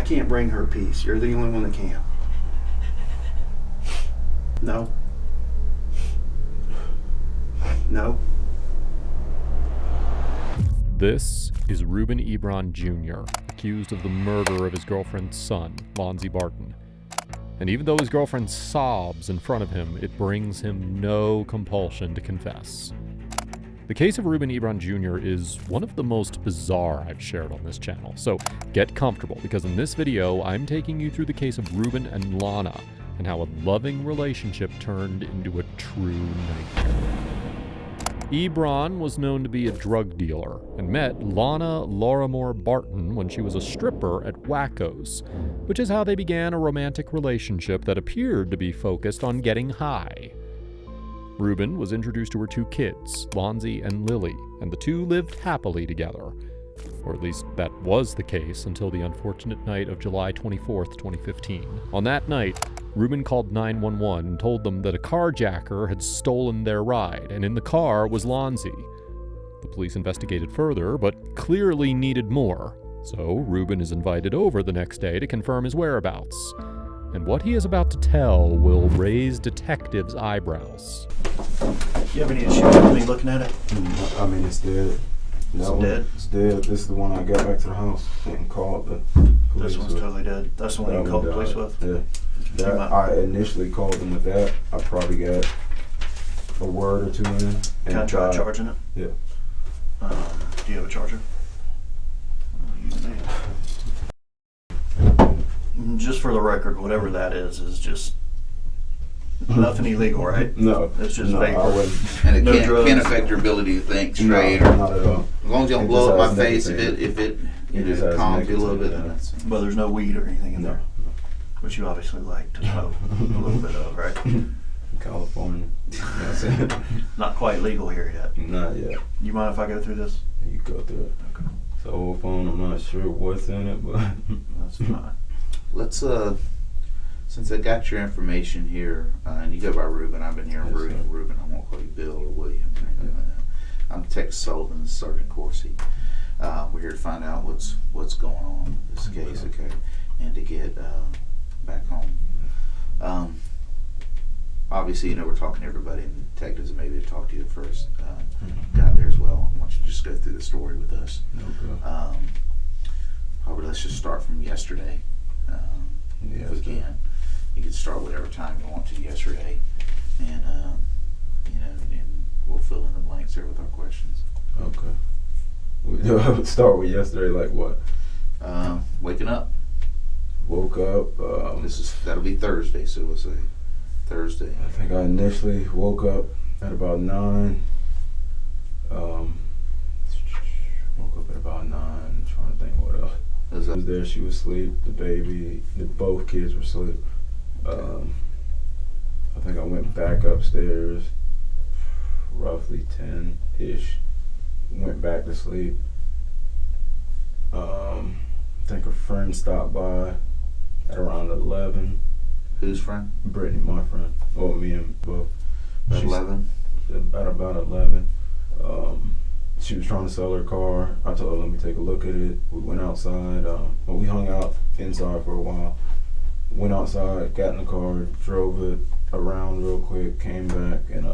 can't bring her peace. You're the only one that can. No. No. This is Ruben Ebron Jr., accused of the murder of his girlfriend's son, Lonzie Barton. And even though his girlfriend sobs in front of him, it brings him no compulsion to confess. The case of Ruben Ebron Jr. is one of the most bizarre I've shared on this channel, so get comfortable, because in this video, I'm taking you through the case of Ruben and Lonna, and how a loving relationship turned into a true nightmare. Ebron was known to be a drug dealer and met Lonna Lonzie Barton when she was a stripper at Wacko's, which is how they began a romantic relationship that appeared to be focused on getting high. Ruben was introduced to her two kids, Lonzie and Lily, and the two lived happily together. Or at least that was the case until the unfortunate night of July 24th, 2015. On that night, Ruben called 911 and told them that a carjacker had stolen their ride, and in the car was Lonzie. The police investigated further, but clearly needed more, so Ruben is invited over the next day to confirm his whereabouts. And what he is about to tell will raise detectives' eyebrows. You have any issue with me looking at it? I mean, it's dead. It's dead? It's dead. This is the one I got back to the house and called the police. This one's totally dead. That's the one you called the police with? Yeah. That, I initially called them with that. I probably got a word or two in. Can I try charging it? Yeah. Do you have a charger? Just for the record, whatever that is just nothing illegal, right? No. It's just no, vapor. I wouldn't. And it No drugs. can't affect your ability to think straight. No, Or, not at all. as long as you don't It blow up just my has face, if it just has calms you a little bit, nicotine, then that's But there's no weed or anything in No. there, which you obviously like to smoke a little bit of, right? California. That's it. Not quite legal here yet. Not yet. You mind if I go through this? You go through it. Okay. It's an old phone. I'm not sure what's in it, but That's fine. Let's since I got your information here, and you go by Ruben. I've been hearing Yes, sir. Ruben. I won't call you Bill or William. Or anything like that. I'm Detective Sullivan, this is Sergeant Corsi. We're here to find out what's going on with this case, okay, and to get back home. Obviously, you know, we're talking to everybody, and the detectives that maybe have talked to you first got there as well. I want you to just go through the story with us. okay. Probably let's just start from yesterday, if we can. You can start whatever time you want to yesterday, and you know, and we'll fill in the blanks there with our questions. Okay. I would start with yesterday, like what? Waking up. Woke up. That'll be Thursday, so we'll say Thursday. I think I initially woke up at about 9. Woke up at about 9. I'm trying to think what else. I was there. She was asleep. The baby, both kids were asleep. I think I went back upstairs, roughly 10-ish. Went back to sleep. I think a friend stopped by at around 11. Whose friend? Brittany, my friend. Or me and both. At 11? At about 11. She was trying to sell her car. I told her, let me take a look at it. We went outside. Well, we hung out inside for a while. Went outside, got in the car, drove it around real quick, came back, and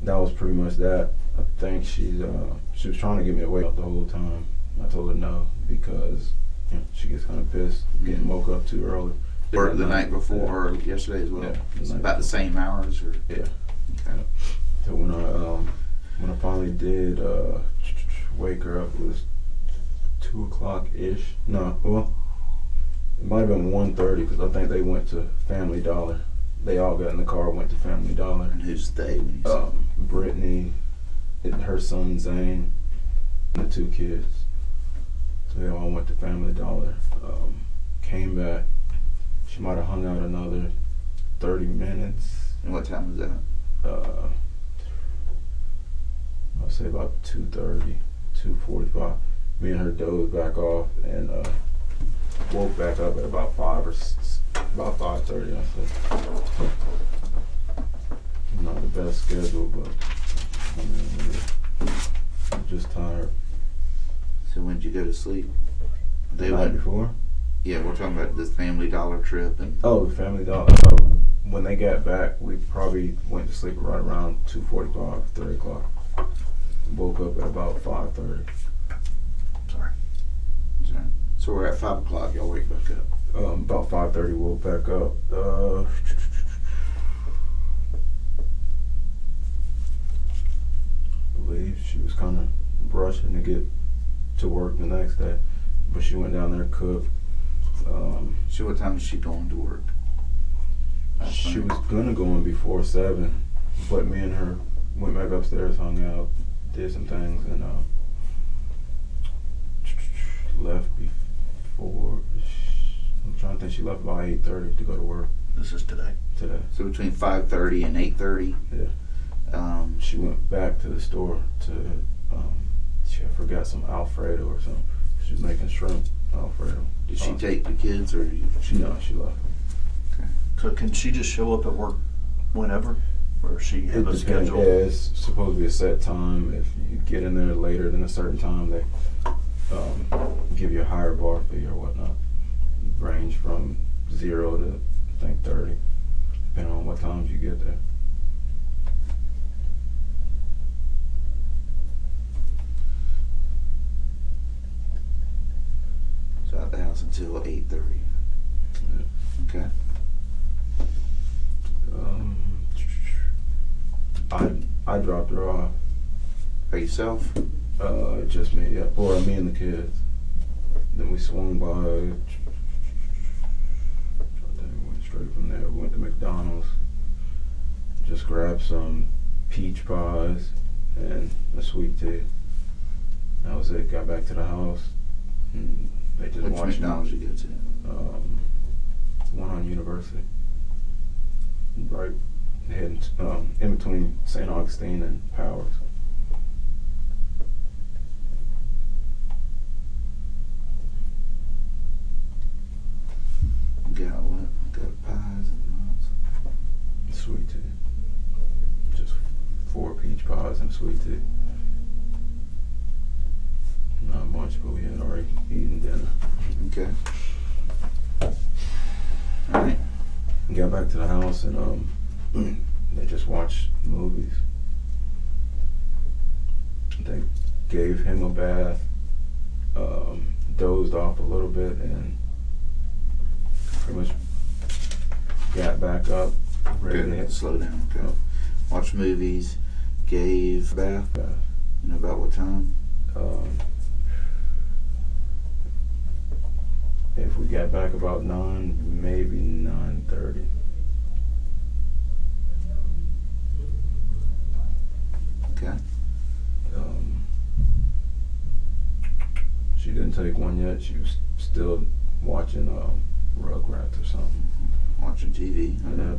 that was pretty much that. I think she was trying to get me to wake up the whole time. I told her no, because you know, she gets kind of pissed getting woke up too early. Or the night before, or yesterday as well? Yeah, It's about the same hours, or? Yeah. Okay. So when I finally did wake her up, it was 2 o'clock-ish. No, well, it might have been 1:30, because I think they went to Family Dollar. They all got in the car, went to Family Dollar. And who's they when you say? Brittany, her son Zane, and the two kids. So they all went to Family Dollar. Came back. She might have hung out another 30 minutes. And what time was that? I'll say about 2:30, 2:45. Me and her dozed back off and woke back up at about 5:30. I said, not the best schedule, but I mean, I'm just tired. So when did you go to sleep? They the night went. before. Yeah, we're talking about this Family Dollar trip and. Oh, the Family Dollar. When they got back, we probably went to sleep right around 2:45, 3 o'clock. Woke up at about 5:30. Sorry. So we're at 5 o'clock. Y'all wake back up. About 5:30, woke back up. I believe she was kind of rushing to get to work the next day, but she went down there to cook. So what time is she going to work? She was gonna go in before 7, but me and her went back upstairs, hung out, did some things, and left before. I'm trying to think. She left about 8:30 to go to work This is today. today. So between 5:30 and 8:30. Yeah. She went back to the store to. She forgot some Alfredo or something. She was making shrimp Alfredo. Did she take the kids or you? She left. So can she just show up at work whenever, or she have a schedule? Yeah, it's supposed to be a set time. If you get in there later than a certain time, they give you a higher bar fee or whatnot. Range from 0 to I think 30, depending on what times you get there. So out the house until 8:30. Yeah. Okay. I dropped her off. By yourself? Just me, yeah, or me and the kids. Then we swung by. Went straight from there. We went to McDonald's. Just grabbed some peach pies and a sweet tea. That was it. Got back to the house. And they just Which watched McDonald's you go to? one on University. Right heading in between St. Augustine and Powers. Got what? Got pies and nuts. Sweet tea. Just 4 peach pies and sweet tea. Not much, but we had already eaten dinner. Okay. All right. Got back to the house and they just watched movies. They gave him a bath, dozed off a little bit, and pretty much got back up, ready to Good. hit. Slow down. Okay. Watch movies. Gave bath. You know about what time? If we got back about 9, maybe 9:30. Okay. She didn't take one yet. She was still watching Rugrats or something. Watching TV. Yeah.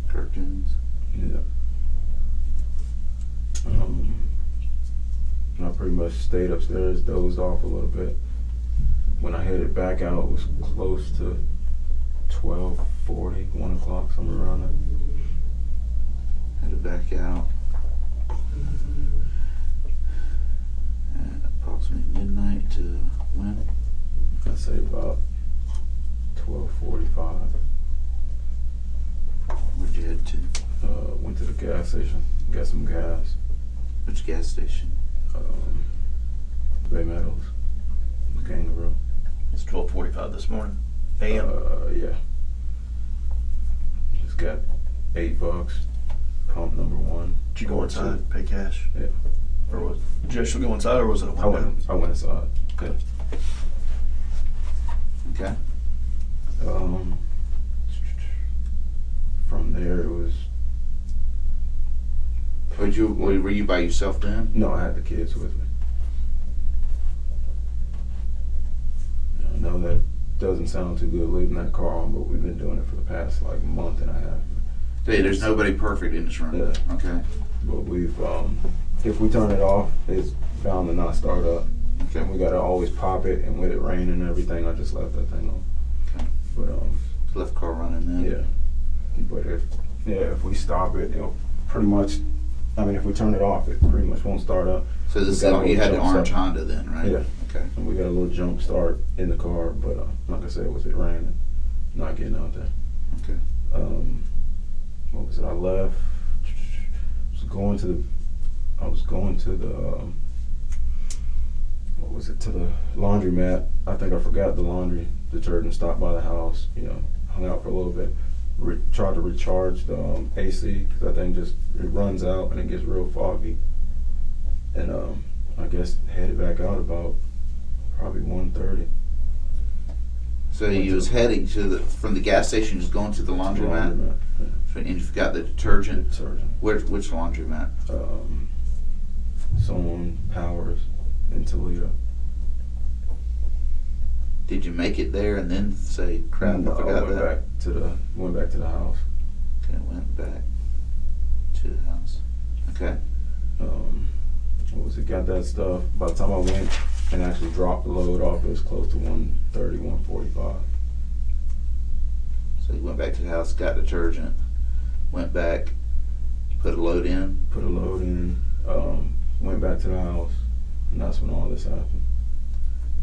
Cartoons. Yeah. I pretty much stayed upstairs, dozed off a little bit. When I headed back out, it was close to 12:40, 1 o'clock, somewhere around there. Headed back out at approximately midnight to when? I'd say about 12:45. Where'd you head to? Went to the gas station, got some gas. Which gas station? Bay Meadows, the Kangaroo. It's 12:45 this morning. AM. Yeah. Just got $8. Pump number 1. Did you go or inside, 2. pay cash? Yeah. Or did you actually go inside, or was it a window? I went inside. Good. Okay. From there it was. Were you by yourself then? No, I had the kids with me. I know that doesn't sound too good leaving that car on, but we've been doing it for the past like month and a half. Hey, there's nobody perfect in this room. Yeah. Okay. But we've, if we turn it off, it's bound to not start up. Okay. And we gotta always pop it, and with it raining and everything, I just left that thing on. Okay. But Left car running then. yeah. But if we stop it, it'll pretty much. I mean, if we turn it off, it pretty much won't start up. So this is We got you had the all the orange jump Honda then, right? Yeah. Okay. And we got a little jump start in the car, but like I said, it raining, not getting out there. Okay. What was it? I left. I was going to the what was it? To the laundromat. I think I forgot the laundry detergent. Stopped by the house. Hung out for a little bit. Tried to recharge the AC because that thing it runs out and it gets real foggy. And I guess headed back out about probably 1:30. So you was heading from the gas station, just going to the laundromat? Yeah. And you forgot the detergent? Detergent. Which laundromat? Someone Powers in Toledo. Did you make it there and then say, crap, No, I forgot went that? Went back to the house. Okay, went back to the house. Okay. What was it? Got that stuff. By the time I went and actually dropped the load off, it was close to 1:30, 1:45. So you went back to the house, got detergent, went back, put a load in. Put a load in, went back to the house, and that's when all this happened.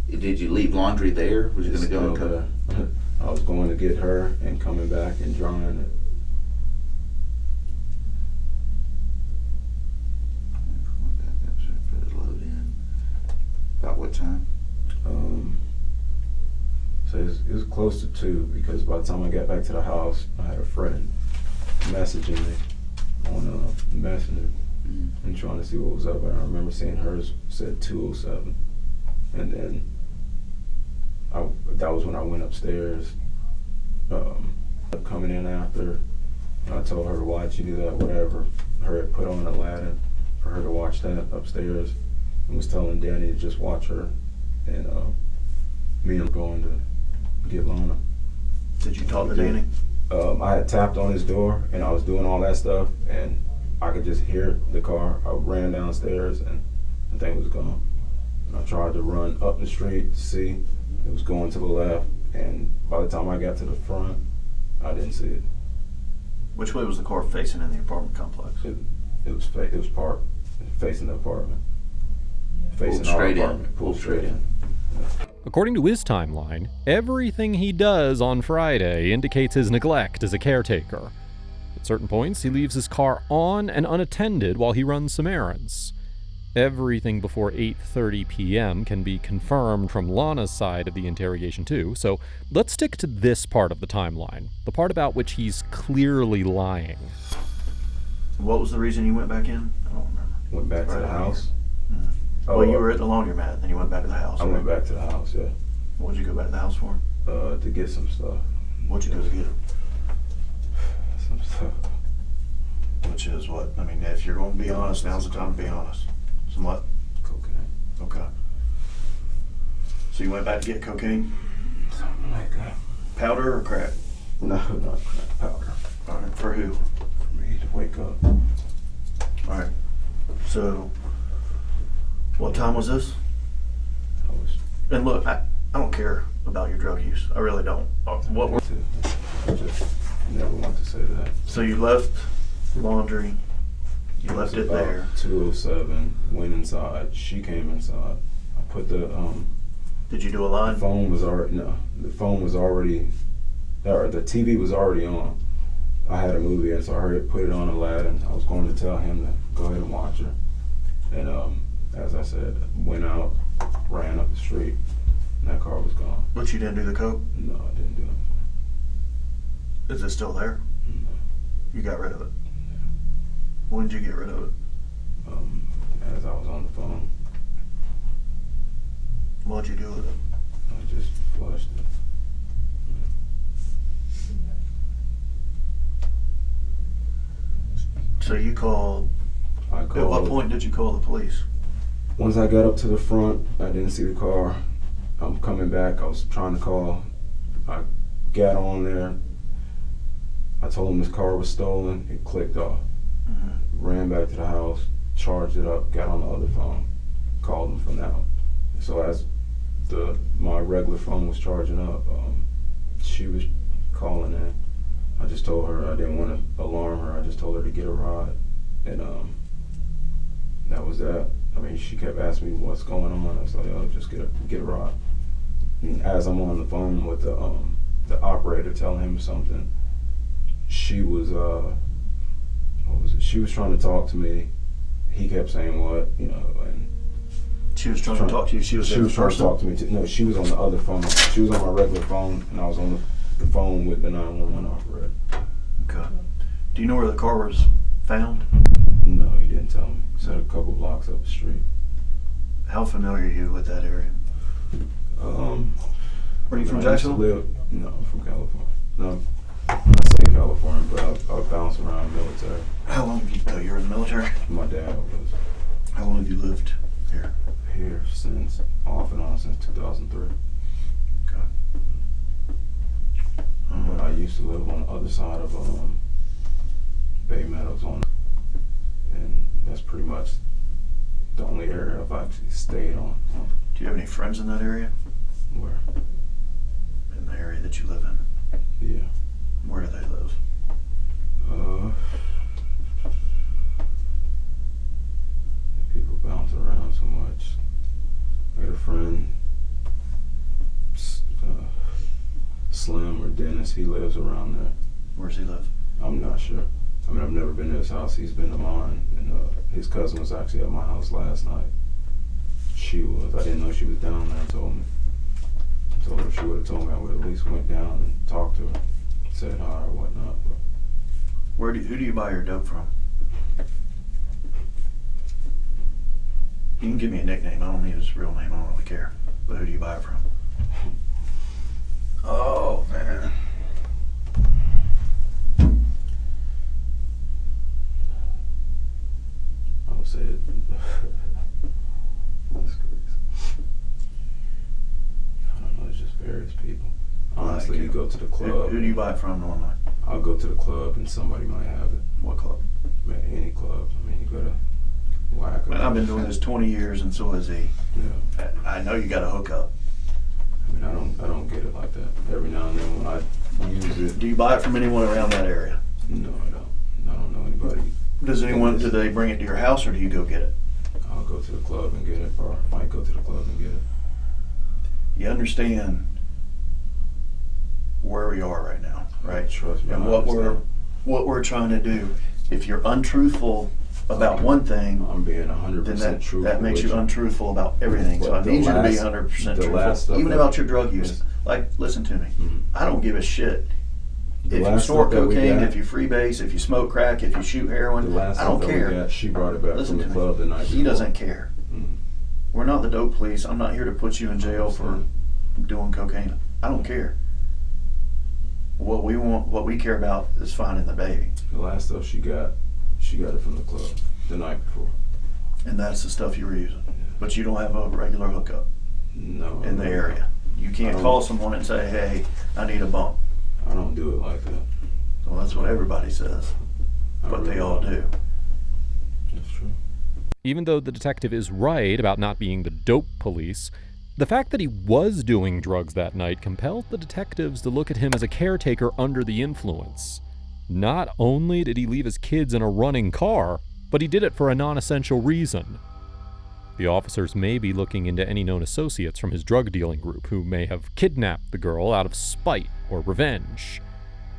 Did you leave laundry there? Was you It's going to go and still come? there. I was going to get her and coming back and drying it. Went back up, so put a load in. About what time? So it was close to 2 because by the time I got back to the house, I had a friend messaging me on Messenger and trying to see what was up. And I remember seeing hers said 2:07, and then that was when I went upstairs. Coming in after, I told her, why'd you do that, whatever. Her had put on Aladdin for her to watch that upstairs and was telling Danny to just watch her. And me and going to get Lonna. Did you talk to Danny? I had tapped on his door and I was doing all that stuff and I could just hear the car. I ran downstairs and the thing was gone. And I tried to run up the street to see. It was going to the left, and by the time I got to the front, I didn't see it. Which way was the car facing in the apartment complex? It was parked facing the apartment. Facing Pulled straight our in. apartment. Pulled straight in. According to his timeline, everything he does on Friday indicates his neglect as a caretaker. At certain points, he leaves his car on and unattended while he runs some errands. Everything before 8:30 p.m. can be confirmed from Lonna's side of the interrogation too, so let's stick to this part of the timeline, the part about which he's clearly lying. What was the reason you went back in? I don't remember. Went back to the house. Well, you were at the laundromat, then you went back to the house. I went back to the house, yeah. What did you go back to the house for? To get some stuff. What'd you go to get? Some stuff. Which is what? I mean, if you're going to be honest, now's the time to be honest. Some what? Cocaine. Okay. So you went back to get cocaine? Something like that. Powder or crack? No, not crack powder. All right. For who? For me to wake up. All right. So, what time was this? I was And look, I don't care about your drug use. I really don't. What were? I just never want to say that. So you left laundry. You left it there. 2:07. Went inside. She came inside. I put the Did you do a line? phone was already the phone was already, or the TV was already on. I had a movie in, so I hurried put it on Aladdin. I was going to tell him to go ahead and watch her. And as I said, went out, ran up the street, and that car was gone. But you didn't do the coke? No, I didn't do anything. Is it still there? No. You got rid of it. When did you get rid of it? As I was on the phone, What'd you do with it? I just flushed it. So you called. I At what called. point did you call the police? Once I got up to the front, I didn't see the car. I'm coming back. I was trying to call. I got on there. I told him this car was stolen. It clicked off. Ran back to the house, charged it up, got on the other phone, called him from that one. So as my regular phone was charging up, she was calling in. I just told her I didn't want to alarm her. I just told her to get a ride, and that was that. I mean, she kept asking me what's going on. I was like, oh, just get a ride. And as I'm on the phone with the operator telling him something, she was what was it? She was trying to talk to me. He kept saying what, you know, and She was trying to talk to you. She was trying to talk to me too. No, she was on the other phone. She was on my regular phone, and I was on the phone with the 911 operator. Okay. Do you know where the car was found? No, he didn't tell me. He said a couple blocks up the street. How familiar are you with that area? Are you from Jacksonville? No, I'm from California. No, I say California, but I bounce around military. How long have you, you're in the military? My dad was How long have you lived here? here since, off and on, since 2003. Okay. But I used to live on the other side of Bay Meadows and that's pretty much the only area I've actually stayed on. Do you have any friends in that area? Where? In the area that you live in? Yeah. Where do they live? People bounce around so much. I got a friend, Slim or Dennis, he lives around there. Where does he live? I'm not sure. I mean, I've never been to his house. He's been to mine. And his cousin was actually at my house last night. She was. I didn't know she was down there. I told her if she would have told me, I would have at least went down and talked to her, said hi or whatnot. But Who do you buy your dope from? You can give me a nickname. I don't need his real name. I don't really care. But who do you buy it from? oh man, I would say it. That's crazy. I don't know. It's just various people. Honestly, you go to the club. Who do you buy it from normally? I'll go to the club and somebody might have it. What club? Man, any club. I mean, you go to whack. Man, I've been doing this 20 years, and so has he. Yeah. I know you got to hook up. I mean, I don't get it like that. Every now and then when I use it. Do you buy it from anyone around that area? No, I don't. I don't know anybody. Do they bring it to your house, or do you go get it? I'll go to the club and get it, or I might go to the club and get it. You understand where we are right now, right? Trust me. And I what understand. we're trying to do. If you're untruthful about one thing, I'm being 100% then truthful. that makes you with untruthful about everything. So I But the need you to be last- 100% the last truthful, stuff even that- about your drug use. Yes. Like, listen to me. Mhm. I don't give a shit The if you last snort stuff that we cocaine, got- if you freebase, if you smoke crack, if you shoot The heroin. last I don't stuff that care. we got, she brought it back Listen from the to me. club the night before. He doesn't care. Mhm. We're not the dope police. I'm not here to put you in jail for doing cocaine. I don't care. What we care about is finding the baby. The last stuff she got it from the club the night before. And that's the stuff you were using. But you don't have a regular hookup No. in the area. You can't I call don't- someone and say, hey, I need a bump. I don't do it like that. Well, that's what everybody says. I But they really all don't. do. That's true. Even though the detective is right about not being the dope police, the fact that he was doing drugs that night compelled the detectives to look at him as a caretaker under the influence. Not only did he leave his kids in a running car, but he did it for a non-essential reason. The officers may be looking into any known associates from his drug dealing group who may have kidnapped the girl out of spite or revenge.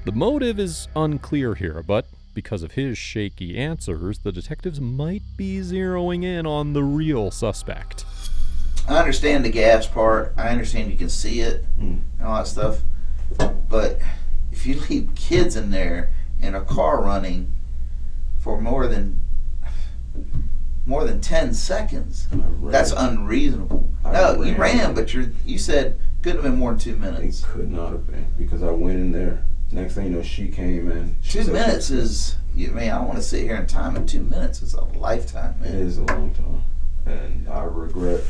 The motive is unclear here, but because of his shaky answers, the detectives might be zeroing in on the real suspect. I understand the gas part. I understand you can see it and all that stuff. But if you leave kids in there in a car running for more than 10 seconds, that's unreasonable. No, you ran, but you said couldn't have been more than 2 minutes. It could not have been because I went in there. Next thing you know, she came in. She 2 said minutes is, man, I don't want to sit here and time it. 2 minutes is a lifetime, It man. is a long time, and I regret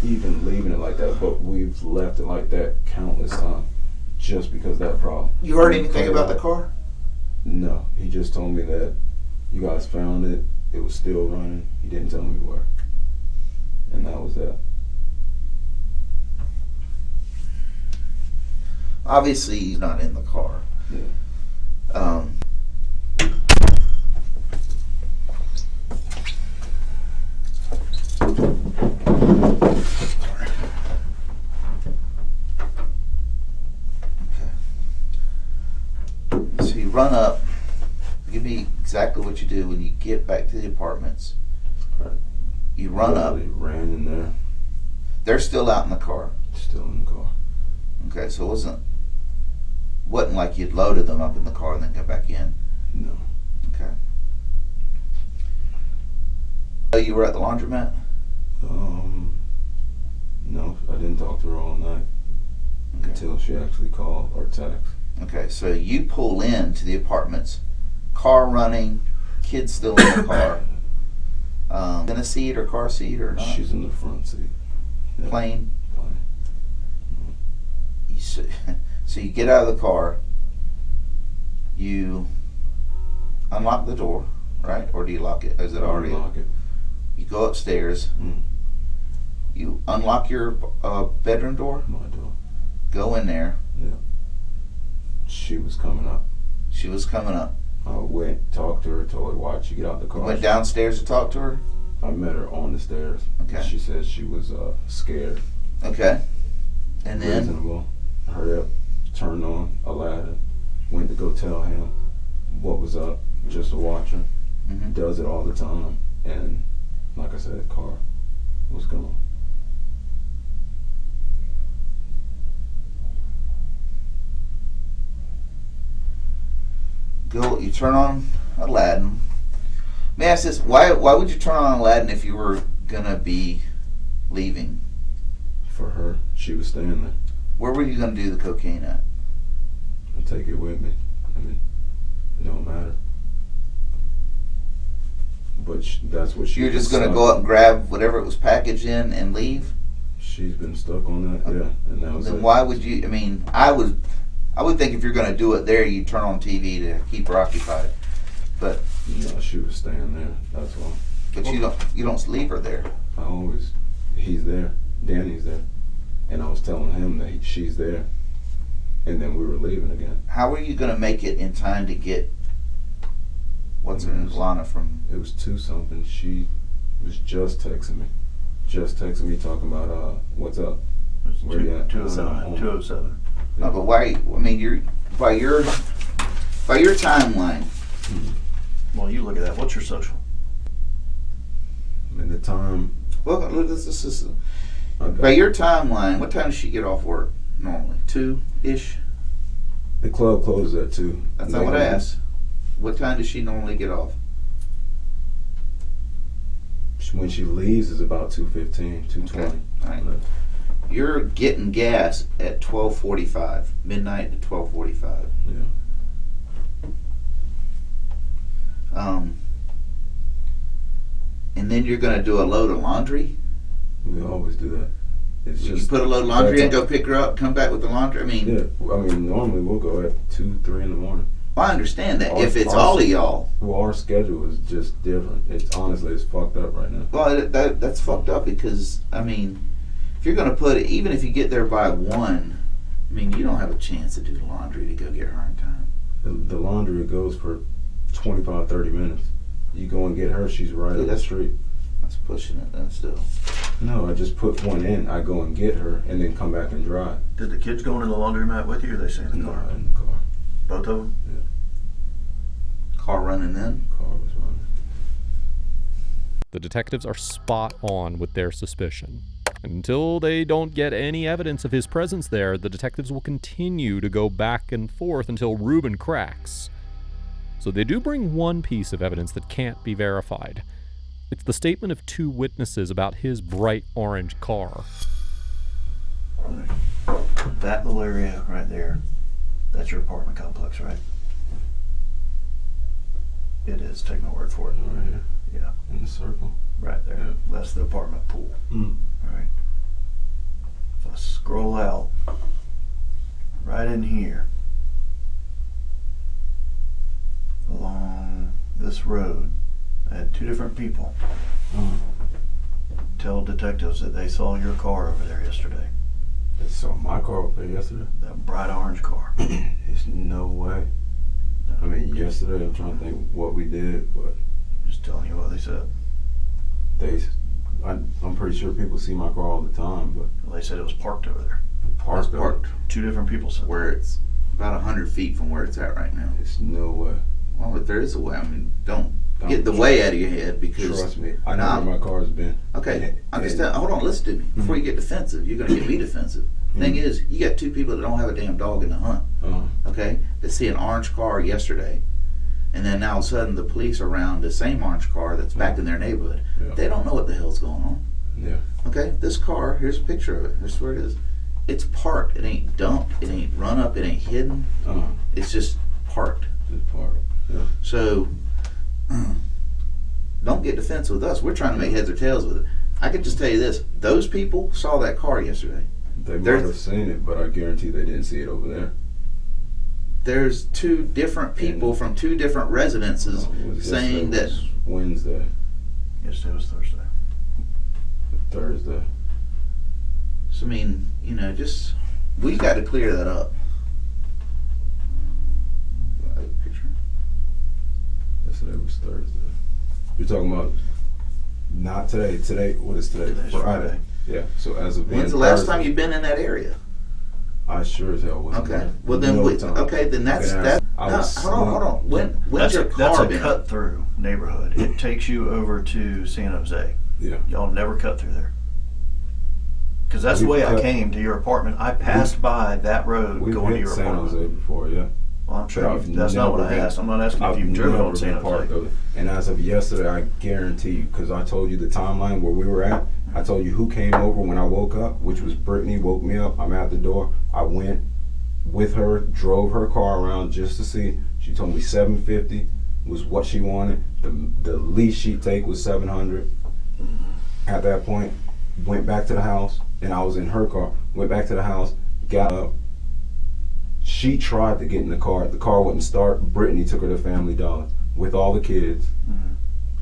even leaving it like that. But we've left it like that countless times, just because of that problem. You heard anything about the car? No, he just told me that you guys found it. It was still running. He didn't tell me where, and that was that. Obviously, he's not in the car. Yeah. run up. Give me exactly what you do when you get back to the apartments. Right. You run up. Ran in there. They're still out in the car. Still in the car. Okay, so it wasn't like you'd loaded them up in the car and then got back in. No. Okay. Oh, you were at the laundromat? No, I didn't talk to her all night until she actually called or texted. Okay, so you pull in to the apartments, car running, kids still in the car. In a seat or car seat or not? She's in the front seat. Yeah. Plane. So you get out of the car, you unlock the door, right? Or do you lock it? Is it already? Unlock it. You go upstairs. You unlock your bedroom door. My door. Go in there. Yeah. She was coming up. She was coming up. I went, talked to her, told her, why'd you get out the car? You went downstairs to talk to her? I met her on the stairs. Okay. She said she was scared. Okay. And then? Reasonable. Hurry up. Turned on Aladdin. Went to go tell him what was up, just to watch her. Mm-hmm. Does it all the time. And like I said, the car was gone. You turn on Aladdin. May I ask this, why would you turn on Aladdin if you were gonna be leaving? For her, she was staying there. Where were you gonna do the cocaine at? And take it with me. I mean, it don't matter. But that's what she. You're just gonna go up and grab whatever it was packaged in and leave? She's been stuck on that, Okay. yeah, and that was Then it. why would you? I mean, I would think if you're gonna do it there, you turn on TV to keep her occupied. But No, she was staying there. That's why. But you don't leave her there. He's there. Danny's there, and I was telling him that she's there, and then we were leaving again. How are you gonna make it in time to get Lonna from? It was 2 something. She was just texting me, talking about what's up. Where you at? 207. 207. No, but why? I mean, you're by your timeline. Well, you look at that. What's your social? And the time. Well, this is by your timeline. What time does she get off work normally? 2-ish. The club closes at 2. That's not what I asked. What time does she normally get off? When she leaves is about 2:15, 2:20. Okay. All right. You're getting gas at 12:45, midnight to 12:45. Yeah. And then you're going to do a load of laundry? We always do that. It's You just put a load of laundry in, go pick her up, come back with the laundry? I mean, yeah. I mean, normally we'll go at 2, 3 in the morning. I understand that. Our- If it's our- all of y'all, Well, our schedule is just different. It's honestly, it's fucked up right now. well, that's fucked up because, I mean, if you're going to put it, even if you get there by 1, I mean, you don't have a chance to do the laundry to go get her in time. The laundry goes for 25, 30 minutes. You go and get her, she's right up the street. That's pushing it then still. No, I just put one in. I go and get her and then come back and drive. Did the kids go into the laundromat with you, or they stay in the No, car? in the car. Both of them? Car running then? Car was running. The detectives are spot on with their suspicion. Until they don't get any evidence of his presence there, the detectives will continue to go back and forth until Ruben cracks. So they do bring one piece of evidence that can't be verified. It's the statement of 2 witnesses about his bright orange car. That little area right there, that's your apartment complex, right? It is. Take my word for it. Right here. Yeah, In the circle. right there. Yeah. That's the apartment pool. Mm. All right. If I scroll out, right in here, along this road, I had 2 different people tell detectives that they saw your car over there yesterday. They saw my car up there yesterday. That bright orange car. There's no way. I mean, yesterday I'm trying to think what we did, but Just telling you what they said. I'm pretty sure people see my car all the time, but Well, they said it was parked over there. parked. 2 different people said Where it's about 100 feet from where it's at right now. There's no way. Well, if there is a way, I mean, don't get the way out of your head, because Trust me, I know where my car's been. Okay, understand. Hold on, listen to me. Before you get defensive, you're gonna get me defensive. Thing is, you got two people that don't have a damn dog in the hunt. Okay, that see an orange car yesterday, and then now all of a sudden the police are around the same orange car that's back in their neighborhood. They don't know what the hell's going on. Yeah. Okay, this car, here's a picture of it. Here's where it is. It's parked. It ain't dumped. It ain't run up. It ain't hidden. It's just parked. Just parked. Yeah. So, don't get defensive with us. We're trying to make heads or tails with it. I can just tell you this. Those people saw that car yesterday. They might have seen it, but I guarantee they didn't see it over there. There's two different people from two different residences saying that. Wednesday. Yesterday was Thursday. Thursday. So, I mean, you know, just, we got to clear that up. Picture. Yesterday was Thursday. You're talking about not today. Today, what is today? Today's Friday. Yeah. So as of when's the last time you've been in that area? I sure as hell wasn't. Okay. Well then, then that's that. Hold on. When's your car that's a been? cut through neighborhood. It takes you over to San Jose. Yeah. Y'all never cut through there. Because that's the way I came to your apartment. I passed by that road going to your San apartment. Jose before, yeah. Well, I'm sure that's not what I asked. I'm not asking if you've driven on San Jose. And as of yesterday, I guarantee you, because I told you the timeline where we were at, I told you who came over when I woke up, which was Brittany woke me up. I'm at the door. I went with her, drove her car around just to see. She told me $750 was what she wanted. The least she'd take was $700. At that point, went back to the house, and I was in her car. Went back to the house, got up. She tried to get in the car. The car wouldn't start. Brittany took her to Family Dollar with all the kids.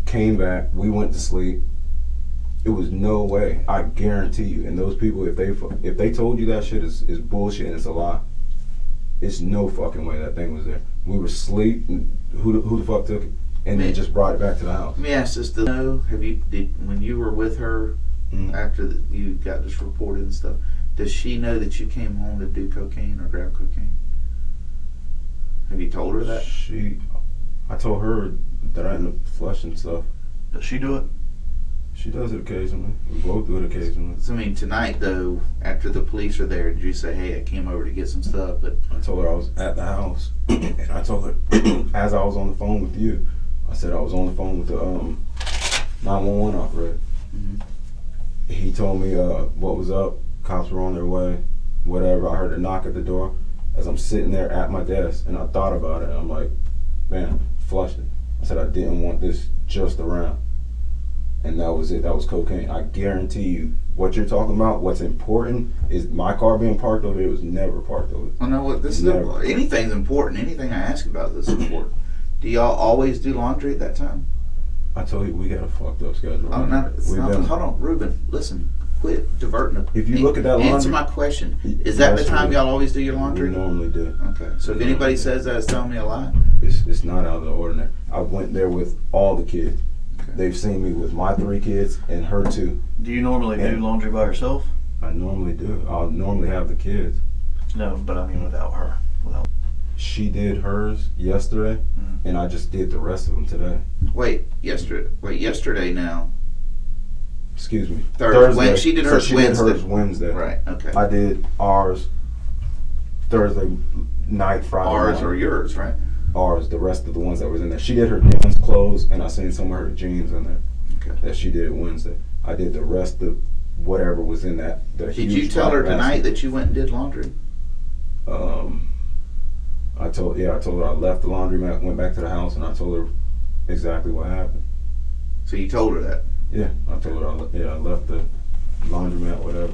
Came back. We went to sleep. It was no way. I guarantee you. And those people, if they told you that shit is bullshit and it's a lie, it's no fucking way that thing was there. We were asleep. Who the fuck took it? And they just brought it back to the house. Let me ask this: when you were with her after you got this reported and stuff? Does she know that you came home to do cocaine or grab cocaine? Have you told her that? I told her that I ended up flushing stuff. Does she do it? She does it occasionally. We both do it occasionally. So, I mean, tonight though, after the police are there, did you say, "Hey, I came over to get some stuff"? But I told her I was at the house, and I told her as I was on the phone with you, I said I was on the phone with the 911 operator. He told me what was up. Cops were on their way. Whatever. I heard a knock at the door as I'm sitting there at my desk, and I thought about it. I'm like, man, flushed it. I said I didn't want this just around. And that was it. That was cocaine. I guarantee you, what you're talking about, what's important is my car being parked over here. It was never parked over there. I know what this is. Anything's important. Anything I ask about this is important. Do y'all always do laundry at that time? I told you we got a fucked up schedule. Hold on, Ruben. Listen, quit diverting. If you look at that laundry, answer my question. Is that the time y'all always do your laundry? We normally do. Okay. So if anybody says that, it's telling me a lie. It's not out of the ordinary. I went there with all the kids. Okay. They've seen me with my 3 kids and her 2. Do you normally do laundry by yourself? I normally do. I'll normally have the kids. No, but I mean without her. She did hers yesterday, and I just did the rest of them today. Wait, yesterday now. Excuse me. Thursday. She did hers Wednesday. Did hers Wednesday. Right, okay. I did ours Thursday night, Friday Ours night. Or yours, right? Ours, the rest of the ones that was in there. She did her dance clothes, and I seen some of her jeans in there. Okay. That she did Wednesday. I did the rest of whatever was in that. Did you tell her tonight that you went and did laundry? I told her I left the laundromat, went back to the house, and I told her exactly what happened. So you told her that? Yeah, I told her I left the laundromat, whatever.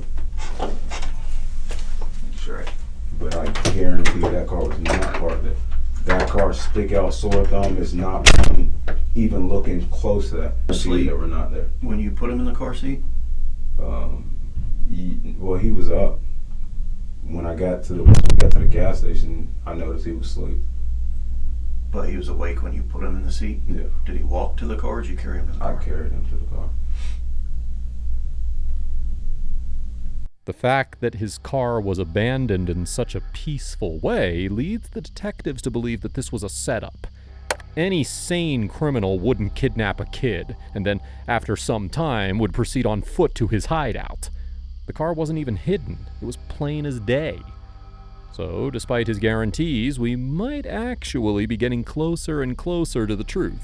That's right. But I guarantee that car was not part of it. That car, stick out sore thumb, is not even looking close to that. Asleep. That were not there. When you put him in the car seat? He was up. When we got to the gas station, I noticed he was asleep. But he was awake when you put him in the seat? Yeah. Did he walk to the car or did you carry him to the car? I carried him to the car. The fact that his car was abandoned in such a peaceful way leads the detectives to believe that this was a setup. Any sane criminal wouldn't kidnap a kid, and then, after some time, would proceed on foot to his hideout. The car wasn't even hidden. It was plain as day. So, despite his guarantees, we might actually be getting closer and closer to the truth.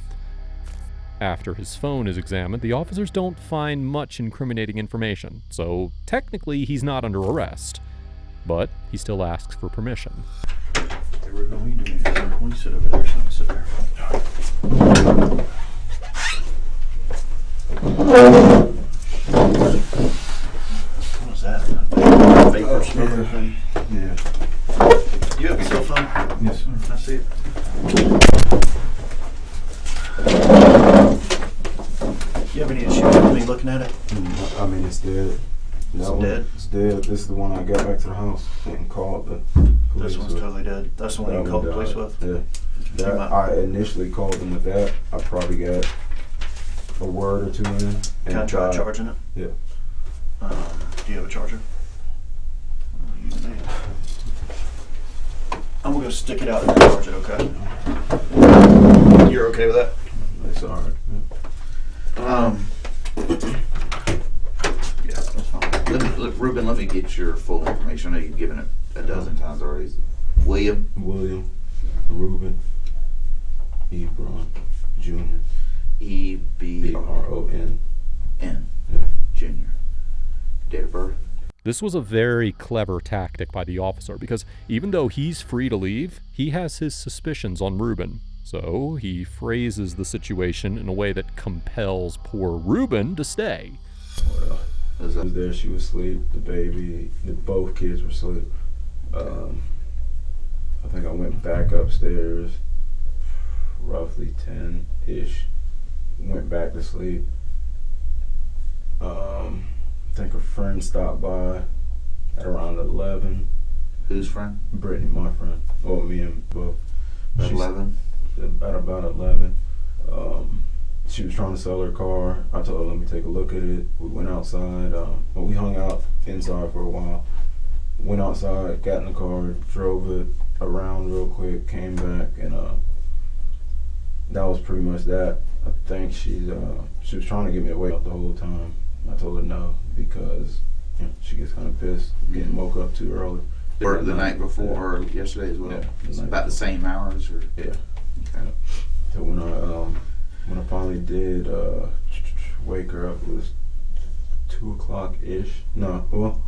After his phone is examined, the officers don't find much incriminating information, so technically he's not under arrest. But he still asks for permission. Hey, Ruben, what are you doing here, sir? Why don't you sit over there so I can sit there? What was that? Vapor smoker thing? Yeah. You have a cell phone? Yes, sir. Can I see it? You have any issue with me looking at it? I mean, it's dead. It's dead? It's dead. This is the one I got back to the house and called the police. This one's with. totally dead. That's the one you That called the one police died. with? Yeah. You That, might- I initially called them with that. I probably got a word or two in. And Can I try died. charging it? Yeah. Do you have a charger? Oh, you man. I'm gonna go stick it out and charge it, okay? You're okay with that? It's alright. Yeah, that's fine. Look, Ruben, let me get your full information. I know you've given it a dozen times already. William William Ruben Ebron Jr. Ebron Yeah. Jr. Date of birth? This was a very clever tactic by the officer because even though he's free to leave, he has his suspicions on Ruben. So he phrases the situation in a way that compels poor Ruben to stay. Well, I was there, she was asleep, the baby, both kids were asleep. I think I went back upstairs, roughly 10-ish, went back to sleep. I think a friend stopped by at around 11. Whose friend? Brittany, my friend, or me and both. At 11? At about 11. She was trying to sell her car. I told her, let me take a look at it. We went outside. We hung out inside for a while. Went outside, got in the car, drove it around real quick, came back, and that was pretty much that. I think she was trying to get me to wake up the whole time. I told her no because she gets kind of pissed getting woke up too early. Or the night before, or yesterday as well? Yeah, It's the night about the same hours? Or? Yeah. Okay. So when I finally did wake her up, it was 2 o'clock-ish. No, well,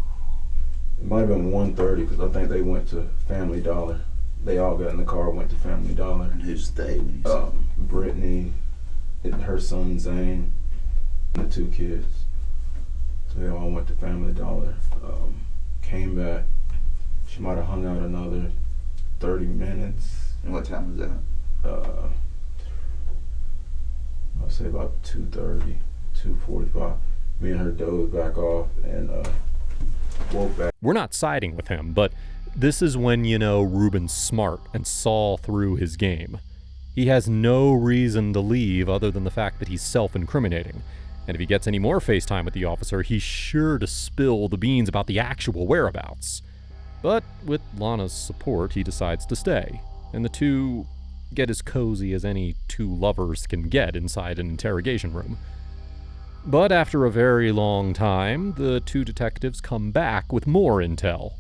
it might have been 1:30 because I think they went to Family Dollar. They all got in the car, went to Family Dollar. And who's they when you say? Brittany, her son Zane, and the 2 kids. So they all went to Family Dollar. Came back. She might have hung out another 30 minutes. And what time was that? I'll say about 2:30, 2:45. Me and her dozed back off and woke back. We're not siding with him, but this is when you know Ruben's smart and saw through his game. He has no reason to leave other than the fact that he's self-incriminating. And if he gets any more FaceTime with the officer, he's sure to spill the beans about the actual whereabouts. But with Lonna's support, he decides to stay, and the two get as cozy as any 2 lovers can get inside an interrogation room. But after a very long time, the 2 detectives come back with more intel.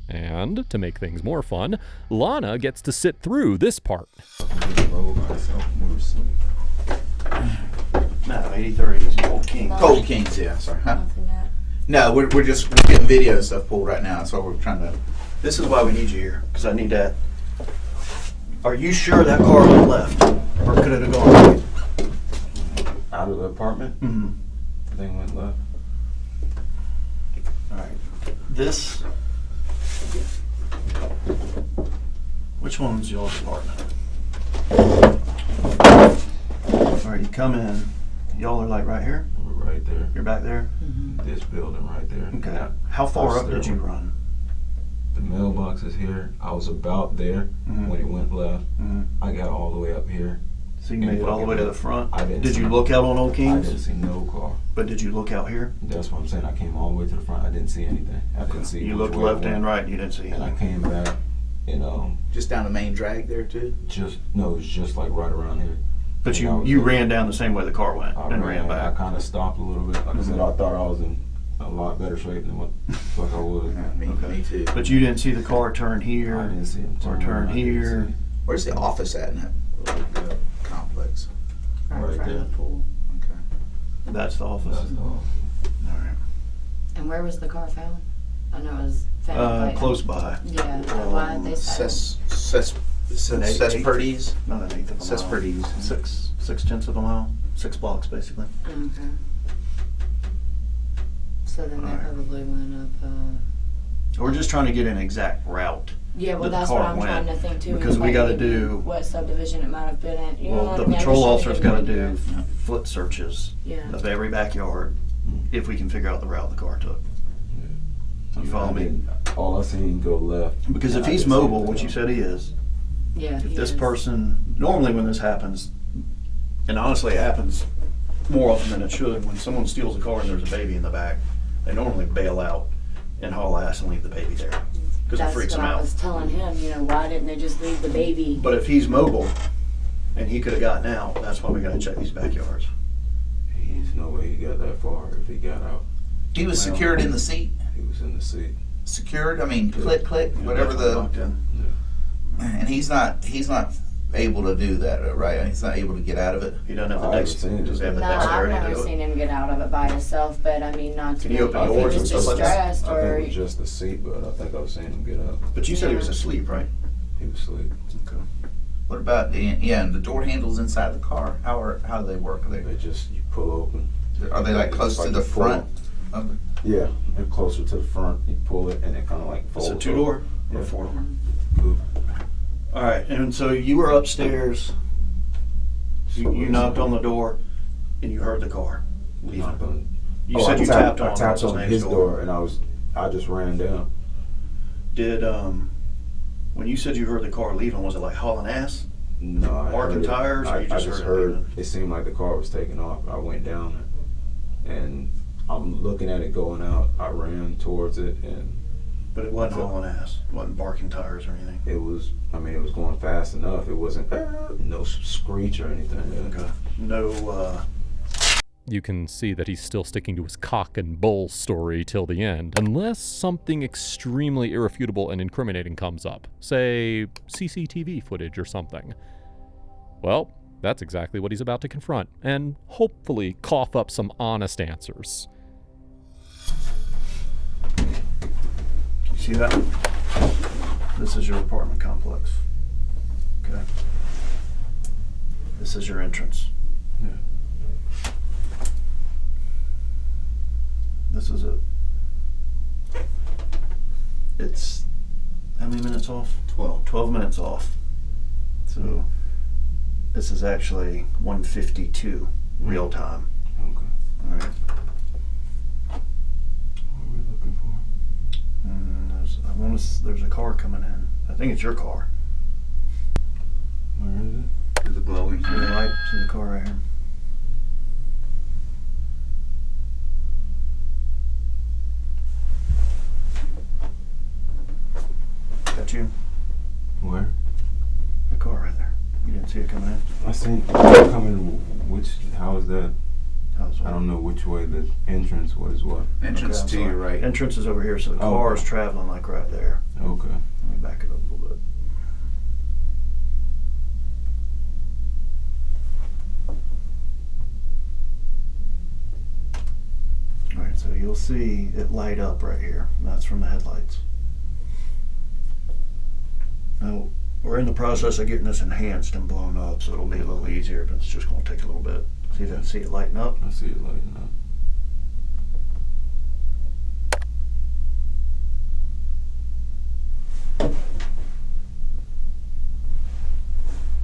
And, to make things more fun, Lonna gets to sit through this part. No, 80-30s, Cold King. Cold Kings, yeah, sorry. Huh? Nothing that. No, we're getting video stuff pulled right now. That's why we're trying to. This is why we need you here, because I need that. Are you sure that car went left? Or could it have gone right? Out of the apartment, Mm-hmm. they went left. All right. This. Which one's y'all's apartment? All right, you come in. Y'all are like right here? We're right there. You're back there? This building right there. Okay. Yeah. How far up Upstairs. did you run? The mailbox is here. I was about there when it went left. Mm-hmm. I got all the way up here, So you made it all the way to the front. I didn't. Did you look out on Old I didn't Kings? see no car. But did you look out here? That's what I'm saying. I came all the way to the front. I didn't see anything. I didn't see. You which looked way it left and went. right and you didn't see And I anything. came back, and Just down the main drag there too? just no, it was just like right around here. But And I was you looking- ran down the same way the car went I and ran I back. kind of stopped a little bit. Like I said, I thought I was in a lot better shape than what the fuck I was. Me too. But you didn't see the car turn here. I didn't see him Or turn. turn I didn't here. see- Where's the office at in that little complex? Right in front there. of the pool. Okay. That's the office. That's all. All right. And where was the car found? I know it was found. like- Close by. Yeah, why they said. Cesperdes? Not an eighth of a mile. Cesperdes. 6/10 of a mile. 6 blocks basically. Okay. So then they Alright. probably went up. We're just trying to get an exact route. Yeah, well, that the that's car what I'm went, trying to think too. because is, we like, gotta maybe do- what subdivision it might have been in. You know Well, what the I mean? I patrol just wanna officer's get got to an do idea. foot searches Yeah. of every backyard if we can figure out the route the car took. You follow me? All I seen go left. Because and if I he's didn't see mobile, anything which you else. said he is, Yeah. if he this is. person, normally when this happens, and honestly it happens more often than it should, when someone steals a car and there's a baby in the back, they normally bail out and haul ass and leave the baby there because it That's freaks what them I out. was telling him. You know, why didn't they just leave the baby? But if he's mobile and he could have gotten out, that's why we got to check these backyards. He's no way he got that far if he got out. He was secured in the seat? He was in the seat. Secured? I mean, click, whatever Definitely the... locked in. And he's not able to do that, right? He's not able to get out of it? He doesn't have the I haven't dex- seen it. does he have the No, I've dexterity to never do it? seen him get out of it by himself. But I mean, not to Can you know open if doors he and just stuff like that? distressed I or. think it was just the seat, but I think I've seen him get up. But you said he was asleep, right? He was asleep. Okay. What about, and the door handles inside the car? How do they work? They just, you pull open. Are they like close to Like the you pull- front? of it? Yeah, and closer to the front. You pull it and it kind of like folds. It's a 2-door or Yeah. 4-door? Coupe. All right, and so you were upstairs. You knocked on the door, and you heard the car leaving. Knocked on- You Oh, said I you tapped on I tapped what's his on name's his door, and I just ran down. Did when you said you heard the car leaving, was it like hauling ass? No, I Marking heard it. tires, or I you just just heard it heard. leaving? It seemed like the car was taking off. I went down, and I'm looking at it going out. I ran towards it, and But it wasn't So- hauling ass. It wasn't barking tires or anything. it was. I mean, it was going fast enough. It wasn't no screech or anything. Okay. No. You can see that he's still sticking to his cock and bull story till the end, unless something extremely irrefutable and incriminating comes up, say CCTV footage or something. Well, that's exactly what he's about to confront, and hopefully cough up some honest answers. You see that? This is your apartment complex. Okay. This is your entrance. Yeah. This is it. It's how many minutes off? 12 minutes off. So this is actually 1:52 real time. Okay. All right. What are we looking for? And there's a car coming in. I think it's your car. Where is it? There's a glowing. See the lights in the car right here. Got you? Where? The car right there. You didn't see it coming in? I seen it coming. How is that? How's I don't know which way the entrance. What is what? Entrance I'm to sorry. your right. Entrance is over here, so the Oh, car okay. is traveling like right there. Okay. Let me back it up a little bit. Alright, so you'll see it light up right here. And that's from the headlights. Now, we're in the process of getting this enhanced and blown up, so it'll be a little easier, but it's just going to take a little bit. See it lighting up? I see it lighting up.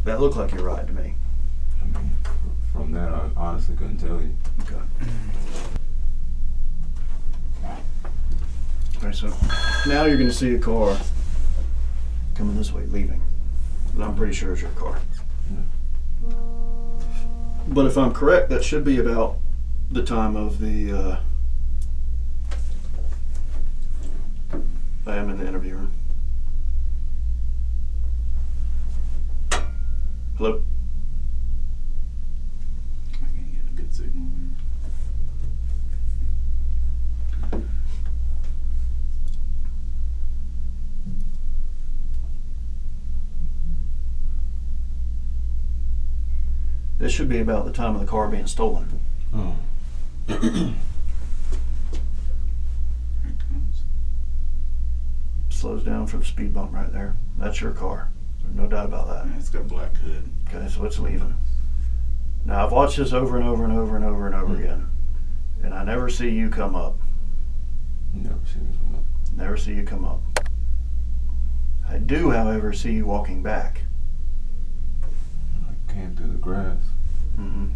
That looked like you're right to me. I mean, from that, I honestly couldn't tell you. Okay. Alright, so now you're going to see a car coming this way, leaving. And I'm pretty sure it's your car. Yeah. But if I'm correct, that should be about the time of the. I am in the interview room. Hello? I can't get a good signal there. This should be about the time of the car being stolen. Oh. Here it comes. Slows down for the speed bump right there. That's your car. There's no doubt about that. Yeah, it's got a black hood. Okay, so it's leaving. Now I've watched this over and over and over and over and over again, and I never see you come up. Never seen me come up. Never see you come up. I do, however, see you walking back. I came through the grass. Mm-hmm.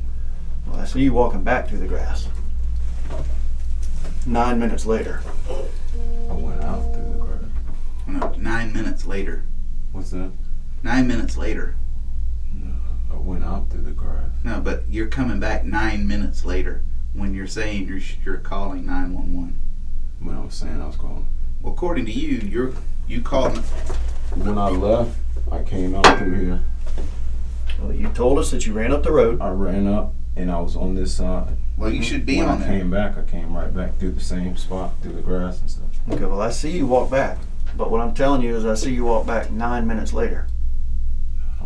Well, I see you walking back through the grass. 9 minutes later. I went out through the grass. No, 9 minutes later. What's that? 9 minutes later. No, I went out through the grass. No, but you're coming back 9 minutes later when you're saying you're calling 911. When I was saying I was calling. Well, according to you, you called. When I left, I came out through here. Well, you told us that you ran up the road. I ran up and I was on this side. Well, you should be when on I there. came back, I came right back through the same spot, through the grass and stuff. Okay, well, I see you walk back. But what I'm telling you is I see you walk back 9 minutes later.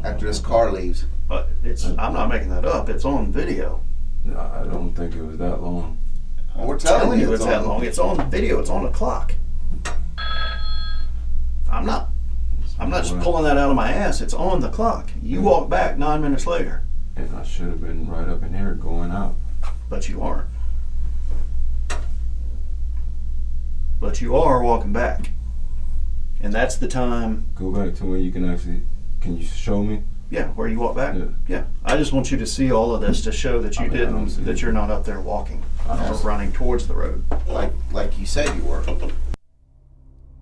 After this car leaves. But I'm not making that up. It's on video. I don't think it was that long. Well, we're Telling you it's on. that long. It's on video. It's on the clock. I'm not just pulling that out of my ass. It's on the clock. You walk back 9 minutes later. And I should have been right up in here going out. But you aren't. But you are walking back. And that's the time, Go back to where you can actually, can you show me? yeah, where you walk back. Yeah. Yeah. I just want you to see all of this to show that you I mean, I don't see didn't, that it. you're not up there walking I or don't- running towards the road. Like you said you were.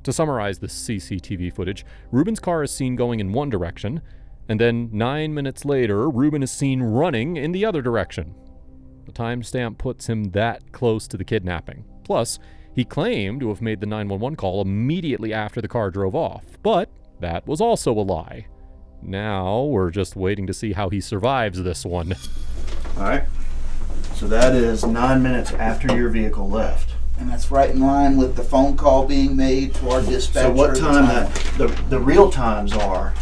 To summarize the CCTV footage, Ruben's car is seen going in one direction, and then 9 minutes later, Ruben is seen running in the other direction. The timestamp puts him that close to the kidnapping. Plus, he claimed to have made the 911 call immediately after the car drove off, but that was also a lie. Now we're just waiting to see how he survives this one. All right. So that is 9 minutes after your vehicle left. And that's right in line with the phone call being made to our dispatcher. So what at the time the real times are,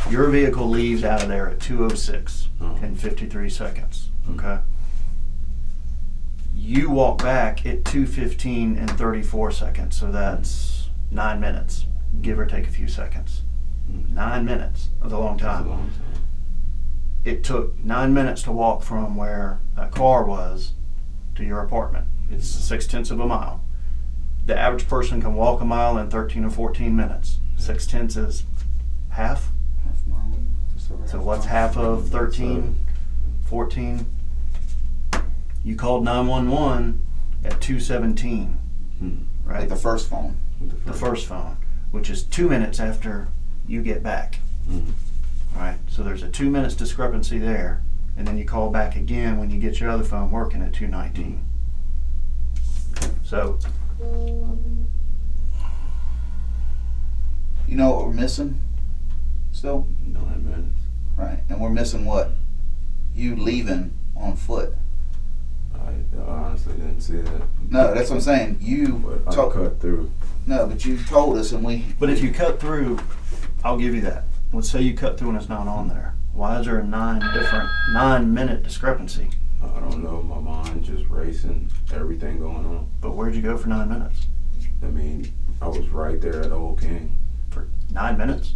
your vehicle leaves out of there at 2:06 and 53 seconds, okay? You walk back at 2:15 and 34 seconds, so that's 9 minutes, give or take a few seconds. 9 minutes, that's a long That's a time. long time. It took 9 minutes to walk from where that car was to your apartment. It's 6/10 of a mile. The average person can walk a mile in 13 or 14 minutes. 6/10 is half. Half mile. So what's half of 13, 14? You called 911 at 2:17, right? Like the first phone. With The first phone, which is 2 minutes after you get back. Right? So there's a 2 minutes discrepancy there, and then you call back again when you get your other phone working at 2:19. So You know what we're missing? Still? 9 minutes. Right. And we're missing what? You leaving on foot. I honestly didn't see that. No, that's what I'm saying. You But I told cut through. no, but you told us, and we. but if you cut through, I'll give you that. Let's say you cut through and it's not on there. Why is there a 9 minute discrepancy? I don't know, my mind just racing, everything going on. But where'd you go for 9 minutes? I mean, I was right there at Old King. For 9 minutes?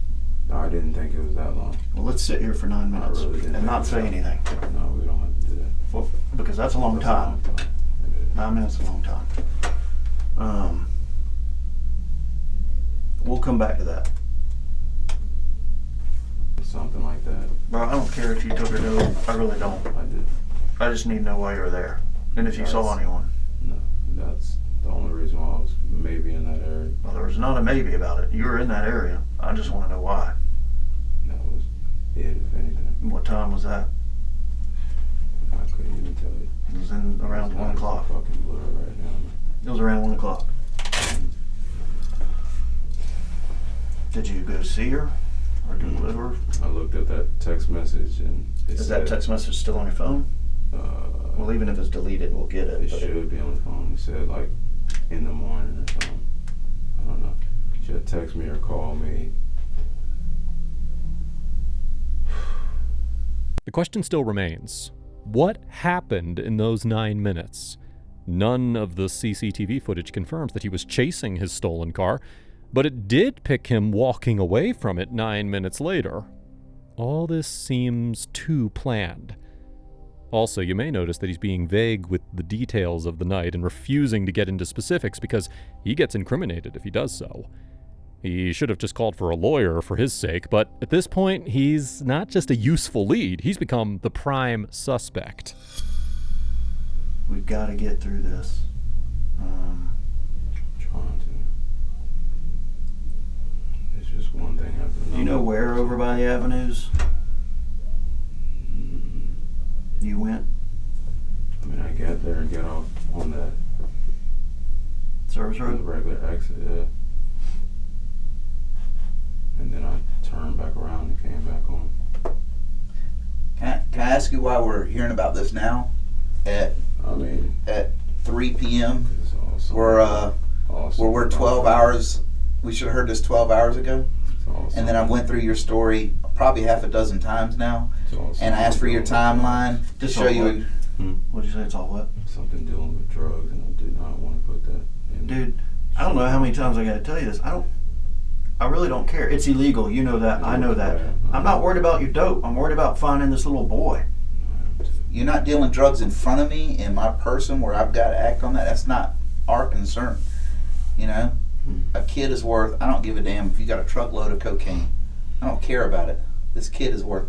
I didn't think it was that long. Well, let's sit here for 9 minutes really didn't and not say think anything. No, we don't have to do that. Well, because that's a long That's time. It is. 9 minutes is a long time. We'll come back to that. Something like that. Bro, I don't care if you took or no. I really don't. I did. I just need to know why you were there. And if you saw That's- anyone. No, that's the only reason why I was maybe in that area. Well, there was not a maybe about it. You were in that area. I just want to know why. That was it, if anything. What time was that? couldn't even tell you. It was in around 1 o'clock. Fucking blur right now. It was around 1 o'clock. Did you go see her or deliver? I looked at that text message and it Is said, that text message still on your phone? Well, even if it's deleted, we'll get it. it should be on the phone. It said like in the morning or something. I don't know. She had text me or call me. The question still remains. What happened in those 9 minutes? None of the CCTV footage confirms that he was chasing his stolen car, but it did pick him walking away from it 9 minutes later. All this seems too planned. Also, you may notice that he's being vague with the details of the night and refusing to get into specifics because he gets incriminated if he does so. He should have just called for a lawyer for his sake, but at this point, he's not just a useful lead, he's become the prime suspect. We've got to get through this. Trying to. It's just one thing after another. Do you know where over by the avenues you went? I mean, I got there and get off on that Service the road? regular exit, yeah. And then I turned back around and came back on. Can I ask you why we're hearing about this now? At I mean, 3 p.m. it's also We're 12 hours. We should have heard this 12 hours ago. And then I went through your story probably half a dozen times now, and I asked for your timeline to show you. What'd you say? It's all what? Something dealing with drugs, and I did not want to put that in. Dude, I don't know how many times I got to tell you this. I really don't care. It's illegal. You know that. I know that. I'm not worried about your dope. I'm worried about finding this little boy. You're not dealing drugs in front of me in my person where I've got to act on that. That's not our concern. You know, a kid is worth. I don't give a damn if you got a truckload of cocaine. I don't care about it. This kid is worth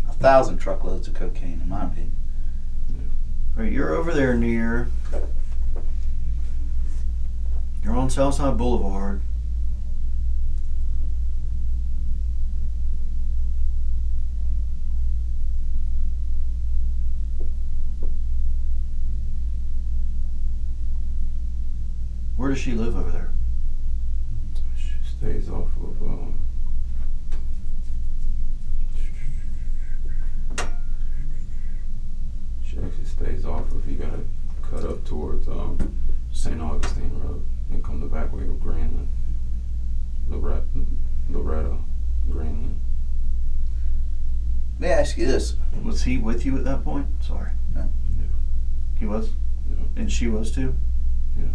1,000 truckloads of cocaine, in my opinion. All right, you're over there near. You're on Southside Boulevard. Where does she live over there? She stays off of she actually stays off of, you gotta cut up towards St. Augustine Road and come the back way of Greenland. Loretta, Greenland. Let me ask you this. Was he with you at that point? Sorry. No. Yeah. He was? Yeah. And she was too? Yeah.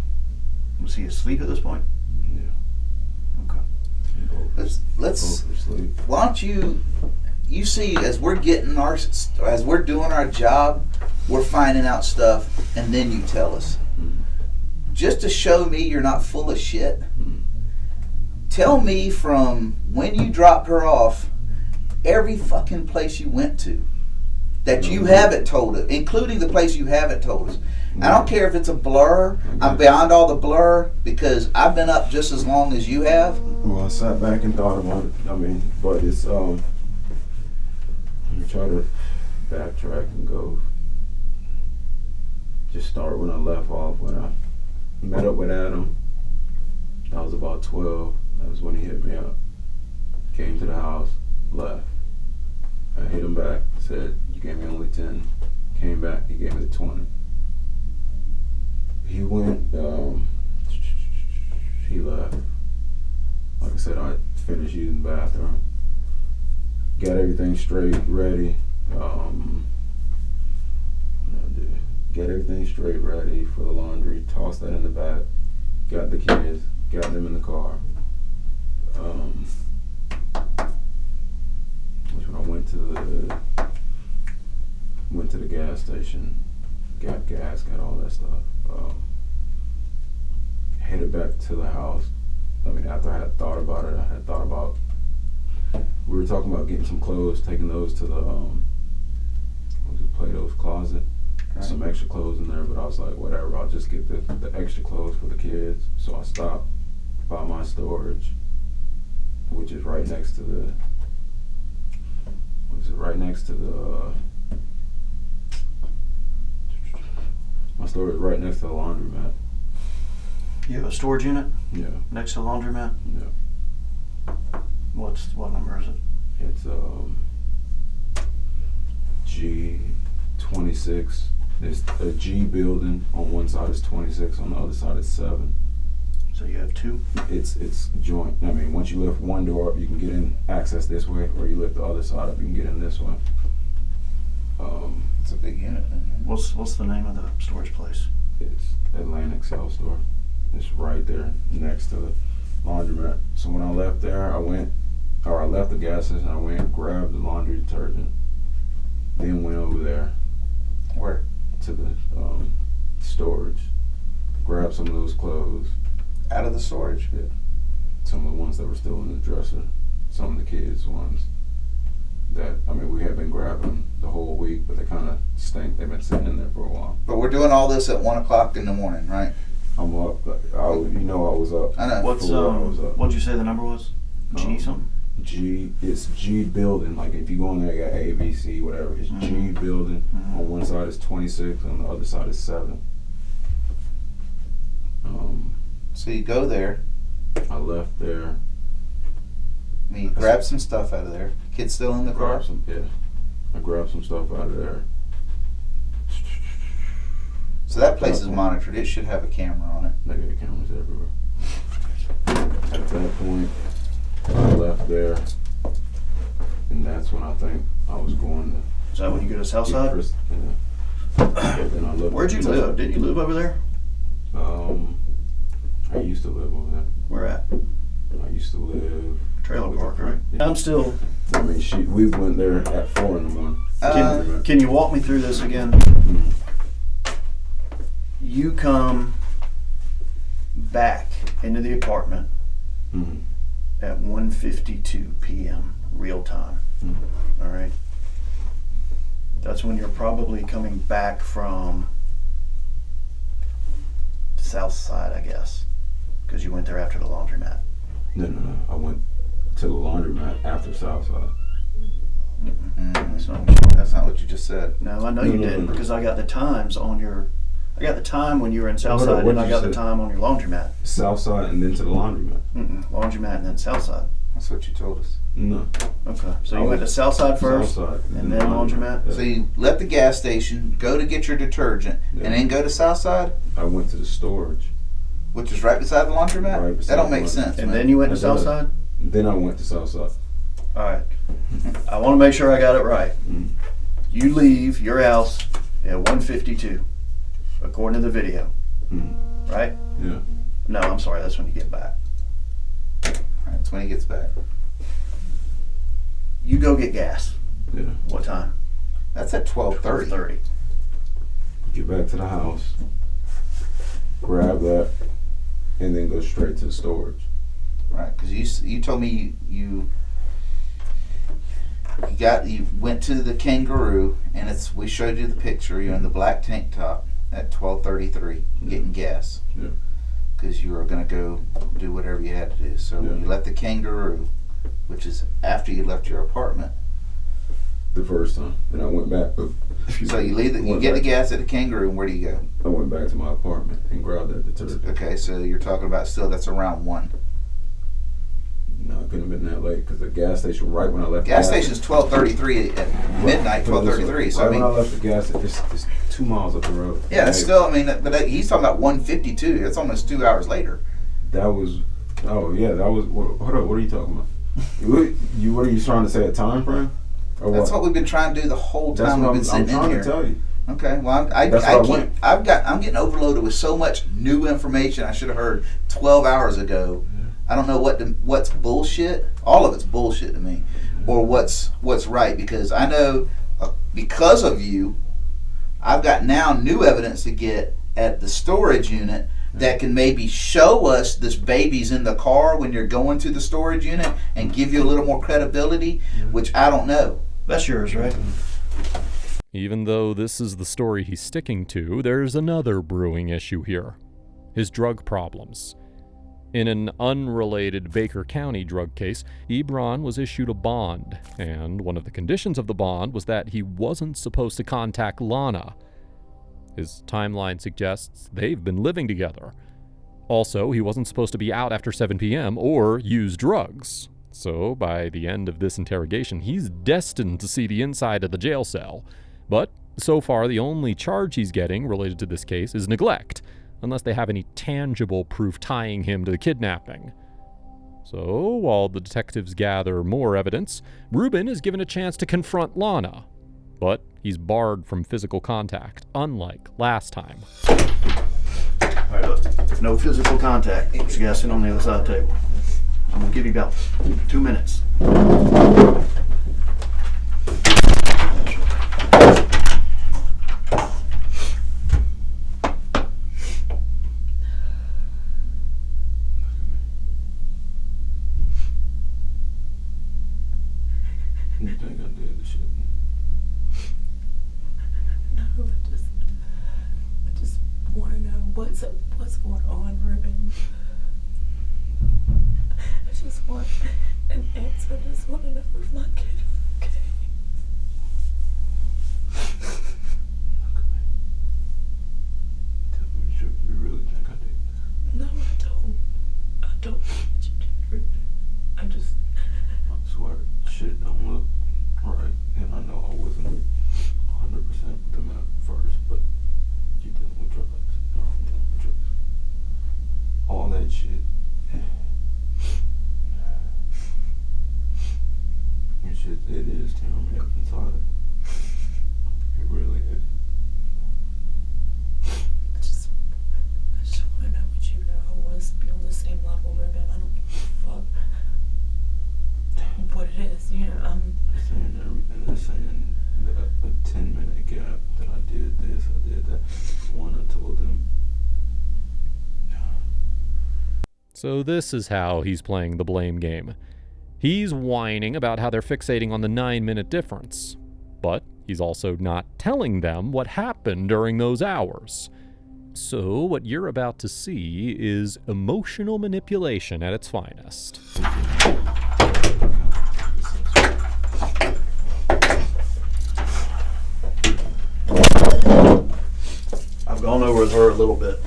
Was he asleep at this point? Yeah. Okay. Let's. Both were asleep. Why don't you see, as we're doing our job, we're finding out stuff, and then you tell us. Just to show me you're not full of shit. Tell me from when you dropped her off, every fucking place you went to that you haven't told us, including the place you haven't told us. I don't care if it's a blur. I'm beyond all the blur because I've been up just as long as you have. Well, I sat back and thought about it. I mean, but it's let me try to backtrack and go. Just start when I left off. When I met up with Adam, that was about 12. That was when he hit me up. Came to the house, left. I hit him back. Said, "You gave me only 10." Came back. He gave me the 20. He went. He left. Like I said, I finished using the bathroom. Got everything straight, ready. What did I do? Got everything straight, ready for the laundry. Tossed that in the back. Got the kids. Got them in the car. Which when I went to the gas station, got gas, got all that stuff. Headed back to the house. I mean, after I had thought about it, we were talking about getting some clothes, taking those to the Plato's closet. Right. Some extra clothes in there, but I was like, whatever, I'll just get the extra clothes for the kids. So I stopped by my storage, which is right next to the My storage right next to the laundromat. You have a storage unit Yeah, next to the laundromat? yeah. What number is it? It's G26. There's a G building on one side is 26, on the other side is 7. So you have 2? It's joint. I mean, once you lift one door up, you can get in access this way, or you lift the other side up, you can get in this way. It's a big unit. What's the name of the storage place? It's Atlantic Cell Store. It's right there next to the laundromat. So when I left there, I left the gas station, I went, grabbed the laundry detergent, then went over there Where? to the storage, grabbed some of those clothes. Out of the storage. Yeah. Some of the ones that were still in the dresser, some of the kids' ones that, I mean, we had been grabbing the whole week, but they kind of stink. They've been sitting in there for a while. But we're doing all this at 1 o'clock in the morning, right? I'm up. I was up. I know. What's what'd you say the number was? G something? It's G building. Like if you go in there, you got A, B, C, whatever. It's G building. On one side is 26, on the other side is 7. So you go there. I left there. I mean, you grab some stuff out of there. Kid's still in the car. I grabbed some stuff out of there. So that place is monitored. It should have a camera on it. They got cameras everywhere. At that point, I left there, and that's when I think I was going to. Is that when you go to Southside? Yeah. Then I looked. Where'd you live? Didn't you live over there? I used to live over there. Where at? I used to live. Trailer park, right? Yeah. I'm still. I mean, we went there at 4 in the morning. Can you walk me through this again? Mhm. You come back into the apartment Mhm. at 1:52 p.m. real time. Mhm. All right. That's when you're probably coming back from South Side, I guess, because you went there after the laundromat. No. I went to the laundromat after Southside. That's not what you, That's not what you just said. no, I know you No, didn't no. because I got the times on your. I got the time when you were in Hold on, Southside, what and I did got you the say? time on your laundromat. Southside and then to the laundromat. Laundromat and then Southside. That's what you told us. No. Okay, so you went to Southside first, Southside, and then laundromat. Yeah. So you left the gas station, go to get your detergent, Yeah. and then go to Southside, I went to the storage. which is right beside the laundromat? Right beside That don't the make laundromat. sense, And man. then you went to It does. Southside? Then I went to Southside. All right. I want to make sure I got it right. Mm. You leave your house at 1:52, according to the video, Mm. right? Yeah. No, I'm sorry. That's when you get back. That's when he gets back. You go get gas. Yeah. What time? That's at 12:30. 12:30. Get back to the house, grab that, and then go straight to the storage. Right, because you told me you went to the Kangaroo, and we showed you the picture. You're in the black tank top at 12:33 getting gas. Yeah. Because you were gonna go do whatever you had to do. So when Yeah. you left the Kangaroo, which is after you left your apartment, The first time. Then I went back. so you leave. You get the gas at the Kangaroo, and where do you go? I went back to my apartment and grabbed that detergent. Okay, so you're talking about still that's around 1. No, it couldn't have been that late because the gas station right when I left. Gas station's 12:33 at midnight. 12:33. So right I mean, when I left the gas, it's 2 miles up the road. yeah, that's Like, still. I mean, but he's talking about 1:52. That's almost 2 hours later. That was. Oh yeah, that was. Hold up, what are you talking about? What are you trying to say? A time frame? Or That's what we've been trying to do the whole That's time what we've been I'm sitting in trying here. to tell you. Okay, well, That's where I went. I'm getting overloaded with so much new information I should have heard 12 hours ago. I don't know what's bullshit. All of it's bullshit to me, or what's right, because I know because of you, I've got now new evidence to get at the storage unit that can maybe show us this baby's in the car when you're going to the storage unit and give you a little more credibility, which I don't know. That's yours, right? Even though this is the story he's sticking to, there's another brewing issue here: his drug problems. In an unrelated Baker County drug case, Ebron was issued a bond, and one of the conditions of the bond was that he wasn't supposed to contact Lonna. His timeline suggests they've been living together. Also, he wasn't supposed to be out after 7 p.m. or use drugs. So, by the end of this interrogation, he's destined to see the inside of the jail cell. But, so far, the only charge he's getting related to this case is neglect, unless they have any tangible proof tying him to the kidnapping. So, while the detectives gather more evidence, Ruben is given a chance to confront Lonna. But he's barred from physical contact, unlike last time. All right, look, no physical contact. Just gotta sit on the other side of the table. I'm gonna give you about 2 minutes. You think I did the shit? No, I just want to know what's going on, Ruben. I just want an answer. I just want to know if my kid is okay. Look at me. Tell me the truth. You really think I did? No, I don't. I don't think that you did, Ruben. I just. I swear, shit don't look right, and I know I wasn't 100% with them at first, but you dealing with drugs. No, I'm dealing with drugs. All that shit. Your shit, it is tearing me up inside. It really is. I just want to know what you know. I want us to be on the same level, Ruben. I don't give a fuck what it is. You know, They're saying everything. They're saying that a 10-minute gap that I did this, I did that. One, I told them. So this is how he's playing the blame game. He's whining about how they're fixating on the 9-minute difference. But he's also not telling them what happened during those hours. So what you're about to see is emotional manipulation at its finest. I've gone over with her a little bit.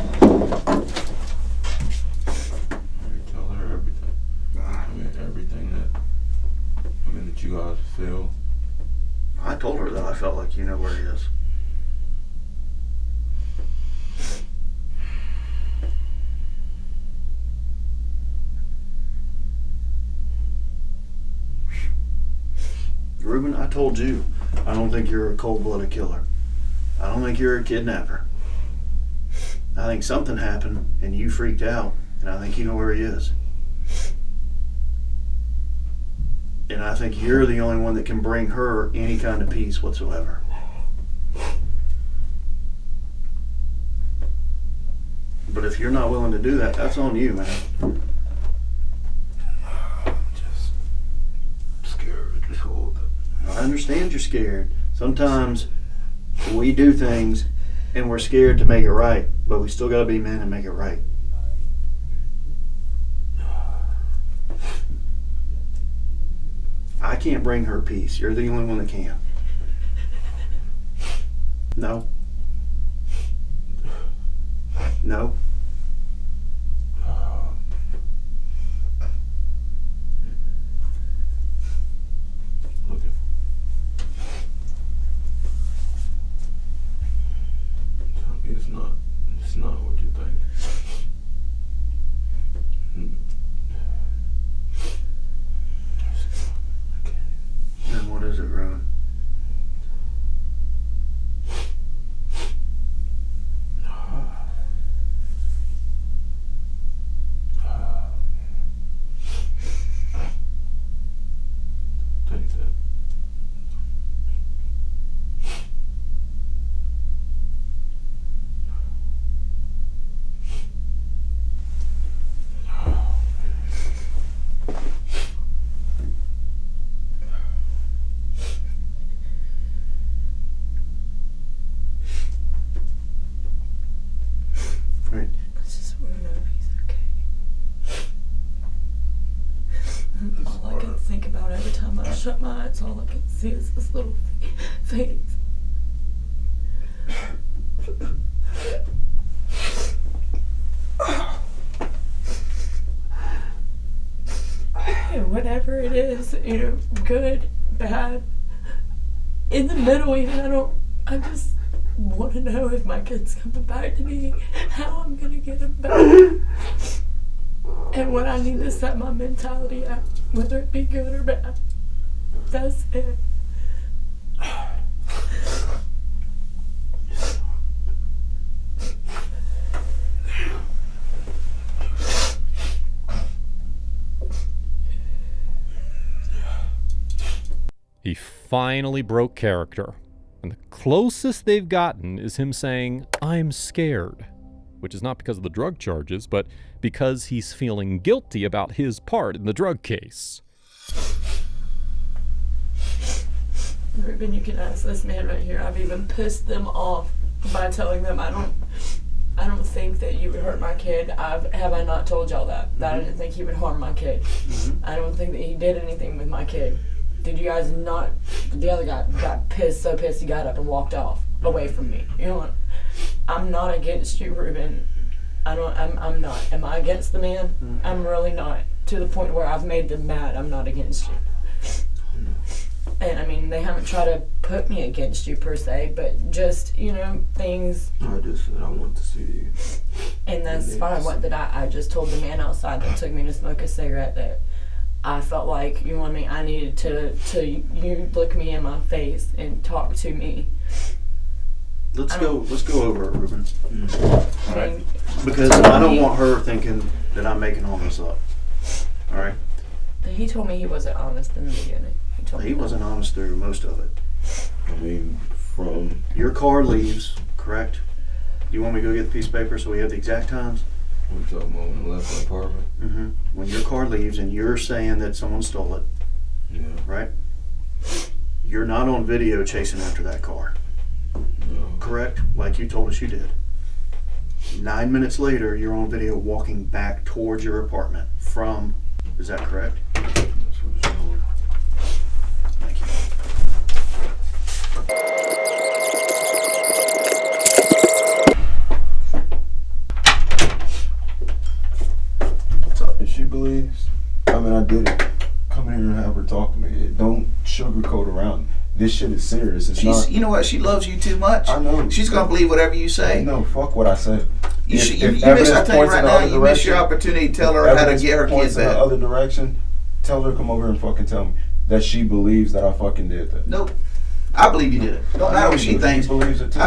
Tell her everything. I mean, everything that you guys feel. I told her that I felt like you know where he is. Ruben, I told you, I don't think you're a cold-blooded killer. I don't think you're a kidnapper. I think something happened and you freaked out, and I think you know where he is. And I think you're the only one that can bring her any kind of peace whatsoever. But if you're not willing to do that, that's on you, man. I'm just scared of this whole thing. I understand you're scared. Sometimes we do things and we're scared to make it right, but we still gotta be men and make it right. I can't bring her peace. You're the only one that can. No. No. Look at. It's not what you think. Then what is it, Ruben? Take that. Right. I just want to know if he's okay. All I can think about every time I shut my eyes, all I can see is this little face. And whatever it is, you know, good, bad, in the middle even, I just want to know if my kid's coming back to me, how I'm going to get him back. And what I need to set my mentality at, whether it be good or bad. That's it. He finally broke character, and the closest they've gotten is him saying, "I'm scared," which is not because of the drug charges, but because he's feeling guilty about his part in the drug case. Ruben, you can ask this man right here. I've even pissed them off by telling them I don't think that you would hurt my kid. Have I not told y'all that I didn't think he would harm my kid? I don't think that he did anything with my kid. Did you guys not? The other guy got pissed, so pissed he got up and walked off away from me. You know what? I'm not against you, Ruben. I'm not. Am I against the man? I'm really not. To the point where I've made them mad. I'm not against you. And I mean, they haven't tried to put me against you per se, but just, you know, things. I just said I want to see you. And that's fine. What did I just told the man outside that took me to smoke a cigarette that I felt like, you know what I mean, I needed to you look me in my face and talk to me. Let's go over it, Ruben. I All right. mean, Because I don't want her thinking that I'm making all this up. All right. he told me he wasn't honest in the beginning. He wasn't honest through most of it. I mean, from Your car leaves, correct? Do you want me to go get the piece of paper so we have the exact times? we talking about when I left the apartment. Mm-hmm. When your car leaves and you're saying that someone stole it, Yeah. right? You're not on video chasing after that car, No. correct? Like you told us you did. 9 minutes later, you're on video walking back towards your apartment from, is that correct? That's for sure. Thank you. If she believes, I mean, I did it. Come in here and have her talk to me. Don't sugarcoat around. This shit is serious. It's not. You know what? She loves you too much. I know. She's gonna believe whatever you say. No, fuck what I said. You If- should. if You miss. evidence I tell you points right in the now. other You miss your direction- opportunity to tell her how to Evidence get her points kids in the back. other direction. Tell her to come over and fucking tell me that she believes that I fucking did that. Nope. I believe you did it. Don't I matter know what he she does. thinks. He believes it too.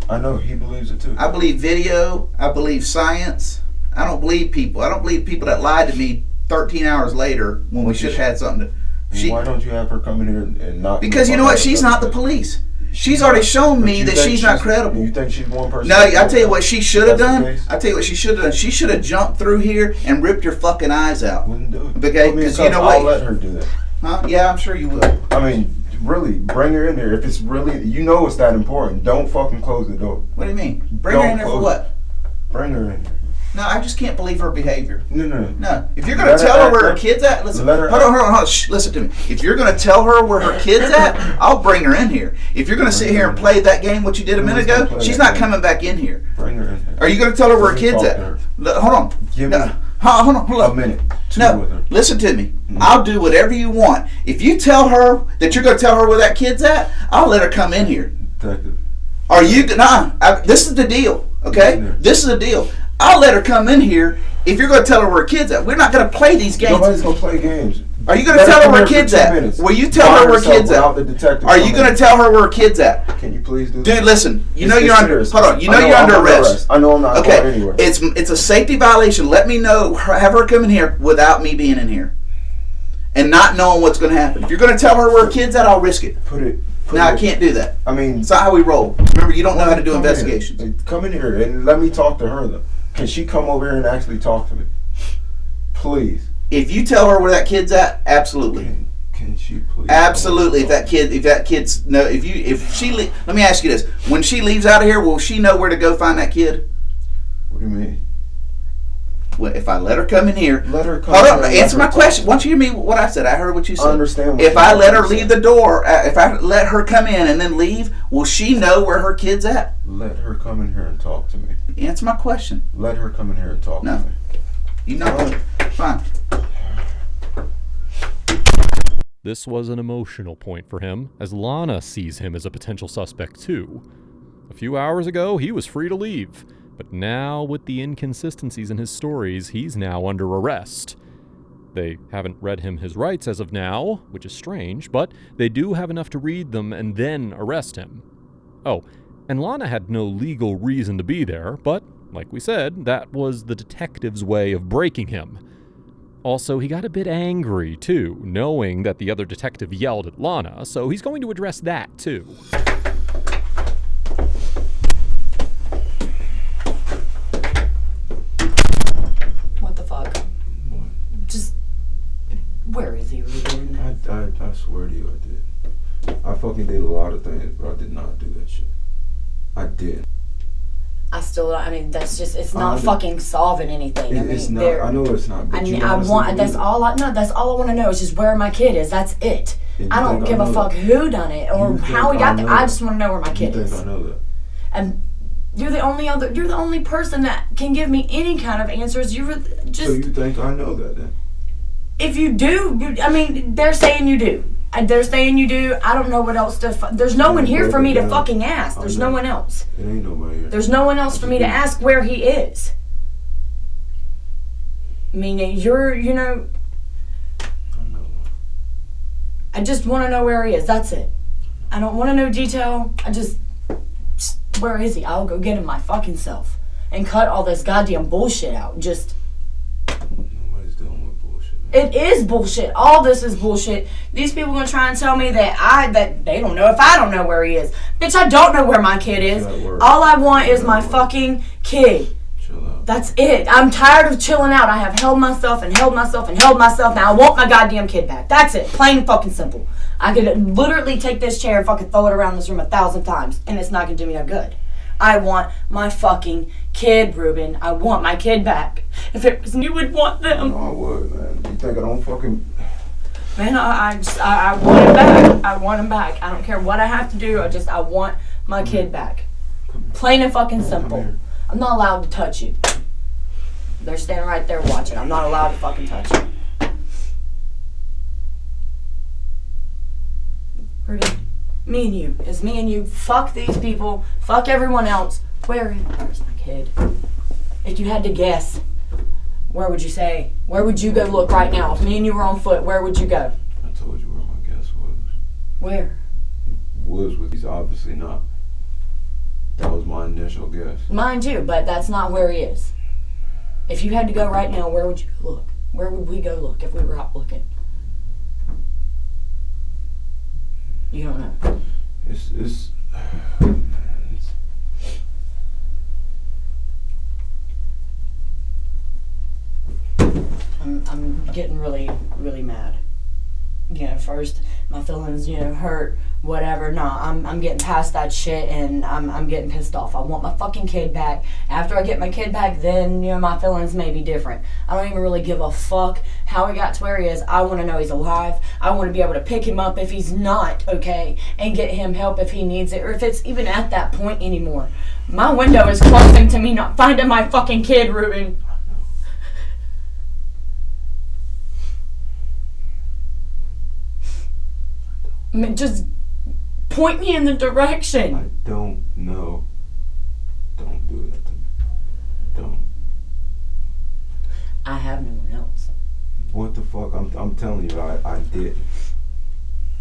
I know he believes it too. I believe video. I believe science. I don't believe people. I don't believe people that lied to me 13 hours later when we should have had something to. Why don't you have her come in here and not? Because you know what? She's not the police. She's already shown But me you that think she's not credible. You think she's one person? No, I tell you what she should have That's the done. case? I tell you what she should have done. She should have jumped through here and ripped your fucking eyes out. Wouldn't do it. Okay, Put me in 'cause you know cuffs, what? I'll let her do that. Huh? Yeah, I'm sure you will. I mean, really, bring her in here. If it's really, you know it's that important. Don't fucking close the door. What do you mean? Bring her Don't in there for close what? Bring her in here. No, I just can't believe her behavior. No. No, if you're gonna Let her tell her act where her like- kid's at, listen. let her Hold on. Shh, listen to me. If you're gonna tell her where her kid's at, I'll bring her in here. If you're gonna sit here and play that game, what you did a minute Who's gonna ago, play she's that not game? coming back in here. Bring her in here. Are you gonna tell her where her Let me kid's talk at? to her. Hold on. Give No, me- hold on. A minute. Two No, with her. listen to me. I'll do whatever you want. If you tell her that you're gonna tell her where that kid's at, I'll let her come in here. Detective. Are you this is the deal, okay? Yeah. This is the deal. I'll let her come in here if you're going to tell her where her kid's at. We're not going to play these games. Nobody's gonna play games. Are you going to Let tell her come where her here for kid's 2 at? minutes. Will you tell By her where herself kid's without at? the detective Are you coming going to in. tell her where her kid's at? Can you please do that? Dude, listen. You know It's you're under. serious. Hold on. You I know you're I'm under arrest. I know I'm not going Okay. anywhere. It's a safety violation. Let me know. Have her come in here without me being in here, and not knowing what's going to happen. If you're going to tell her where her kid's at, I'll risk it. Put it. Now I can't do that. I mean, It's not how we roll. Remember, you don't know how to do come investigations. In. Come in here and let me talk to her though. Can she come over here and actually talk to me? Please. If you tell her where that kid's at, absolutely. Can she please? Absolutely. If that kid's no, let me ask you this: when she leaves out of here, will she know where to go find that kid? What do you mean? Well, if I let her come in here, Let her come. hold in on, and let answer her my talk. question. Once you hear me, what I said, I heard what you said. I understand. What If you I let her said. leave the door, if I let her come in and then leave, will she know where her kid's at? Let her come in here and talk to me. Answer my question. Let her come in here and talk No. to me. You know, fine. This was an emotional point for him, as Lonna sees him as a potential suspect too. A few hours ago, he was free to leave, but now with the inconsistencies in his stories, he's now under arrest. They haven't read him his rights as of now, which is strange, but they do have enough to read them and then arrest him. Oh, and Lonna had no legal reason to be there, but, like we said, that was the detective's way of breaking him. Also, he got a bit angry, too, knowing that the other detective yelled at Lonna, so he's going to address that, too. What the fuck? Just, where is he, Ruben? I swear to you, I did. I fucking did a lot of things, but I did not do that shit. I did. I still, I mean, that's just, it's not fucking solving anything. It's not, I know it's not, but that's all I want to know is just where my kid is. That's it. I don't give a fuck who done it or how he got there. I just want to know where my kid is. I know that. And you're the only person that can give me any kind of answers. So you think I know that then? If you do, I mean, they're saying you do. They're saying you do. I don't know what else to. There's no one here for me to fucking ask. There's no one else. It ain't nobody here. There's no one else for me to ask where he is. I mean, I just want to know where he is. That's it. I don't want to know detail. Where is he? I'll go get him my fucking self and cut all this goddamn bullshit out. Nobody's dealing with bullshit. It is bullshit. All this is bullshit. These people are gonna try and tell me that they don't know if I don't know where he is. Bitch, I don't know where my kid is. All I want is my fucking kid. Chill out. That's it. I'm tired of chilling out. I have held myself and held myself and held myself. Now I want my goddamn kid back. That's it. Plain and fucking simple. I could literally take this chair and fucking throw it around this room 1,000 times and it's not gonna do me no good. I want my fucking kid, Ruben. I want my kid back. If it was you would want them. No, I would, man. You think I don't fucking... Man, I want him back. I want him back. I don't care what I have to do. I want my kid back. Plain and fucking simple. I'm not allowed to touch you. They're standing right there watching. I'm not allowed to fucking touch you. Ruben, me and you. It's me and you. Fuck these people. Fuck everyone else. Where's my kid? If you had to guess, where would you say? Where would you go look right now? If me and you were on foot, where would you go? I told you where my guess was. Where? He's obviously not. That was my initial guess. Mine too, but that's not where he is. If you had to go right now, where would you go look? Where would we go look if we were out looking? You don't know. It's I'm getting really, really mad. First my feelings, hurt, whatever. No, I'm getting past that shit and I'm getting pissed off. I want my fucking kid back. After I get my kid back, then, my feelings may be different. I don't even really give a fuck how he got to where he is. I want to know he's alive. I want to be able to pick him up if he's not okay and get him help if he needs it or if it's even at that point anymore. My window is closing to me not finding my fucking kid, Ruben. I mean, just point me in the direction. I don't know. Don't do that to me. Don't. I have no one else. What the fuck? I'm telling you, I did.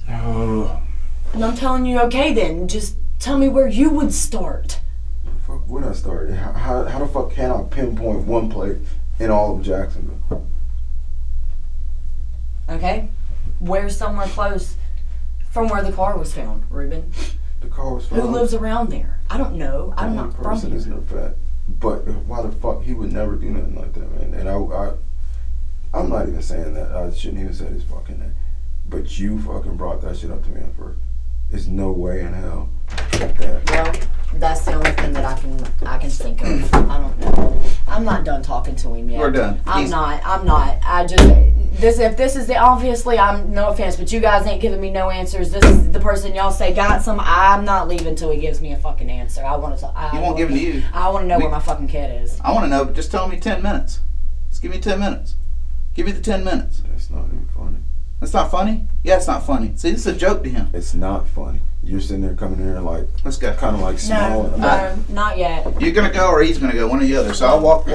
And I'm telling you, okay then, just tell me where you would start. Fuck, where'd I start? How the fuck can I pinpoint one place in all of Jacksonville? Okay? Where's somewhere close from where the car was found, Ruben? The car was found. Who lives around there? I don't know. I'm not from person here. isn't a fact. But why the fuck he would never do nothing like that, man? And I'm not even saying that. I shouldn't even say his fucking name. But you fucking brought that shit up to me at first. There's no way in hell that. Well, that's the only thing that I can think of. I don't know. I'm not done talking to him yet. We're done. I'm not. I just if this is the obviously I'm no offense, but you guys ain't giving me no answers. This is the person y'all say got some. I'm not leaving till he gives me a fucking answer. I want to. He won't give it to you. I want to know where my fucking kid is. I want to know, but just tell me 10 minutes. Just give me 10 minutes. Give me the 10 minutes. That's not even funny. It's not funny? Yeah, it's not funny. See, it's a joke to him. It's not funny. You're sitting there coming in here like, Let's go. kind of like small. No, not yet. You're gonna go or he's gonna go, one or the other. So I'll walk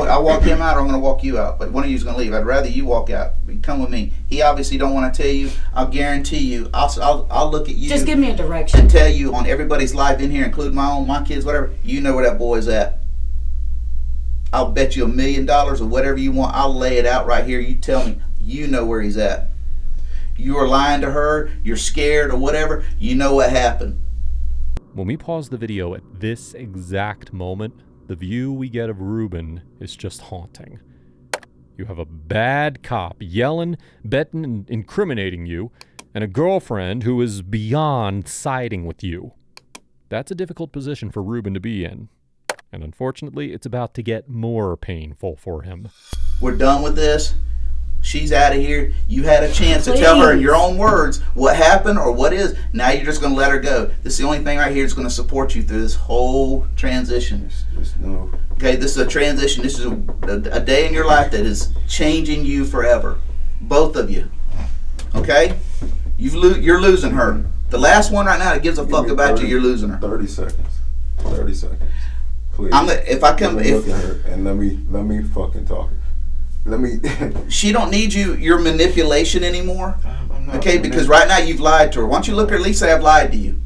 him out or I'm gonna walk you out. But one of you's gonna leave. I'd rather you walk out. Come with me. He obviously don't want to tell you. I'll guarantee you. I'll look at you. Just give me a direction. And tell you on everybody's life in here, including my own, my kids, whatever. You know where that boy's at. I'll bet you $1 million or whatever you want. I'll lay it out right here. You tell me. You know where he's at. You are lying to her. You're scared or whatever. You know what happened. When we pause the video at this exact moment, the view we get of Ruben is just haunting. You have a bad cop yelling, betting, and incriminating you, and a girlfriend who is beyond siding with you. That's a difficult position for Ruben to be in. And unfortunately, it's about to get more painful for him. We're done with this. She's out of here. You had a chance to tell her in your own words what happened or what is. Now you're just going to let her go. This is the only thing right here that's going to support you through this whole transition. Just no. Okay, this is a transition. This is a day in your life that is changing you forever. Both of you. Okay? You're losing her. The last one right now that gives a fuck about you, you're losing her. 30 seconds. 30 seconds. Please. If I come, look at her and let me fucking talk. Let me. She don't need your manipulation anymore. I'm not Okay, because right now you've lied to her. Why don't you look at her at least say I've lied to you?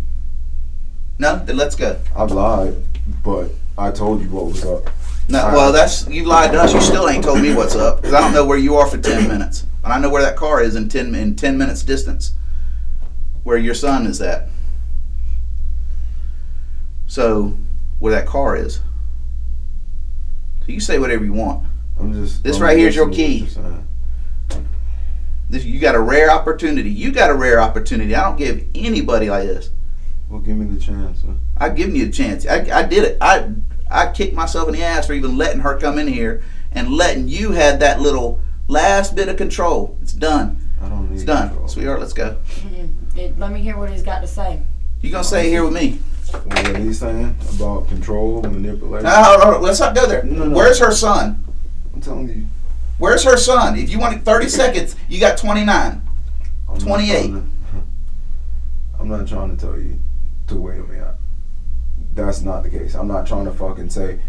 No? Then let's go. I've lied, but I told you what was up. No, well, you lied to us. You still ain't told me what's up because I don't know where you are for 10 minutes. And I know where that car is in 10 minutes distance, where your son is at. So, where that car is. So you say whatever you want. This right here is your key. You got a rare opportunity. You got a rare opportunity. I don't give anybody like this. Well, give me the chance. Huh? I've given you a chance. I did it. I kicked myself in the ass for even letting her come in here and letting you have that little last bit of control. It's done. I don't need It's done. control. Sweetheart, let's go. Let me hear what he's got to say. You gonna stay here with me? What he's saying about control, manipulation. No, let's not go there. No. Where's her son? I'm telling you. Where's her son? If you wanted 30 seconds, you got 29. 28. I'm not trying to tell you to wait on me. That's not the case. I'm not trying to fucking say.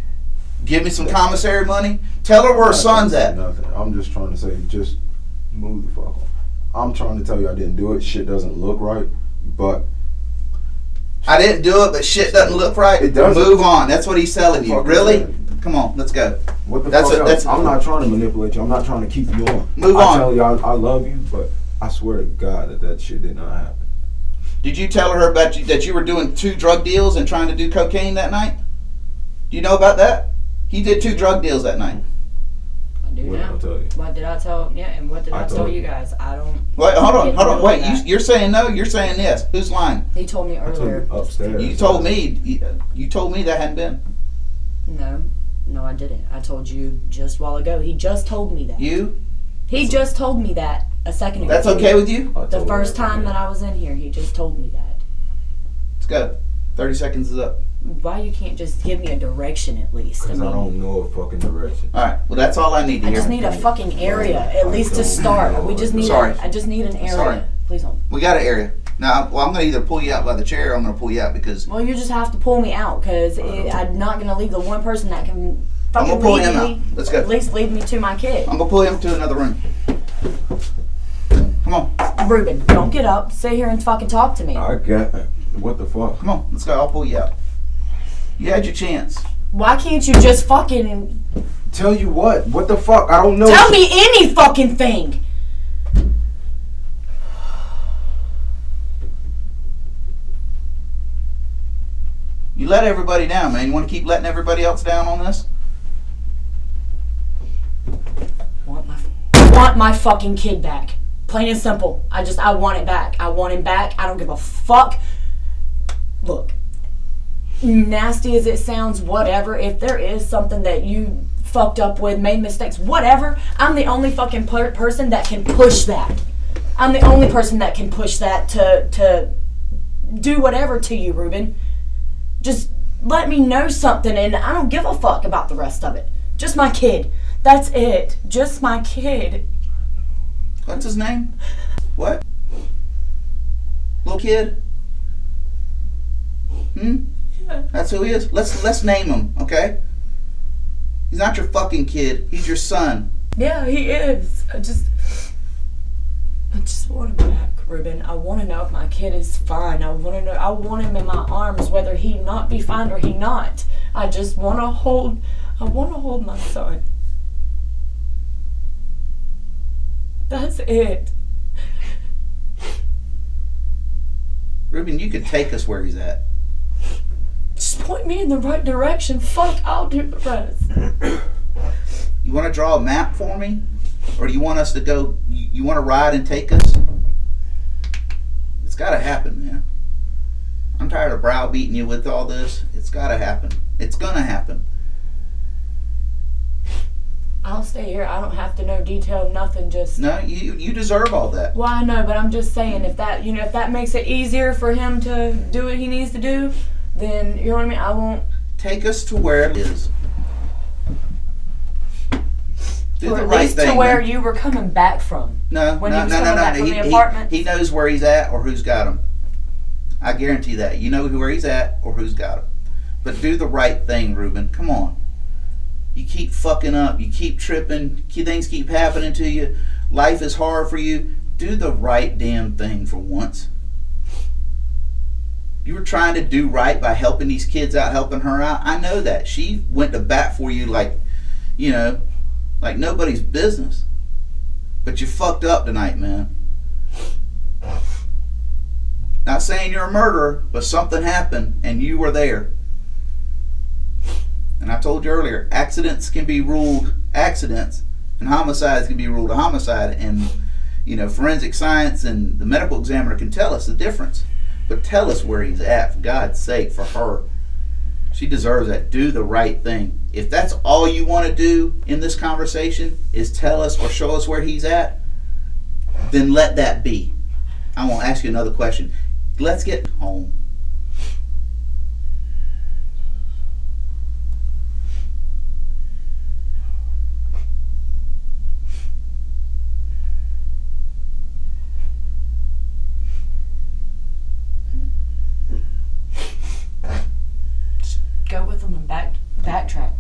Give me some commissary money. Tell her where her son's at. Nothing. I'm just trying to say, just move the fuck on. I'm trying to tell you I didn't do it. Shit doesn't look right, but I didn't do it, but shit doesn't look right. It doesn't. Move on. That's what he's telling you. Fuck Really? is that? Come on, let's go. what the That's fuck what- else? that's- I'm not trying to manipulate you. I'm not trying to keep you on. Move I on. tell you I love you, but I swear to God that shit did not happen. Did you tell her about that you were doing 2 drug deals and trying to do cocaine that night? Do you know about that? He did 2 drug deals that night. I do What did now. I tell you? What did I tell? Yeah, and what did I I tell told you you. guys? I don't. Wait, hold on. Wait, that. you're saying no. You're saying yes. Who's lying? He told me I told earlier. you upstairs. You told me. You told me that hadn't been. No, I didn't. I told you just a while ago. He just told me that. You? He just told me that a second ago. That's okay with you? I The told first her time that I was in here, he just told me that. Let's go. 30 seconds is up. Why you can't just give me a direction at least? Because I don't know a fucking direction. All right. Well, that's all I need to I hear. just need a fucking area at least to start. We just need. Sorry. I just need an area. Sorry. Please don't. We got an area. Now, well, I'm going to either pull you out by the chair or I'm going to pull you out because Well, you just have to pull me out because I'm not gonna leave the one person that can I'm fucking going to pull lead him me. out. Let's go. At least lead me to my kid. I'm going to pull him to another room. Come on. Ruben, don't get up. Sit here and fucking talk to me. I got what the fuck? Come on. Let's go. I'll pull you out. You had your chance. Why can't you just fucking Tell you what? What the fuck? I don't know. tell me any fucking thing? You let everybody down, man. You want to keep letting everybody else down on this? Want my fucking kid back. Plain and simple. I want it back. I want him back. I don't give a fuck. Look, nasty as it sounds, whatever, if there is something that you fucked up with, made mistakes, whatever, I'm the only fucking person that can push that. I'm the only person that can push that to do whatever to you, Ruben. Just let me know something and I don't give a fuck about the rest of it. Just my kid. That's it. Just my kid. What's his name? What? Little kid? Yeah. That's who he is. Let's name him, okay? He's not your fucking kid. He's your son. Yeah, he is. I just want him back, Ruben. I want to know if my kid is fine. I want him in my arms, whether he not be fine or he not. I just want to hold my son. That's it. Ruben, you could take us where he's at. Just point me in the right direction. Fuck, I'll do the rest. You want to draw a map for me? Or do you want us to go, you want to ride and take us? It's got to happen, man. I'm tired of browbeating you with all this. It's got to happen. It's going to happen. I'll stay here. I don't have to know detail, nothing, just... No, you deserve all that. Well, I know, but I'm just saying, if that makes it easier for him to do what he needs to do, then, you know what I mean? I won't... Take us to where it is. Do Or the at right least thing. to where man. you were coming back from. No, when no, he was no, coming no, back no. from the apartment. He knows where he's at or who's got him. I guarantee that. You know where he's at or who's got him. But do the right thing, Ruben. Come on. You keep fucking up. You keep tripping. Things keep happening to you. Life is hard for you. Do the right damn thing for once. You were trying to do right by helping these kids out, helping her out. I know that. She went to bat for you like, like nobody's business. But you fucked up tonight, man. Not saying you're a murderer, but something happened and you were there. And I told you earlier, accidents can be ruled accidents and homicides can be ruled a homicide. And, forensic science and the medical examiner can tell us the difference. But tell us where he's at, for God's sake, for her. She deserves that. Do the right thing. If that's all you want to do in this conversation is tell us or show us where he's at, then let that be. I won't ask you another question. Let's get home. Go with him and backtrack.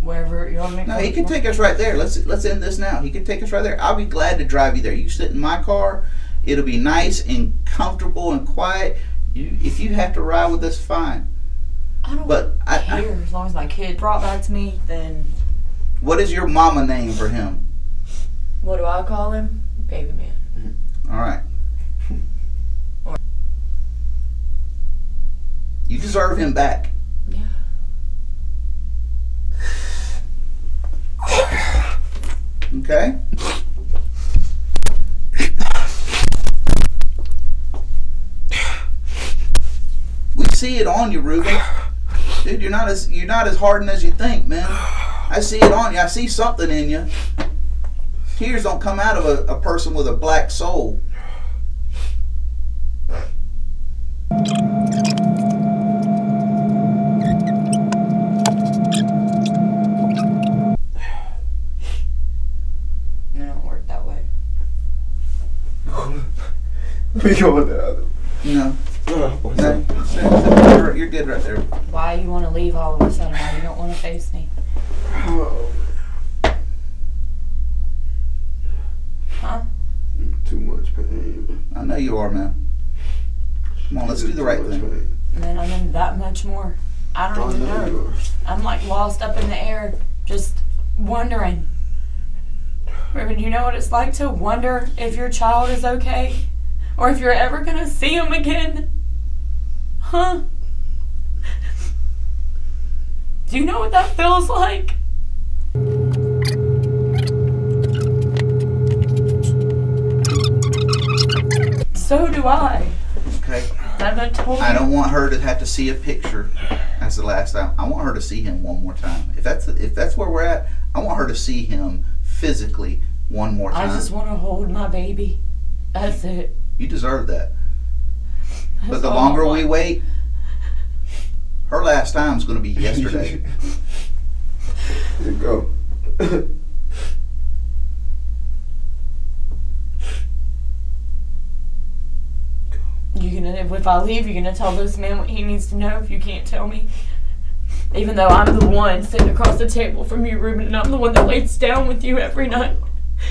Wherever, you know what I mean? No, he can take us right there. Let's end this now. He can take us right there. I'll be glad to drive you there. You sit in my car. It'll be nice and comfortable and quiet. If you have to ride with us, fine. I don't care. As long as my kid brought back to me, then... What is your mama name for him? What do I call him? Baby man. All right. You deserve him back. Yeah. Okay? We see it on you, Ruben. Dude, you're not as hardened as you think, man. I see it on you. I see something in you. Tears don't come out of a person with a black soul. It don't work that way. We going the other. No. What's No. up? You're good right there. Why you want to leave all of a sudden? Why you don't want to face me? Oh, Huh? too much pain. I know you are, man. Come on, let's do the right thing. Man, I'm in that much more. I don't even know. I'm like lost up in the air, just wondering. Ruben, you know what it's like to wonder if your child is okay? Or if you're ever gonna see him again? Huh? Do you know what that feels like? So do I. Okay? I told you. I don't want her to have to see a picture. That's the last time. I want her to see him one more time. If that's where we're at, I want her to see him physically one more time. I just want to hold my baby. That's it. You deserve that. That's But the all I longer want. we wait, her last time's going to be yesterday. Here you go. If I leave, you're gonna tell this man what he needs to know if you can't tell me? Even though I'm the one sitting across the table from you, Ruben, and I'm the one that lays down with you every night.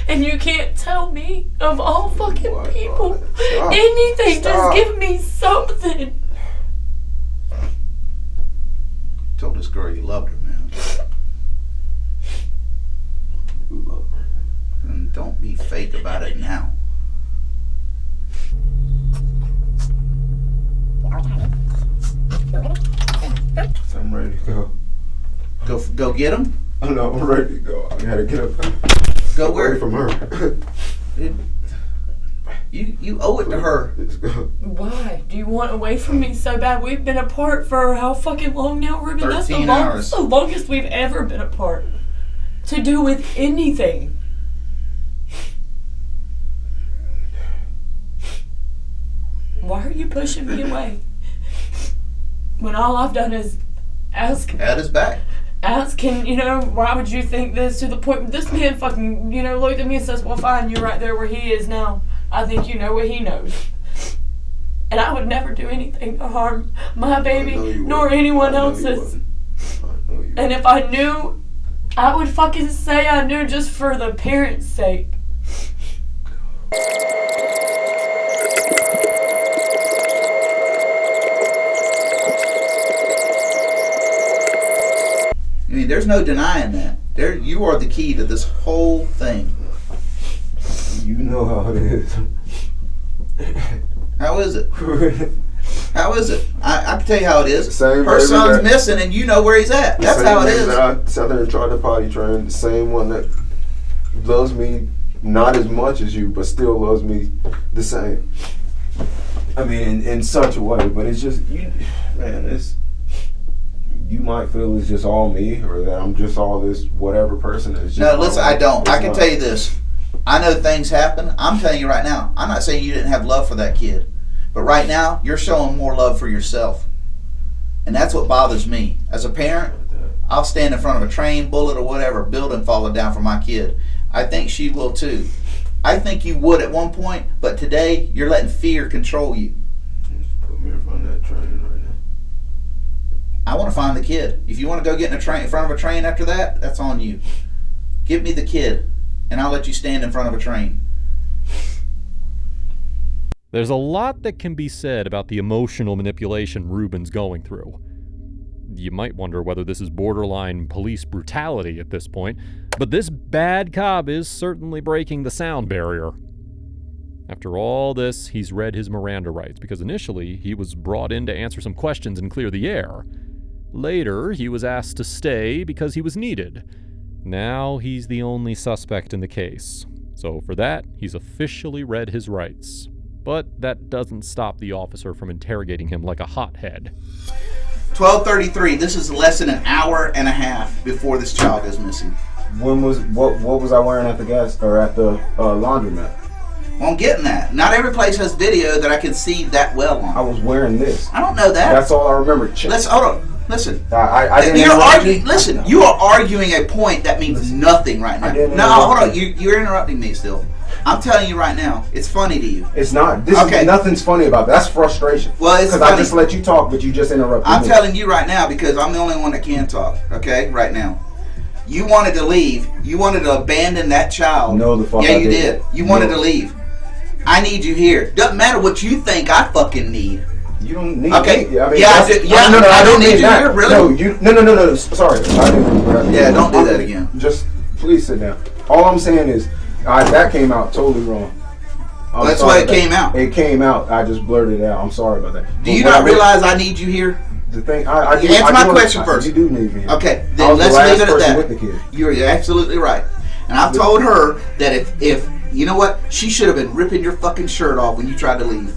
And you can't tell me, of all fucking people, anything. Stop. Just give me something. Told this girl you loved her, man. You love her. And don't be fake about it now. So I'm ready to go. Go get him. Oh no, I'm ready to go. I gotta get up. Go away where? from her. You owe it to her. Let's go. Why? Do you want away from me so bad? We've been apart for how fucking long now, Ruben? That's 13 hours. the longest we've ever been apart. To do with anything. Why are you pushing me away? When all I've done is ask. At his back. Asking, why would you think this, to the point this man fucking, looked at me and says, well, fine, you're right there where he is now. I think you know what he knows. And I would never do anything to harm my baby, nor anyone else's. And if I knew, I would fucking say I knew just for the parents' sake. I mean, there's no denying that. You are the key to this whole thing. You know how it is. How is it? How is it? I can tell you how it is. Same Her baby son's that- missing, and you know where he's at. That's Same how it baby is. that I sat there and tried to potty train. The same one that loves me not as much as you, but still loves me the same. I mean, in such a way. But it's just you might feel it's just all me, or that I'm just all this whatever person. It's just No, listen, I don't. It's I can not. tell you this. I know things happen. I'm telling you right now. I'm not saying you didn't have love for that kid. But right now, you're showing more love for yourself. And that's what bothers me. As a parent, I'll stand in front of a train, bullet, or whatever, building falling down for my kid. I think she will too. I think you would at one point, but today, you're letting fear control you. Just put me in front of that train right now. I want to find the kid. If you want to go get in front of a train after that, that's on you. Give me the kid, and I'll let you stand in front of a train. There's a lot that can be said about the emotional manipulation Ruben's going through. You might wonder whether this is borderline police brutality at this point, but this bad cop is certainly breaking the sound barrier. After all this, he's read his Miranda rights, because initially he was brought in to answer some questions and clear the air. Later, he was asked to stay because he was needed. Now he's the only suspect in the case. So for that, he's officially read his rights. But that doesn't stop the officer from interrogating him like a hothead. 12:33. This is less than an hour and a half before this child goes missing. What was I wearing at the gas or at the laundromat? Well, I'm getting that. Not every place has video that I can see that well I on. was wearing this. I don't know that. That's all I remember. Let's hold on. Listen. I didn't You're interrupt arguing. you. Listen. You are arguing a point that means nothing right now. I didn't No, interrupt hold on. you. You're interrupting me still. I'm telling you right now. It's funny to you. It's not. This Okay. is nothing's funny about that. That's frustration. Well, it's because I funny. just let you talk, but you just interrupted I'm me. telling you right now because I'm the only one that can talk. Okay, right now. You wanted to leave. You wanted to abandon that child. No, the fuck Yeah, I you didn't. did. You wanted No. to leave. I need you here. Doesn't matter what you think I fucking need. You don't need Okay. me. I mean, Yeah, I that's- do- yeah, no, I don't didn't need mean you that. here, really? No. Sorry. I didn't. Yeah, don't do that again. Just please sit down. All I'm saying is, that came out totally wrong. I'm That's sorry why it about that. came out. It came out. I just blurted it out. I'm sorry about that. Do But you what not I really- realize I need you here? the thing? I do, Answer I my do- question I- first. You do need me. Here. Okay, I then was the let's last leave it at person that. with the kid. You're absolutely right. And I've told her that if you know what, she should have been ripping your fucking shirt off when you tried to leave.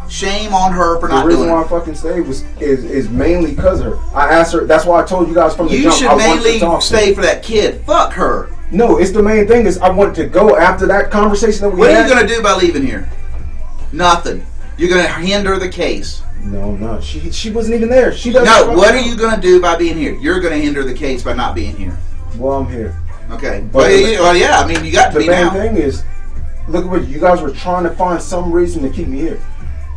Shame on her for not The reason doing why I it. fucking stayed is mainly because of her. I asked her. That's why I told you guys from the You jump. should I wanted to mainly talk to stay her. for that kid. Fuck her. No, it's the main thing is I wanted to go after that conversation that we What had. are you gonna do by leaving here? Nothing. You're gonna hinder the case. No, I'm not. She wasn't even there. She doesn't. No, what are you gonna do by being here? You're gonna hinder the case by not being here. Well, I'm here. Okay. But Well, yeah. I mean, you got to The be main now. thing is, look at what you guys were trying to find some reason to keep me here.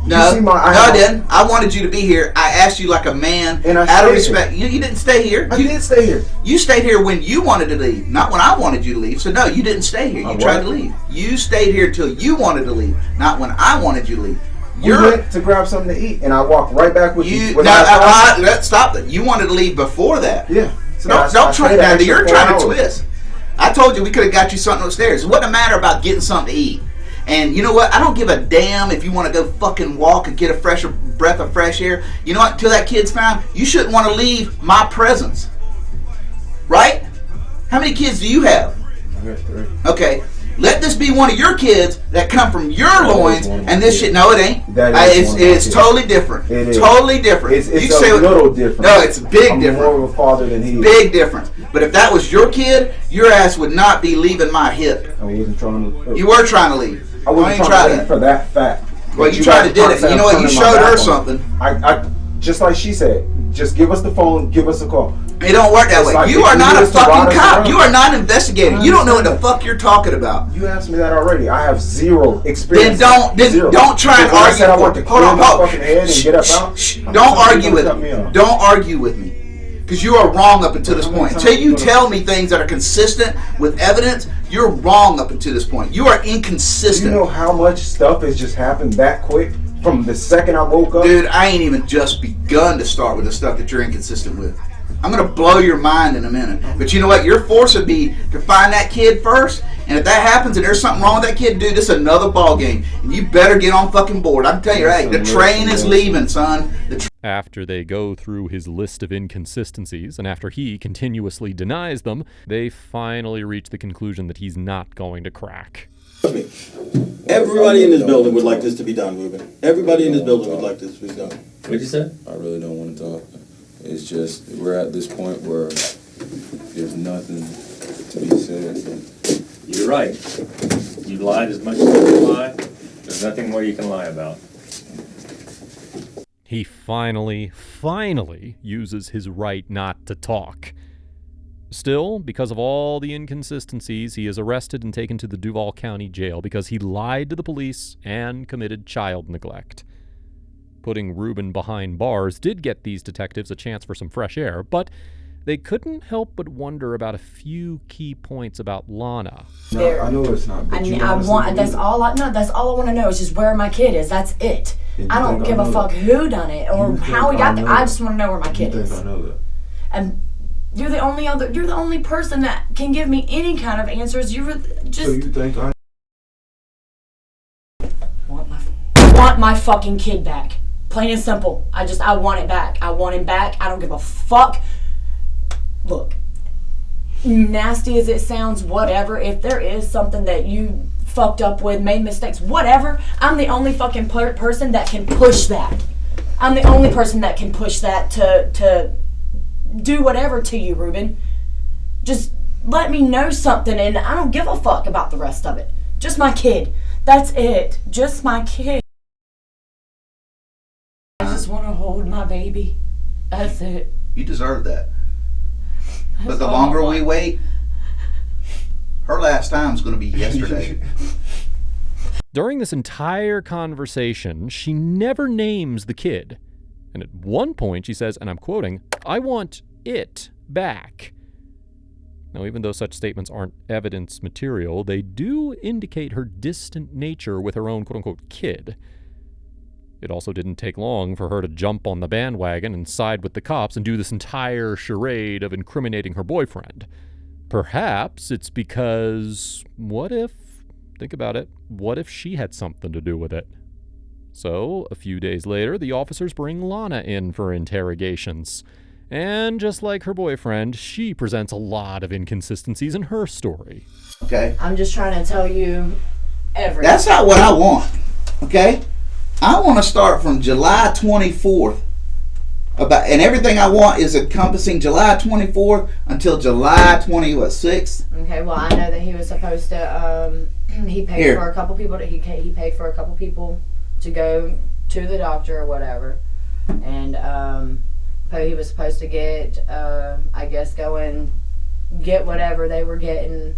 No, see I didn't. I wanted you to be here. I asked you like a man, And I out of stayed respect. You didn't stay here. I did stay here. You stayed here when you wanted to leave, not when I wanted you to leave. So no, you didn't stay here. You tried to leave. You stayed here until you wanted to leave, not when I wanted you to leave. We went to grab something to eat, and I walked right back with you. Let's stop that. You wanted to leave before that. Yeah. So Don't try. Now you're trying to twist. I told you we could have got you something upstairs. It wasn't a matter about getting something to eat. And you know what? I don't give a damn if you want to go fucking walk and get a fresher breath of fresh air. You know what? Until that kid's found, you shouldn't want to leave my presence. Right? How many kids do you have? I got 3. Okay. Let this be one of your kids that come from your loins, and this shit. No, it ain't. It's totally different. It is totally different. It's a little different. No, it's big I'm different. more of a father than he is. Big difference. But if that was your kid, your ass would not be leaving my hip. I wasn't trying to. You were trying to leave. I wasn't trying to leave for that fact. Well, you tried to do it. You know what? You showed her something. I just like she said. Just give us the phone. Give us a call. It don't work that way. Like you are not a fucking cop. You are not investigating. You don't know what the fuck you're talking about. You asked me that already. I have 0 experience. Then don't try and argue. I want to hold on. fucking head and get up out. Don't argue with me. Don't argue with me. Because you are wrong up until this point. Until you tell me things that are consistent with evidence, you're wrong up until this point. You are inconsistent. You know how much stuff has just happened that quick from the second I woke up? Dude, I ain't even just begun to start with the stuff that you're inconsistent with. I'm going to blow your mind in a minute. But you know what? Your force would be to find that kid first. And if that happens and there's something wrong with that kid, dude, this is another ball game. And you better get on fucking board. I'm telling you, hey, the train is leaving, son. After they go through his list of inconsistencies, and after he continuously denies them, they finally reach the conclusion that he's not going to crack. Everybody in this building would like this to be done, Ruben. Everybody in this building would like this to be done. What'd you say? I really don't want to talk. It's just, we're at this point where there's nothing to be said. You're right. You lied as much as you can lie. There's nothing more you can lie about. He finally uses his right not to talk. Still, because of all the inconsistencies, he is arrested and taken to the Duval County Jail because he lied to the police and committed child neglect. Putting Ruben behind bars did get these detectives a chance for some fresh air, but they couldn't help but wonder about a few key points about Lonna. No, I know it's not. But that's all I want to know is just where my kid is. That's it. I don't give a fuck who done it or how he got there. I just want to know where my kid is. I know that. And you're the only person that can give me any kind of answers. So you think I want my fucking kid back. Plain and simple. I want it back. I want him back. I don't give a fuck. Look, nasty as it sounds, whatever, if there is something that you fucked up with, made mistakes, whatever, I'm the only fucking person that can push that. I'm the only person that can push that to do whatever to you, Ruben. Just let me know something, and I don't give a fuck about the rest of it. Just my kid. That's it. Just my kid. I just want to hold my baby. That's it. You deserve that. That's But the all longer I want. we wait, her last time's going to be yesterday. During this entire conversation, she never names the kid. And at one point she says, and I'm quoting, "I want it back." Now, even though such statements aren't evidence material, they do indicate her distant nature with her own quote-unquote kid. It also didn't take long for her to jump on the bandwagon and side with the cops and do this entire charade of incriminating her boyfriend. Perhaps it's because, think about it, what if she had something to do with it? So, a few days later, the officers bring Lonna in for interrogations. And just like her boyfriend, she presents a lot of inconsistencies in her story. Okay? I'm just trying to tell you everything. That's not what I want. Okay? I want to start from July 24th. And everything I want is encompassing July 24th until July 26th. Okay, well, I know that he was supposed to, he paid for a couple people he paid for a couple people to go to the doctor or whatever. And, he was supposed to get, I guess, go and get whatever they were getting.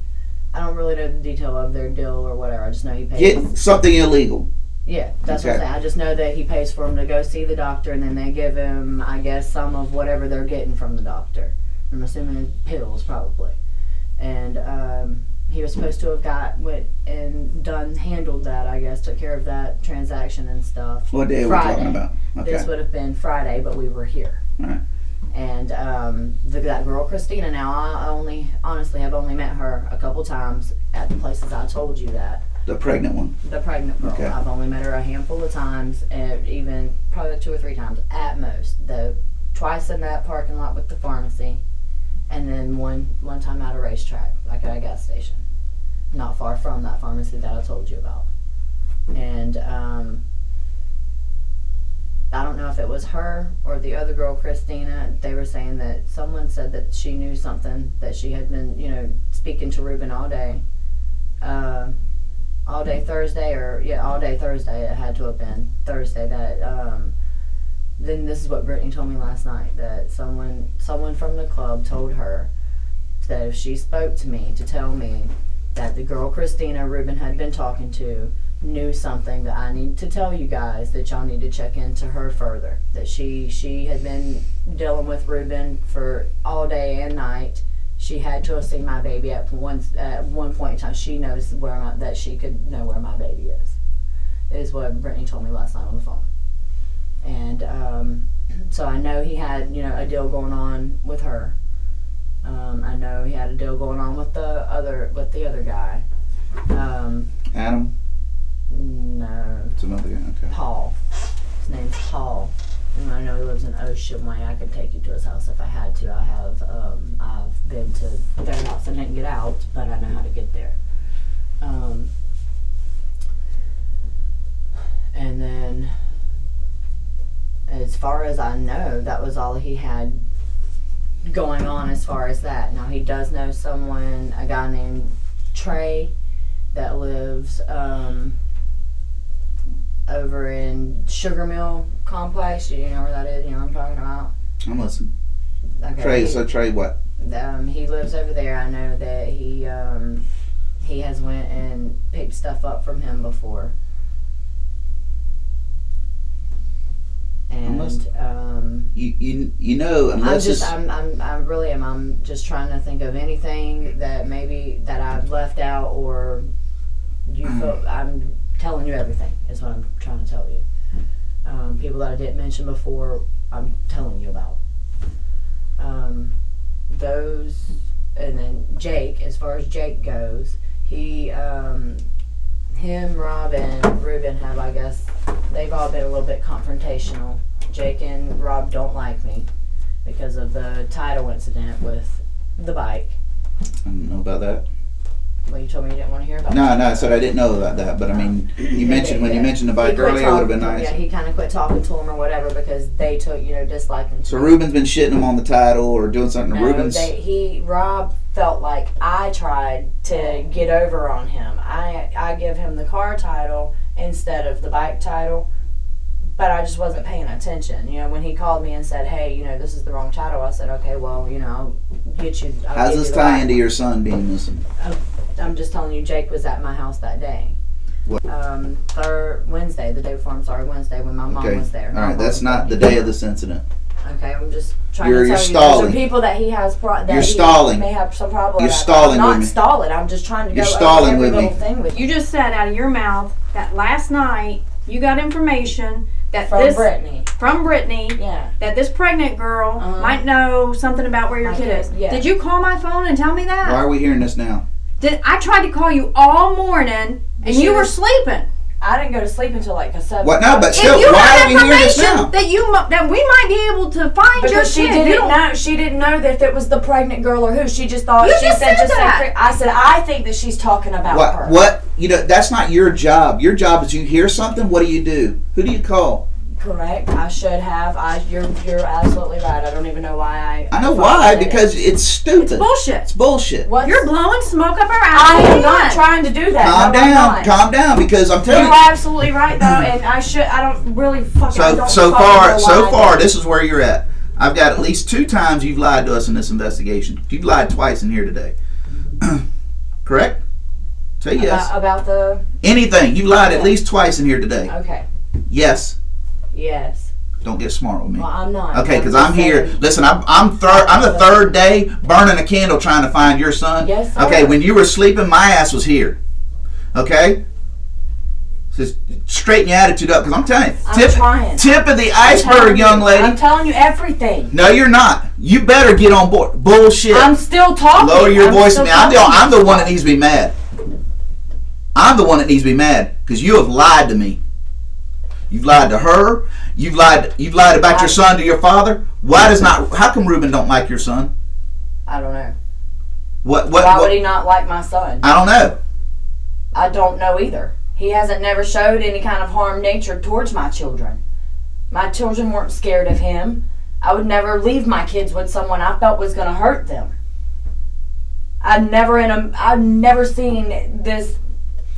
I don't really know the detail of their deal or whatever. I just know he paid. Get something illegal. Yeah, that's what I'm Okay. saying. I just know that he pays for them to go see the doctor, and then they give him, I guess, some of whatever they're getting from the doctor. I'm assuming pills, probably. And he was supposed to have handled that, I guess, took care of that transaction and stuff. What day are we Friday. talking about? Okay. This would have been Friday, but we were here. Right. And that girl Christina, now I honestly have only met her a couple times at the places I told you that. The pregnant one. The pregnant girl. Okay. I've only met her a handful of times, and even probably 2 or 3 times at most. Twice in that parking lot with the pharmacy, and then one time at a racetrack, like at a gas station, not far from that pharmacy that I told you about. And I don't know if it was her or the other girl, Christina. They were saying that someone said that she knew something, that she had been, speaking to Ruben all day Thursday, all day Thursday. It had to have been Thursday. That then this is what Brittany told me last night, that someone from the club told her that if she spoke to me to tell me that the girl Christina Ruben had been talking to knew something, that I need to tell you guys, that y'all need to check into her further. That she had been dealing with Ruben for all day and night. She had to have seen my baby at one point in time. She knows that she could know where my baby is what Brittany told me last night on the phone. And so I know he had a deal going on with her. I know he had a deal going on with the other guy. Adam? No. It's another guy. Okay. Paul. His name's Paul. And I know he lives in Ocean Way. I could take you to his house if I had to. I've been to their house. I didn't get out, but I know how to get there. And then, as far as I know, that was all he had going on as far as that. Now, he does know someone, a guy named Trey, that lives over in Sugar Mill Complex. You know where that is? You know what I'm talking about? I'm listening. Okay. Trey what? He lives over there. I know that he has went and picked stuff up from him before. And unless I'm just trying to think of anything that maybe that I've left out, or you feel. I'm telling you everything is what I'm trying to tell you. People that I didn't mention before, I'm telling you about. Those, and then Jake. As far as Jake goes, him, Rob, and Ruben have, I guess, they've all been a little bit confrontational. Jake and Rob don't like me because of the title incident with the bike. I don't know about that. Well, you told me you didn't want to hear about No, that. I said I didn't know about that, but I mean, you mentioned the bike earlier, it would have been nice. Yeah, he kind of quit talking to him or whatever because they took, disliking. So Ruben's been shitting him on the title or doing something to Ruben's. Rob felt like I tried to get over on him. I give him the car title instead of the bike title, but I just wasn't paying attention. When he called me and said, "Hey, this is the wrong title," I said, "Okay, well, I'll get you." How's this tie into your son being missing? I'm just telling you, Jake was at my house that day. What? Wednesday, the day before. I'm sorry, Wednesday when my mom was there. All right, that's not the day of this incident. Okay, I'm just trying You're to tell stalling. you. There's people that he has You're stalling. may have some problem. You're with. stalling I'm with not me. stalling. I'm just trying to You're go stalling over every with me. little thing with you. You just said out of your mouth that last night you got information that From Brittany. Yeah. that this pregnant girl might know something about where your My kid kid, is. yeah. Did you call my phone and tell me that? Why are we hearing this now? I tried to call you all morning and She you were was- sleeping. I didn't go to sleep until like 7. What? No, but If still, you why have are we hearing this information now? that we might be able to find your Because she kid, didn't know. She didn't know that if it was the pregnant girl or who. She just thought. You she just said that. I said I think that she's talking about her. What? That's not your job. Your job is you hear something, what do? Who do you call? Correct. I should have. You're absolutely right. I don't even know why I know why, because it's stupid. It's bullshit. It's bullshit. What? You're blowing smoke up our I ass. am not trying to do that. Calm No, I'm down, not. calm down, because I'm telling You're you. absolutely right, though, and I don't really fucking. I don't So fucking know why I far, did. this is where you're at. I've got at least 2 times you've lied to us in this investigation. You've lied twice in here today. Correct? Say yes. About the... Anything. You lied at least twice in here today. Okay. Yes. Yes. Don't get smart with me. Well, I'm not. Okay, because I'm here. Listen, I'm the third day burning a candle trying to find your son. Yes, sir. Okay, when you were sleeping, my ass was here. Okay? Just straighten your attitude up, because I'm telling you. I'm trying. Tip of the iceberg, young lady. I'm telling you everything. No, you're not. You better get on board. Bullshit. I'm still talking. Lower your voice still to me. I'm the one that needs to be mad. I'm the one that needs to be mad because you have lied to me. You've lied to her. You've lied about your son to your father. How come Ruben don't like your son? I don't know. Why would he not like my son? I don't know. I don't know either. He hasn't never showed any kind of harm nature towards my children. My children weren't scared of him. I would never leave my kids with someone I felt was going to hurt them. I've never seen this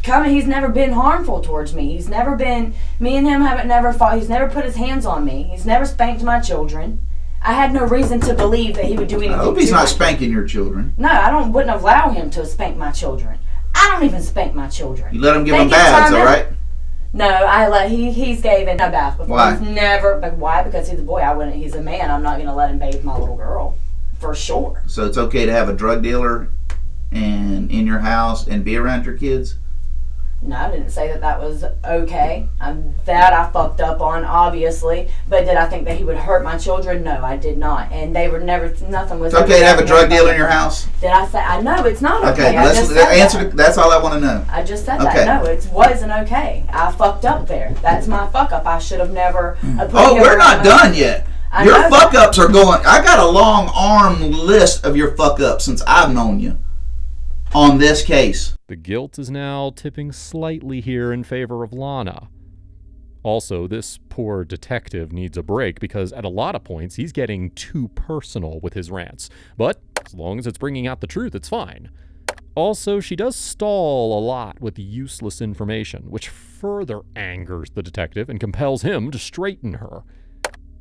coming. He's never been harmful towards me. He's never been, me and him haven't never fought. He's never put his hands on me. He's never spanked my children. I had no reason to believe that he would do anything. I hope he's not spanking your children. No, wouldn't allow him to spank my children. I don't even spank my children. You let him give them baths, all right? No, he's given no bath before. Why? He's never. But why? Because he's a boy. He's a man. I'm not going to let him bathe my little girl, for sure. So it's okay to have a drug dealer in your house and be around your kids? No, I didn't say that was okay. That I fucked up on, obviously. But did I think that he would hurt my children? No, I did not. And they were never, nothing was... It's okay to have a drug dealer in your house? Did I say... I know it's not okay. Okay, that's all I want to know. I just said Okay. that. No, it wasn't okay. I fucked up there. That's my fuck up. I should have never... We're not done yet. Your fuck ups are going... I got a long arm list of your fuck ups since I've known you on this case. The guilt is now tipping slightly here in favor of Lonna. Also, this poor detective needs a break because at a lot of points he's getting too personal with his rants. But as long as it's bringing out the truth, it's fine. Also, she does stall a lot with useless information, which further angers the detective and compels him to straighten her.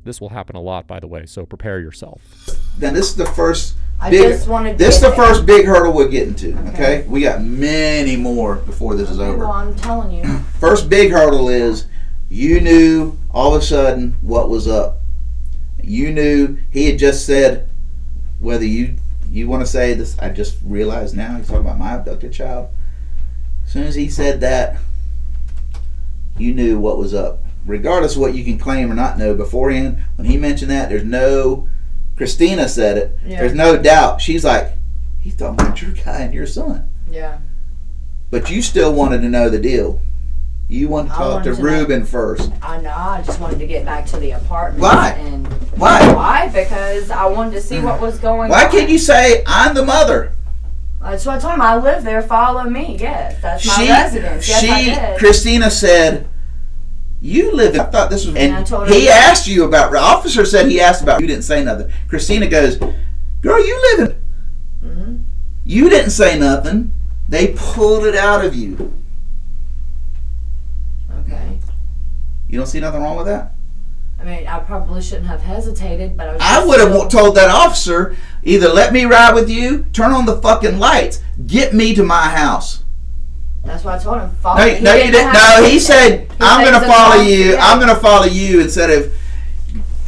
This will happen a lot, by the way, so prepare yourself. Then this is the first... This is the first big hurdle we're getting to, okay? We got many more before this is over. Well, I'm telling you. First big hurdle is you knew all of a sudden what was up. You knew he had just said, whether you want to say this, I just realized now he's talking about my abducted child. As soon as he said that, you knew what was up. Regardless of what you can claim or not know beforehand, when he mentioned that, there's no... Christina said it. Yeah. There's no doubt. She's like, he's talking about your guy and your son. Yeah. But you still wanted to know the deal. You wanted to talk to Ruben first. I know. I just wanted to get back to the apartment. Why? Why? Because I wanted to see what was going on. Why can't you say, I'm the mother? That's what I told him. I live there. Follow me. Yes. That's my residence. Yes, I did. Christina said, you live in... I thought this was... And he asked you about... The officer said he asked about... You didn't say nothing. Christina goes, girl, you live in... Mm-hmm. You didn't say nothing. They pulled it out of you. Okay. You don't see nothing wrong with that? I mean, I probably shouldn't have hesitated, but I would have told that officer, either let me ride with you, turn on the fucking lights, get me to my house. That's what I told him. Follow me. No, you didn't. No, he said, I'm going to follow you. I'm going to follow you instead of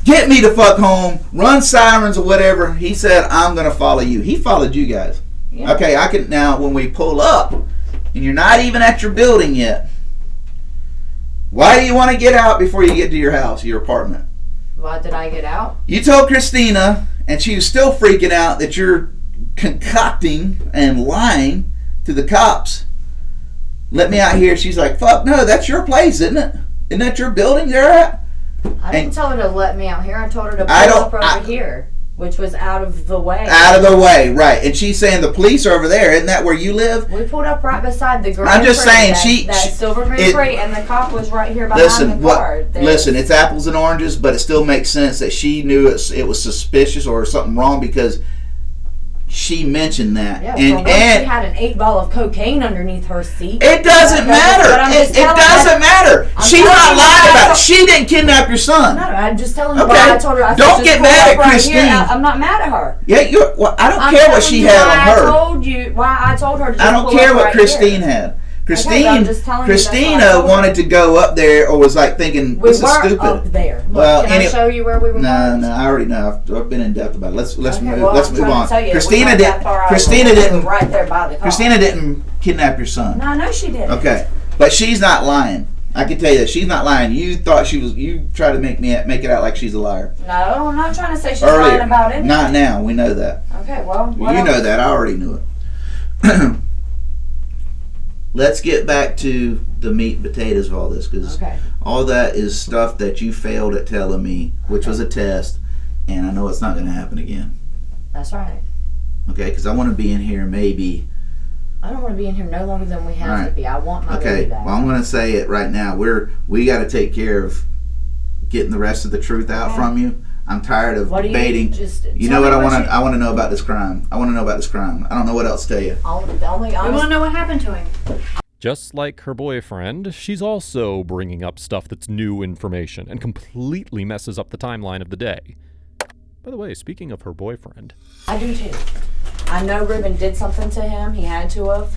get me to fuck home, run sirens or whatever. He said, I'm going to follow you. He followed you guys. Yeah. Okay, I can now, when we pull up, and you're not even at your building yet, why do you want to get out before you get to your house, your apartment? Why did I get out? You told Christina, and she was still freaking out that you're concocting and lying to the cops. Let me out here. She's like, fuck no, that's your place, isn't it? Isn't that your building they're at? I didn't tell her to let me out here. I told her to pull up over here, which was out of the way. Out of the way, right. And she's saying the police are over there. Isn't that where you live? We pulled up right beside the green I'm just saying, that silver green crate, and the cop was right here behind the car. Listen, it's apples and oranges, but it still makes sense that she knew it was suspicious or something wrong because she mentioned that. Yeah, and she had an 8-ball of cocaine underneath her seat. It doesn't matter. It doesn't matter. She's not lying about it. She didn't kidnap your son. No, I'm just telling you Okay. why I told her. I Don't said, get just mad pull at up right Christine. here. I'm not mad at her. Yeah, I don't I'm care what telling she you had why on her. Why I told her to just I don't pull care up what right Christine here. had. Okay, but I'm just telling you that's what I Christina told her. wanted to go up there, or was like thinking We this is were stupid. up there. Look, Well, can I show you where we were No, going? I already know. I've been in depth about it. Let's Okay, move. well, Let's I'm move trying on. to tell you, Christina we're not didn't. that far out. Christina We were didn't. right there by the car. Christina didn't kidnap your son. No, I know she didn't. Okay, but she's not lying. I can tell you that she's not lying. You thought she was. You try to make it out like she's a liar. No, I'm not trying to say she's Earlier, lying about anything. not now. We know that. Okay, well, You know that. I already knew it. Let's get back to the meat and potatoes of all this, because Okay. all that is stuff that you failed at telling me, which was a test, and I know it's not going to happen again. That's right. Okay, because I want to be in here maybe. I don't want to be in here no longer than we have All right. to be. I want my Okay, baby back. well I'm going to say it right now. We got to take care of getting the rest of the truth out Okay. from you. I'm tired of What do you debating. just? You tell know what me I want you- to? I want to know about this crime. I want to know about this crime. I don't know what else to tell you. The only We want honest to know what happened to him. Just like her boyfriend, she's also bringing up stuff that's new information and completely messes up the timeline of the day. By the way, speaking of her boyfriend, I do too. I know Ruben did something to him. He had to have.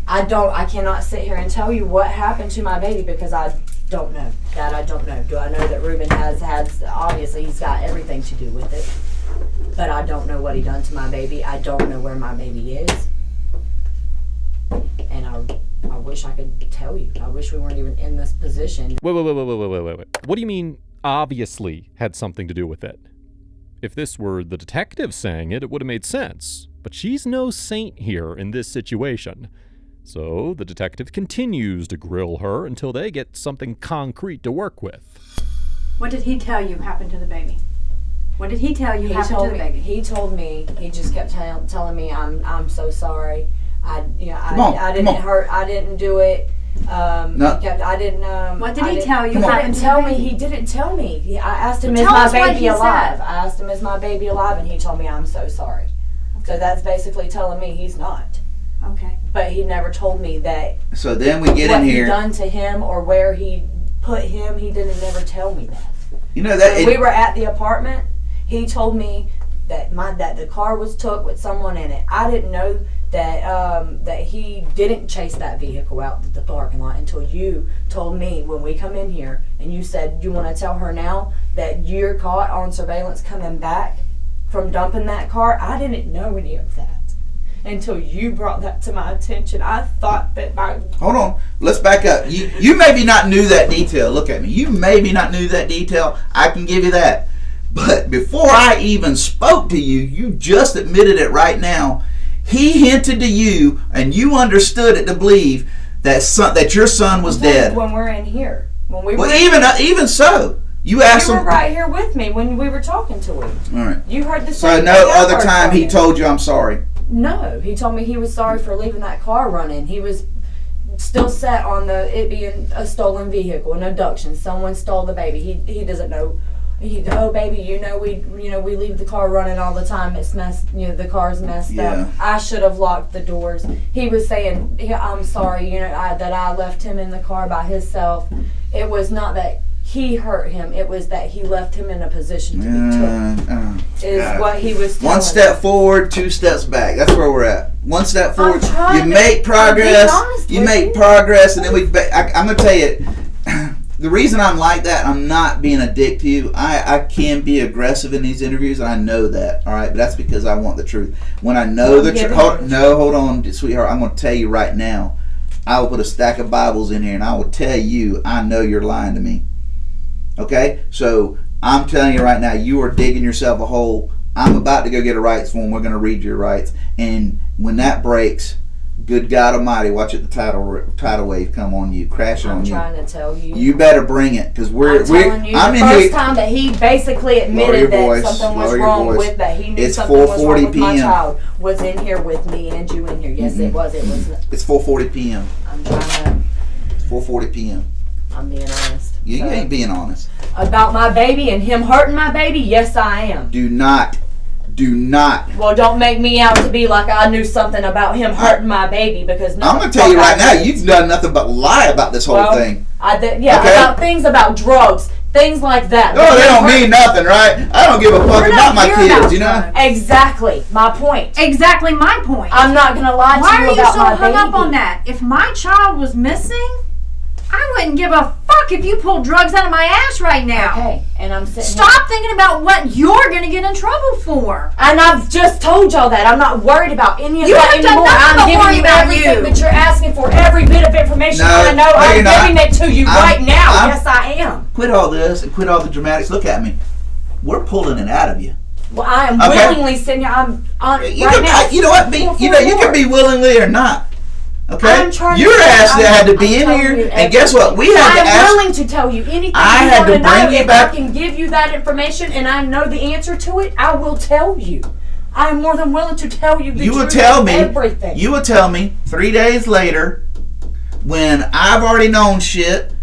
I cannot sit here and tell you what happened to my baby because I don't know. That I don't know. Do I know that Ruben has had, obviously he's got everything to do with it. But I don't know what he done to my baby. I don't know where my baby is. And I wish I could tell you. I wish we weren't even in this position. wait. What do you mean, obviously had something to do with it? If this were the detective saying it, it would have made sense. But she's no saint here in this situation. So the detective continues to grill her until they get something concrete to work with. What did he tell you happened to the baby? What did he tell you happened to the baby? He told me. He just kept telling me, "I'm so sorry. I didn't do it. No. I didn't. What did I he didn't- tell you He happened didn't to the tell me. baby? He didn't tell me. I asked him, Well, "Is tell my us what baby he alive?" said. I asked him, "Is my baby alive?" And he told me, "I'm so sorry." So that's basically telling me he's not. Okay. But he never told me that So then we get what in he here. done to him or where he put him. He didn't never tell me that. You know that When we were at the apartment, he told me that the car was took with someone in it. I didn't know that he didn't chase that vehicle out to the parking lot until you told me when we come in here and you said you want to tell her now that you're caught on surveillance coming back from dumping that car. I didn't know any of that until you brought that to my attention. I thought that Hold on. Let's back up. You maybe not knew that detail. Look at me. You maybe not knew that detail. I can give you that. But before I even spoke to you, you just admitted it right now. He hinted to you, and you understood it to believe that your son was dead. when we're in here. When we Well, were even so, you asked you him. were right here with me when we were talking to him. All right. You heard the So same no thing I other heard time from he him. told you I'm sorry. No, he told me he was sorry for leaving that car running. He was still set on it being a stolen vehicle, an abduction. Someone stole the baby. He doesn't know. Oh baby, we leave the car running all the time. It's messed. The car's messed Yeah. up. I should have locked the doors. He was saying, I'm sorry. That I left him in the car by himself. It was not that he hurt him. It was that he left him in a position to be took. Is what he was telling One step forward, 2 steps back. That's where we're at. One step forward, trying you to make progress. be honest You with make you. progress, and then I'm gonna tell you. The reason I'm like that, I'm not being a dick to you. I can be aggressive in these interviews, and I know that. All right, but that's because I want the truth. When I know the truth, hold on, sweetheart. I'm gonna tell you right now. I will put a stack of Bibles in here, and I will tell you, I know you're lying to me. Okay, so I'm telling you right now, you are digging yourself a hole. I'm about to go get a rights form. We're going to read your rights, and when that breaks, good God Almighty, watch it. The tidal wave come on you, crash on you. I'm trying to tell you. You better bring it, because I'm telling you, the first time that he basically admitted that something was wrong with that, he knew something was wrong with my child, was in here with me and you in here. Yes, it was. It's 4:40 p.m. I'm trying to. It's 4:40 p.m. I'm being honest. You ain't being honest. About my baby and him hurting my baby, yes I am. Do not Do not. Well, don't make me out to be like I knew something about him hurting my baby because no. I'm gonna tell you right now, you've done nothing but lie about this whole thing. About things about drugs, things like that. No, they don't mean nothing, right? I don't give a fuck about my kids, you know? Exactly, my point. Exactly my point. I'm not gonna lie to you about my baby. Why are you so hung up on that? If my child was missing, I wouldn't give a fuck if you pulled drugs out of my ass right now. Okay, and I'm sitting Stop thinking about what you're gonna get in trouble for. And I've just told y'all that. I'm not worried about any of You that have done anymore. nothing I'm but giving worry you about everything you. that you're asking for, every bit of information I know. I'm giving it to you right now. Yes, I am. Quit all this and quit all the dramatics. Look at me. We're pulling it out of you. Well, I am willingly sending you. I'm on You right now. You know what? You can be willingly or not. Okay? Your ass had to be in here, and guess what? We had to ask. I'm willing to tell you anything I you had want to to know. bring you If back. I can give you that information and I know the answer to it, I will tell you. I am more than willing to tell you the You will truth tell of me. everything. You will tell me 3 days later, when I've already known shit.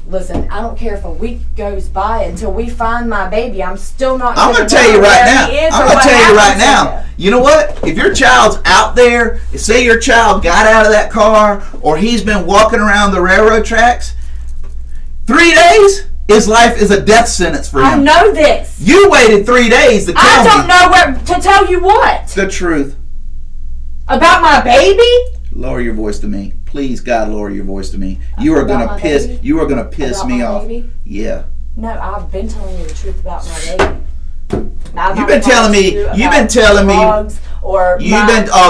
Listen, I don't care if a week goes by until we find my baby. I'm still not. I'm going to tell you right now. I'm going to tell you right now. You know what? If your child's out there, say your child got out of that car or he's been walking around the railroad tracks, 3 days, his life is a death sentence for him. I know this. You waited 3 days to tell me. I don't know what to tell you what. The truth. About my baby? Lower your voice to me. Please, God, lower your voice to me. You are going to piss. Baby? You are going to piss About me my off. Baby? Yeah. No, I've been telling you the truth about my baby. You've been telling me. You've been telling me. Drugs or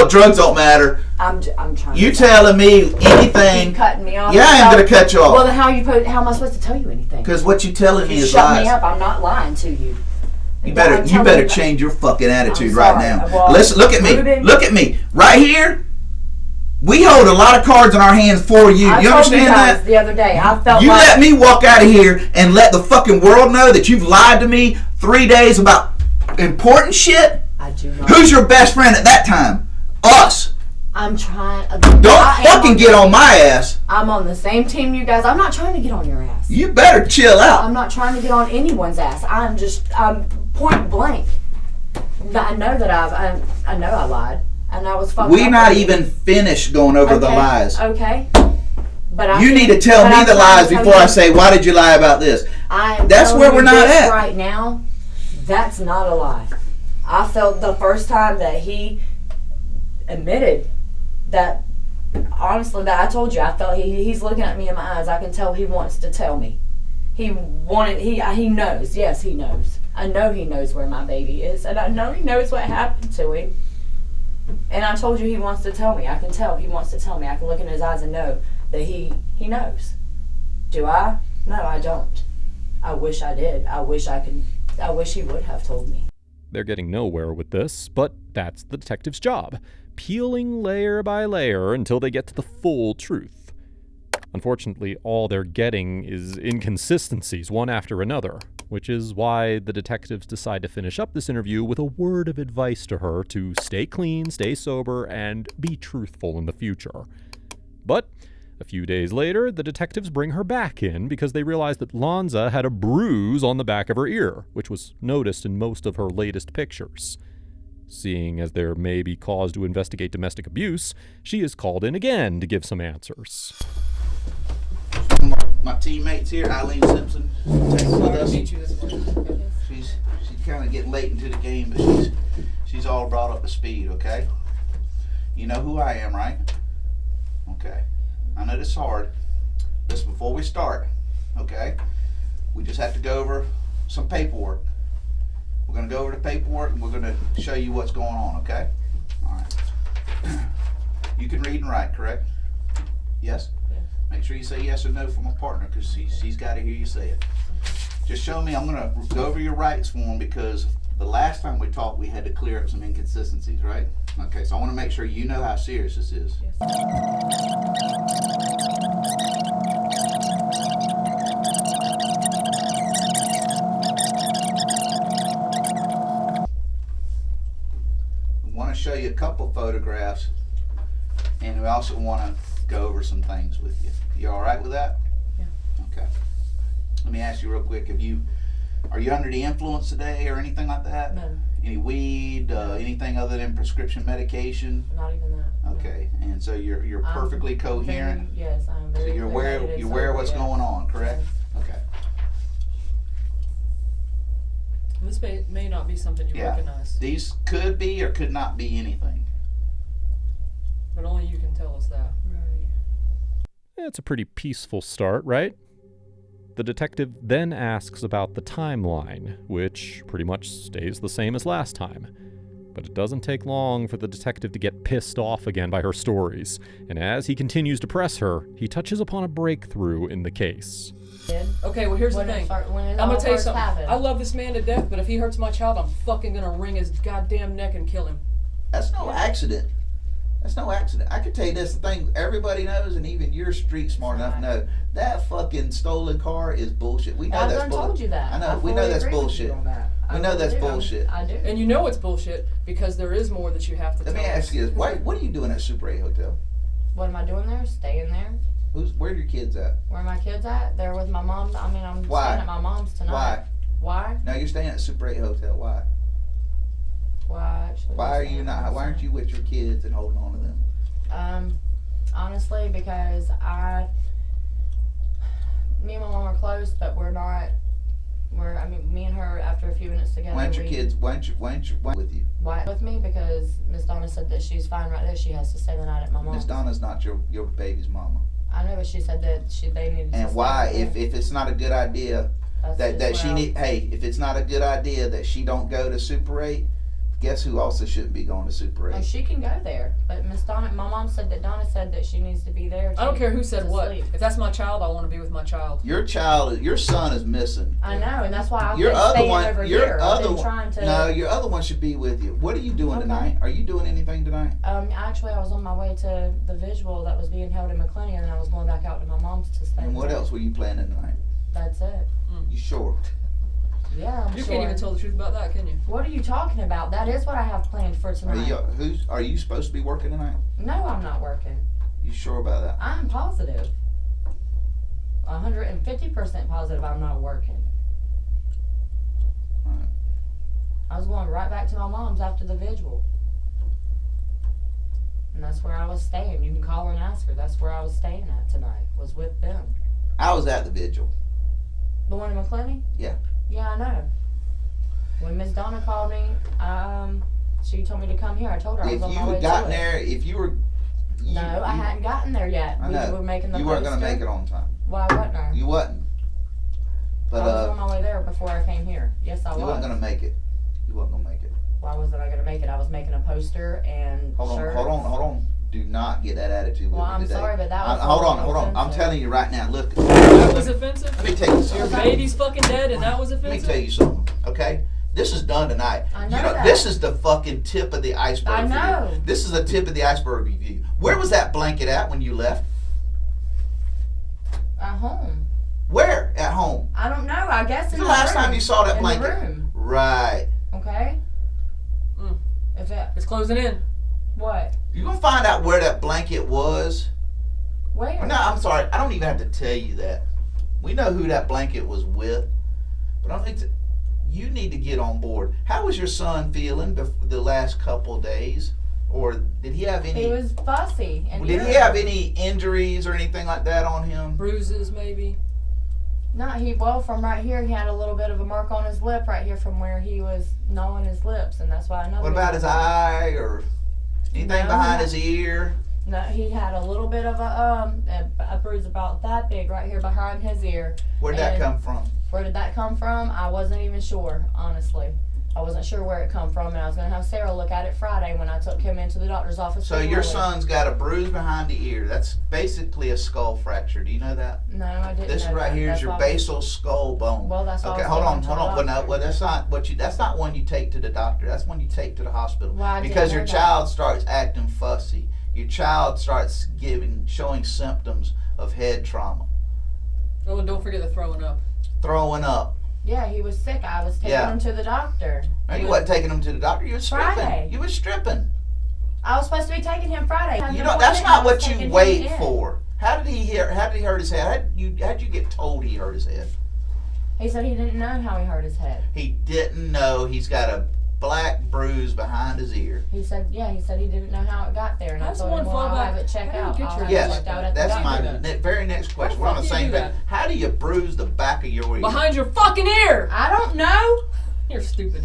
drugs don't matter. I'm trying. You telling me anything? Keep cutting me off. Yeah, I am gonna cut you off. Well, then how am I supposed to tell you anything? Because what you telling me is shut lies. me up. I'm not lying to you. You better change your fucking attitude right now. Well, Listen, look at me. Ruben, look at me. Right here. We hold a lot of cards in our hands for you. I You told understand you guys that? The other day, I felt you like let me walk out of here and let the fucking world know that you've lied to me 3 days about important shit. I do not. Who's your best friend at that time? Us. I'm trying. Don't fucking get on my ass. I'm on the same team you guys. I'm not trying to get on your ass. You better chill out. I'm not trying to get on anyone's ass. I'm point blank. I know that I know I lied. And I was fucked We're up. not even finished going over the lies. Okay. But you need to tell me the lies before I say, why did you lie about this? That's where we're not at. Right now, that's not a lie. I felt the first time that he admitted that, honestly, that I told you, I felt he's looking at me in my eyes. I can tell he wants to tell me. He knows. Yes, he knows. I know he knows where my baby is. And I know he knows what happened to him. And I told you he wants to tell me. I can tell he wants to tell me. I can look in his eyes and know that he knows. Do I? No, I don't. I wish I did. I wish he would have told me. They're getting nowhere with this, but that's the detective's job. Peeling layer by layer until they get to the full truth. Unfortunately, all they're getting is inconsistencies one after another, which is why the detectives decide to finish up this interview with a word of advice to her to stay clean, stay sober, and be truthful in the future. But a few days later, the detectives bring her back in because they realize that Lonza had a bruise on the back of her ear, which was noticed in most of her latest pictures. Seeing as there may be cause to investigate domestic abuse, she is called in again to give some answers. My teammates here, Eileen Simpson, texting with us. She's kind of getting late into the game, but she's all brought up to speed. Okay, you know who I am, right? Okay, I know this is hard. Listen, before we start, okay, we just have to go over some paperwork. We're gonna go over the paperwork and we're gonna show you what's going on. Okay, all right. You can read and write, correct? Yes. Make sure you say yes or no for my partner because she's got to hear you say it. Just show me. I'm going to go over your rights form because the last time we talked, we had to clear up some inconsistencies, right? Okay, so I want to make sure you know how serious this is. Yes. I want to show you a couple photographs, and we also want to go over some things with you. You all right with that? Yeah. Okay. Let me ask you real quick. Have you Are you under the influence today or anything like that? No, Any weed, anything other than prescription medication? not even that. Okay, and so you're I'm perfectly coherent. Yes, I'm So very. you're aware clear-headed and you're aware of what's sober, yes. going on, correct? Okay. This may not be something you Yeah. recognize, These could be or could not be anything. but only you can tell us that. Right. It's a pretty peaceful start, right? The detective then asks about the timeline, which pretty much stays the same as last time. But it doesn't take long for the detective to get pissed off again by her stories, and as he continues to press her, he touches upon a breakthrough in the case. Okay, well here's When the it thing. when it I'm all gonna tell you first something. happened. I love this man to death, but if he hurts my child, I'm fucking gonna wring his goddamn neck and kill him. That's no accident. That's no accident. I can tell you this thing everybody knows, and even you're street smart enough to know that fucking stolen car is bullshit. We know I've that's done bullshit. told you that. I know. I We know fully that's agree with bullshit. you on that. I We know really that's do. bullshit. I do. And you know it's bullshit because there is more that you have to Let tell me ask us. you this: what are you doing at Super 8 Hotel? What am I doing there? Staying there. Where are your kids at? Where are my kids at? They're with my mom. I mean, I'm Why? staying at my mom's tonight. Why? Why? No, you're staying at Super 8 Hotel. Why? Why actually? Why are you not? Why aren't you with your kids and holding on to them? Honestly, because me and my mom are close, but we're not. I mean, me and her, after a few minutes together. Why aren't your kids? Why aren't you with you? Why with me? Because Miss Donna said that she's fine right there. She has to stay the night at my mom's. Miss Donna's not your baby's mama. I know, but she said that they needed to And stay why? there. If it's not a good idea That's that just she where need, hey, if it's not a good idea that she don't go to Super 8, guess who also shouldn't be going to Super 8? Oh, she can go there, but Miss Donna, my mom said that Donna said that she needs to be there. I don't care who said to what. sleep. If that's my child, I want to be with my child. Your son is missing. I know, and that's why I've Your been other staying one, over your here. other I've been one, trying to. no, your other one should be with you. What are you doing Okay. tonight? Are you doing anything tonight? Actually, I was on my way to the visual that was being held in McClenny, and then I was going back out to my mom's to stay. And what there. else were you planning tonight? That's it. You sure? Yeah, I'm You sure. can't even tell the truth about that, can you? What are you talking about? That is what I have planned for tonight. Are you supposed to be working tonight? No, I'm not working. You sure about that? I'm positive. 150% positive I'm not working. Alright. I was going right back to my mom's after the visual. And that's where I was staying. You can call her and ask her. That's where I was staying at tonight, was with them. I was at the vigil. The one in McClenny? Yeah. Yeah, I know. When Miss Donna called me, she told me to come here. I told her I If was on you my way had to gotten it. there, if you were, No, I hadn't gotten there yet. I We know. were making the You weren't poster. gonna make it on time. Why wasn't I? You wasn't. But I was on my way there before I came here. Yes, I you was. wasn't gonna make it. You wasn't gonna make it. Why wasn't I gonna make it? I was making a poster and Hold shirts. on. Do not get that attitude Well, with me I'm today. sorry, but that was Hold on. offensive. I'm telling you right now. Look. That was offensive? Let me tell you Your something. baby's fucking dead and that was Let me offensive? tell you something. Okay. This is done tonight. I know that. This is the fucking tip of the iceberg. I for know. you. This is the tip of the iceberg review. Where was that blanket at when you left? At home. Where? At home. I don't know. I guess in The the last room. time you saw that in blanket. the room. Right. Okay. Mm. If it It's closing in. what? You're gonna find out where that blanket was. Where? No, I'm sorry. I don't even have to tell you that. We know who that blanket was with. But I don't need to. You need to get on board. How was your son feeling the last couple of days? Or did he have any? He was fussy. And Did he have any injuries or anything like that on him? Bruises, maybe. Well, from right here, he had a little bit of a mark on his lip right here from where he was gnawing his lips, and that's why I know. What about his eye or anything No, behind no. his ear? No, he had a little bit of a bruise about that big right here behind his ear. Where'd that And come from? Where did that come from? I wasn't even sure, honestly. I wasn't sure where it come from, and I was going to have Sarah look at it Friday when I took him into the doctor's office. So for your Lily. son's got a bruise behind the ear. That's basically a skull fracture. Do you know that? No, I didn't. This know right that. here is That's your why- basal skull bone. Well, that's why I Okay, was hold going on. to the Well, no, doctor. well, that's not what you. That's not one you take to the doctor. That's one you take to the hospital. Well, I didn't Because know your that. child starts acting fussy. Your child starts showing symptoms of head trauma, Oh, and don't forget the throwing up. throwing up. Yeah, he was sick. I was taking Yeah. him to the doctor. Now, He you was- wasn't taking him to the doctor. You was stripping. Friday. You was stripping. I was supposed to be taking him Friday. You know that's not what you wait for. How did he hurt his head? How'd you get told he hurt his head? He said he didn't know how he hurt his head. He didn't know he's got a black bruise behind his ear. He said he didn't know how it got there, and I told him, well, I'll have it checked out. Yes, that's my very next question. We're on the same page. How do you bruise the back of your ear? Behind your fucking ear! I don't know. You're stupid.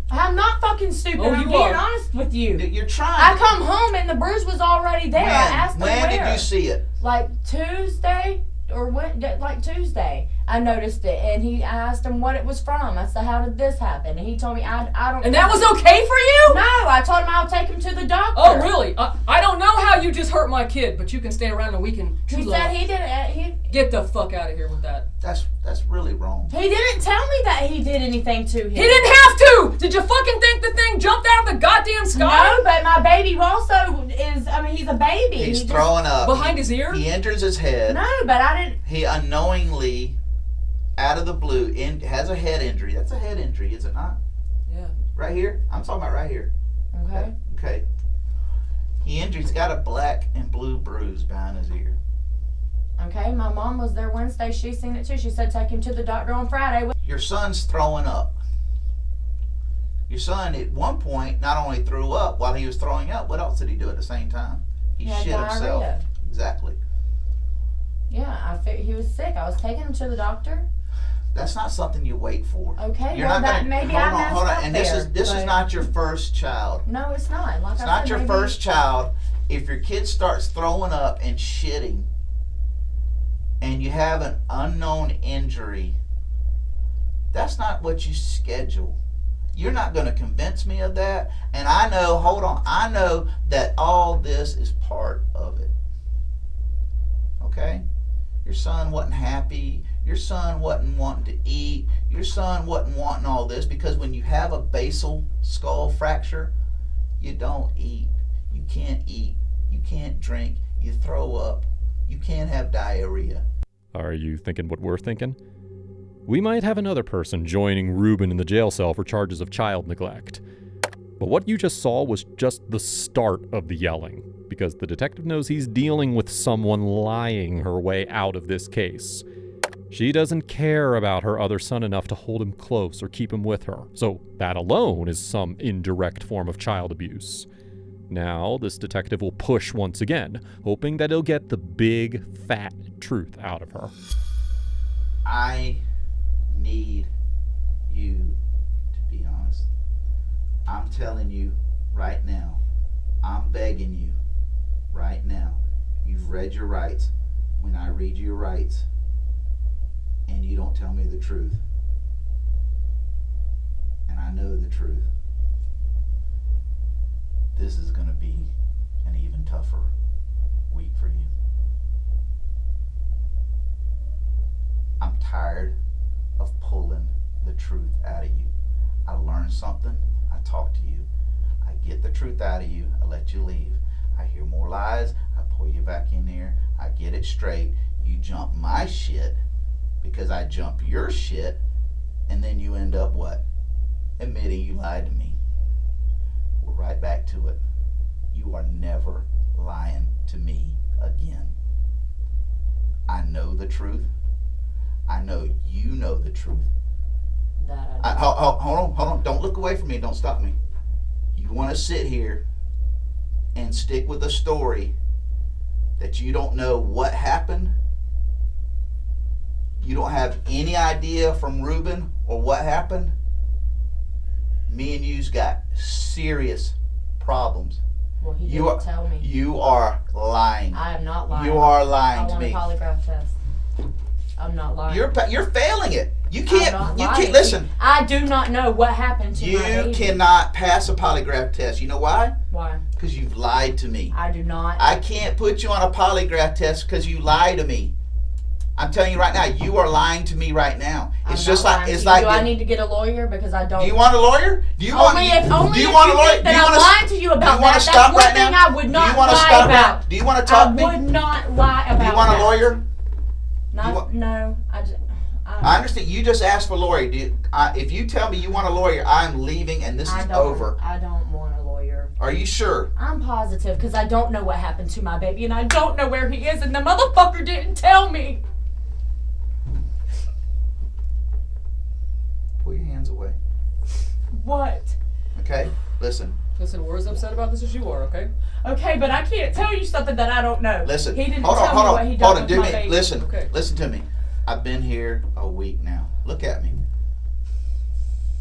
I'm not fucking stupid. Oh, I'm you being are. honest with you. You're trying. I come home and the bruise was already there. I asked him when where. did you see it? Like Tuesday or like Tuesday. I noticed it, and I asked him what it was from. I said, "How did this happen?" And he told me, "I don't." And that was okay for you? No, I told him I'll take him to the doctor. Oh, really? I don't know how you just hurt my kid, but you can stay around a week and He said he didn't. Get the fuck out of here with that. That's really wrong. He didn't tell me that he did anything to him. He didn't have to! Did you fucking think the thing jumped out of the goddamn sky? No, but my baby also is. I mean, he's a baby. He's throwing up behind his ear. He enters his head. No, but I didn't. He unknowingly, out of the blue, has a head injury. That's a head injury, is it not? Yeah. Right here. I'm talking about right here. Okay. Okay. He's got a black and blue bruise behind his ear. Okay, my mom was there Wednesday. She seen it too. She said take him to the doctor on Friday. Your son's throwing up. Your son, at one point, not only threw up while he was throwing up, what else did he do at the same time? He had shit himself. diarrhea. Exactly. Yeah, he was sick. I was taking him to the doctor. That's not something you wait for. Okay, You're well, not gonna, maybe hold I on, messed hold on. up And there, this is not your first child. No, it's not. Like It's I not said, your maybe- first child. If your kid starts throwing up and shitting, and you have an unknown injury, that's not what you schedule. You're not going to convince me of that. And I know, hold on, I know that all this is part of it. Okay? Your son wasn't happy. Your son wasn't wanting to eat. Your son wasn't wanting all this because when you have a basal skull fracture, you don't eat. You can't eat. You can't drink. You throw up. You can't have diarrhea. Are you thinking what we're thinking? We might have another person joining Ruben in the jail cell for charges of child neglect. But what you just saw was just the start of the yelling, because the detective knows he's dealing with someone lying her way out of this case. She doesn't care about her other son enough to hold him close or keep him with her, so that alone is some indirect form of child abuse. Now, this detective will push once again, hoping that he'll get the big, fat truth out of her. I need you to be honest. I'm telling you right now. I'm begging you right now. You've read your rights. When I read your rights and you don't tell me the truth, and I know the truth, this is going to be an even tougher week for you. I'm tired of pulling the truth out of you. I learned something, I talk to you. I get the truth out of you, I let you leave. I hear more lies, I pull you back in there, I get it straight. You jump my shit because I jump your shit, and then you end up what? Admitting you lied to me. We're right back to it. You are never lying to me again. I know the truth. I know you know the truth. Hold on. Don't look away from me. Don't stop me. You want to sit here and stick with a story that you don't know what happened? You don't have any idea from Ruben or what happened? Me and you's got serious problems. Well, he didn't tell me. You are lying. I am not lying. You are lying to me. I want a polygraph test. I'm not lying. You're failing it. You can't. I'm not You lying. can't listen. I do not know what happened to my baby. You cannot pass a polygraph test. You know why? Why? Because you've lied to me. I do not. I can't put you on a polygraph test because you lied to me. I'm telling you right now, you are lying to me right now. It's just like it's like. Do I need to get a lawyer because I don't? Do you want a lawyer? Do you want? Only do if you want a lawyer? think that I'm lying to you about that. That's one thing I would not lie about. Do you want to talk to me? I would not lie about that. Do you want a lawyer? No, I understand. You just asked for a lawyer. If you tell me you want a lawyer, I'm leaving and this is over. I don't want a lawyer. Are you sure? I'm positive because I don't know what happened to my baby and I don't know where he is and the motherfucker didn't tell me. away. What? Okay? Listen. Listen, we're as upset about this as you are, okay? Okay, but I can't tell you something that I don't know. Listen. He didn't hold on, tell hold me on, what he hold done on. with Do my me. baby. Listen. Okay. Listen to me. I've been here a week now. Look at me.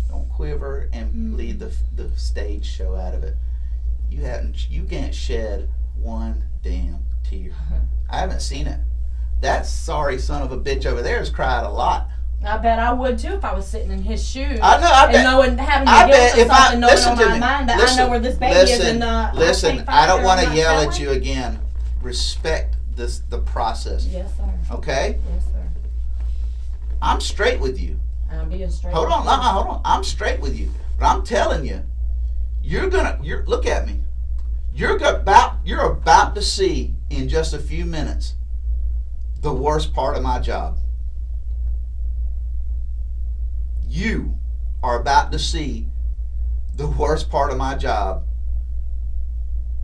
Don't quiver and leave the stage show out of it. You can't shed one damn tear. I haven't seen it. That sorry son of a bitch over there has cried a lot. I bet I would too if I was sitting in his shoes. I know. I bet. And knowing, having I the guilt bet of if I something, knowing listen on to my me. mind that Listen, I know where this baby listen, is, and listen. can't I find don't her, want I'm to not yell telling. at you again. Respect the process. Yes, sir. Okay. Yes, sir. I'm straight with you. I'm being straight. Hold on, with you. hold on. I'm straight with you, but I'm telling you, you're look at me. You're about to see in just a few minutes the worst part of my job. You are about to see the worst part of my job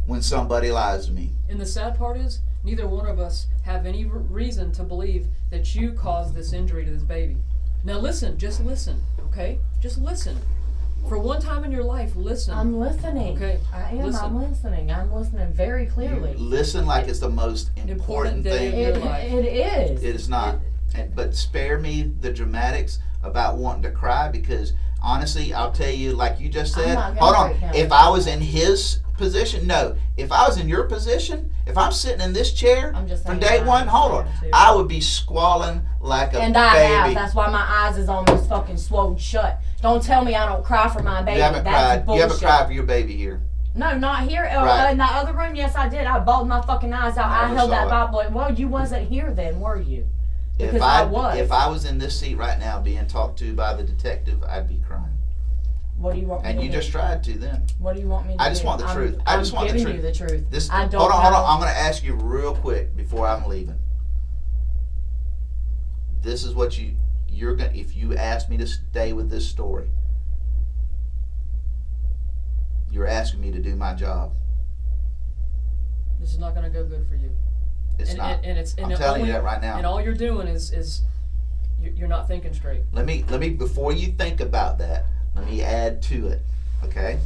when somebody lies to me. And the sad part is, neither one of us have any reason to believe that you caused this injury to this baby. Now listen, just listen, okay? Just listen. For one time in your life, listen. I'm listening. Okay. I am. Listen. I'm listening. I'm listening very clearly. You listen like it's the most important day thing. of your life. It is. It is not. But spare me the dramatics about wanting to cry, because honestly, I'll tell you, like you just said, I'm not hold gonna on. break down. If I was in his position, no. If I was in your position, if I'm sitting in this chair I'm just from saying day one, hold on, too. I would be squalling like a And I have. baby. That's why my eyes is almost fucking swollen shut. Don't tell me I don't cry for my baby. You haven't That's cried. bullshit. You haven't cried for your baby here. No, not here. Right. In that other room, yes, I did. I bawled my fucking eyes out. I Never held saw that it. Bible. Well, you wasn't here then, were you? Because If I was. If I was in this seat right now being talked to by the detective, I'd be crying. What do you want me And to you do? just tried to then. What do you want me to I just do? want the truth. I I'm just want the giving truth. you the truth. This, I don't hold on. know. I'm going to ask you real quick before I'm leaving. This is what you're going. If you ask me to stay with this story, you're asking me to do my job. This is not going to go good for you. It's not. I'm it telling only, you that right now. And all you're doing is you're not thinking straight. Let me before you think about that, let me add to it. Okay?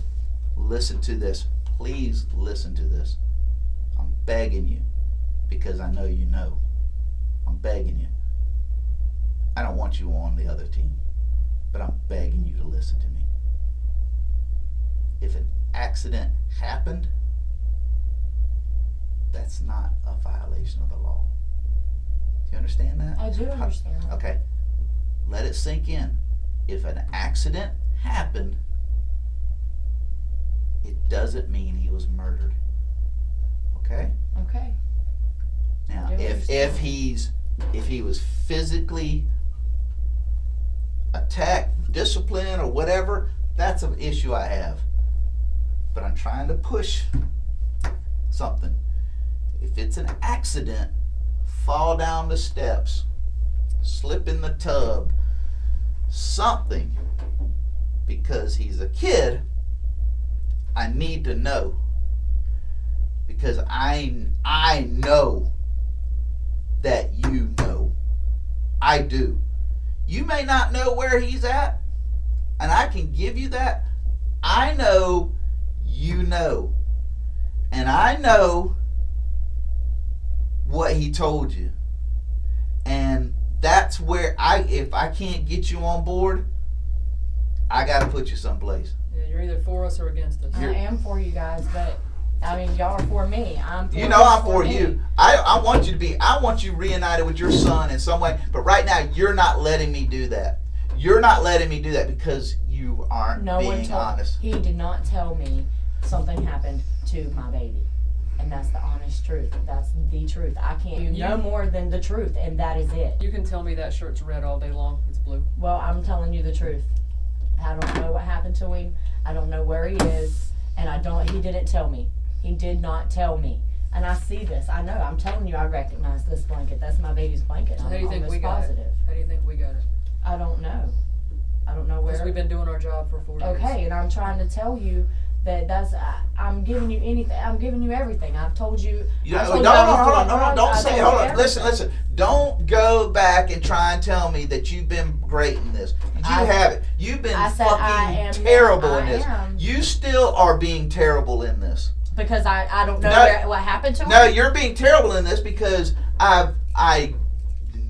Listen to this. Please listen to this. I'm begging you, because I know you know. I'm begging you. I don't want you on the other team, but I'm begging you to listen to me. If an accident happened, that's not a violation of the law. Do you understand that? I do understand. Okay. Let it sink in. If an accident happened, it doesn't mean he was murdered. Okay? Okay. Now, I do if he was physically attacked, disciplined, or whatever, that's an issue I have. But I'm trying to push something. If it's an accident, fall down the steps, slip in the tub, something, because he's a kid, I need to know. Because I know that you know. I do. You may not know where he's at, and I can give you that. I know you know. And I know what he told you. And that's where if I can't get you on board, I got to put you someplace. Yeah, you're either for us or against us. I am for you guys, but I mean, y'all are for me. I'm for You know I'm for me. you. I want you to be, I want you reunited with your son in some way. But right now, you're not letting me do that. You're not letting me do that because you aren't No one being told. honest. He did not tell me something happened to my baby. And that's the honest truth. That's the truth. I can't do no more than the truth, and that is it. You can tell me that shirt's red all day long. It's blue. Well, I'm telling you the truth. I don't know what happened to him. I don't know where he is, and he didn't tell me. He did not tell me. And I see this. I know. I'm telling you, I recognize this blanket. That's my baby's blanket. So how I'm do you think almost we got positive. it? How do you think we got it? I don't know. I don't know where. Because we've been doing our job for 4 days. Okay, and I'm trying to tell you That's I'm giving you anything. I'm giving you everything. I've told you. No, I told no, you I was hold doing on, drugs. don't I say, told hold you on, everything. listen. Don't go back and try and tell me that you've been great in this. You haven't. You've been I said I am terrible in I this. am. You still are being terrible in this. Because I don't know what happened to her. No, you're being terrible in this because I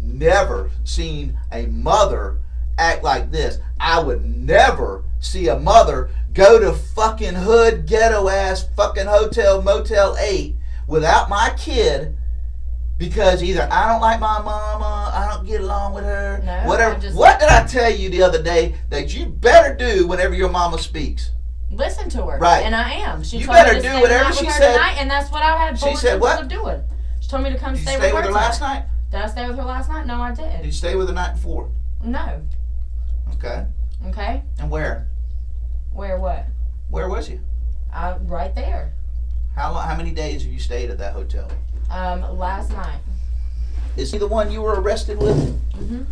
never seen a mother act like this. I would never see a mother go to fucking hood ghetto ass fucking hotel Motel 8 without my kid because either I don't like my mama, I don't get along with her, No, whatever. What did I tell you the other day that you better do whenever your mama speaks? Listen to her. Right. And I am. She You told better me to do stay whatever the night she with her said. Tonight, and that's what I had She said what? of doing. She told me to come Did you stay stay with with her last night? Did I stay with her last night? No, I didn't. Did you stay with her the night before? No. Okay. Okay. And where? Where what? Where was you? Right there. How many days have you stayed at that hotel? Last night. Is he the one you were arrested with? Mm-hmm.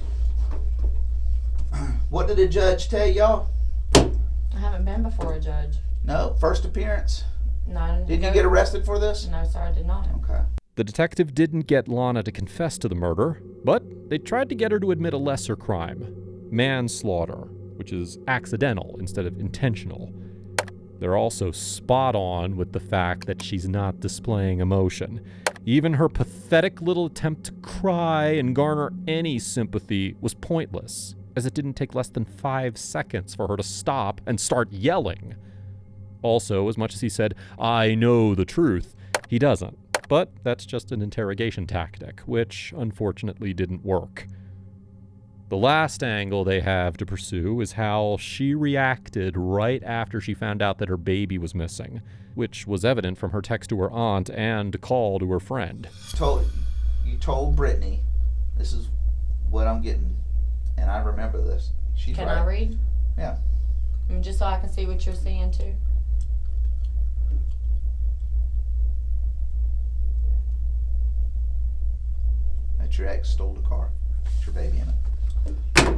What did the judge tell y'all? I haven't been before a judge. No, first appearance. No, I didn't. Did you get arrested for this? No, sir, I did not. Okay. The detective didn't get Lonna to confess to the murder, but they tried to get her to admit a lesser crime, manslaughter, which is accidental instead of intentional. They're also spot on with the fact that she's not displaying emotion. Even her pathetic little attempt to cry and garner any sympathy was pointless, as it didn't take less than 5 seconds for her to stop and start yelling. Also, as much as he said, "I know the truth," he doesn't. But that's just an interrogation tactic, which unfortunately didn't work. The last angle they have to pursue is how she reacted right after she found out that her baby was missing, which was evident from her text to her aunt and call to her friend. You told Brittany, this is what I'm getting, and I remember this. She's Can right. I read? Yeah. Just so I can see what you're seeing too. That your ex stole the car. It's your baby in it.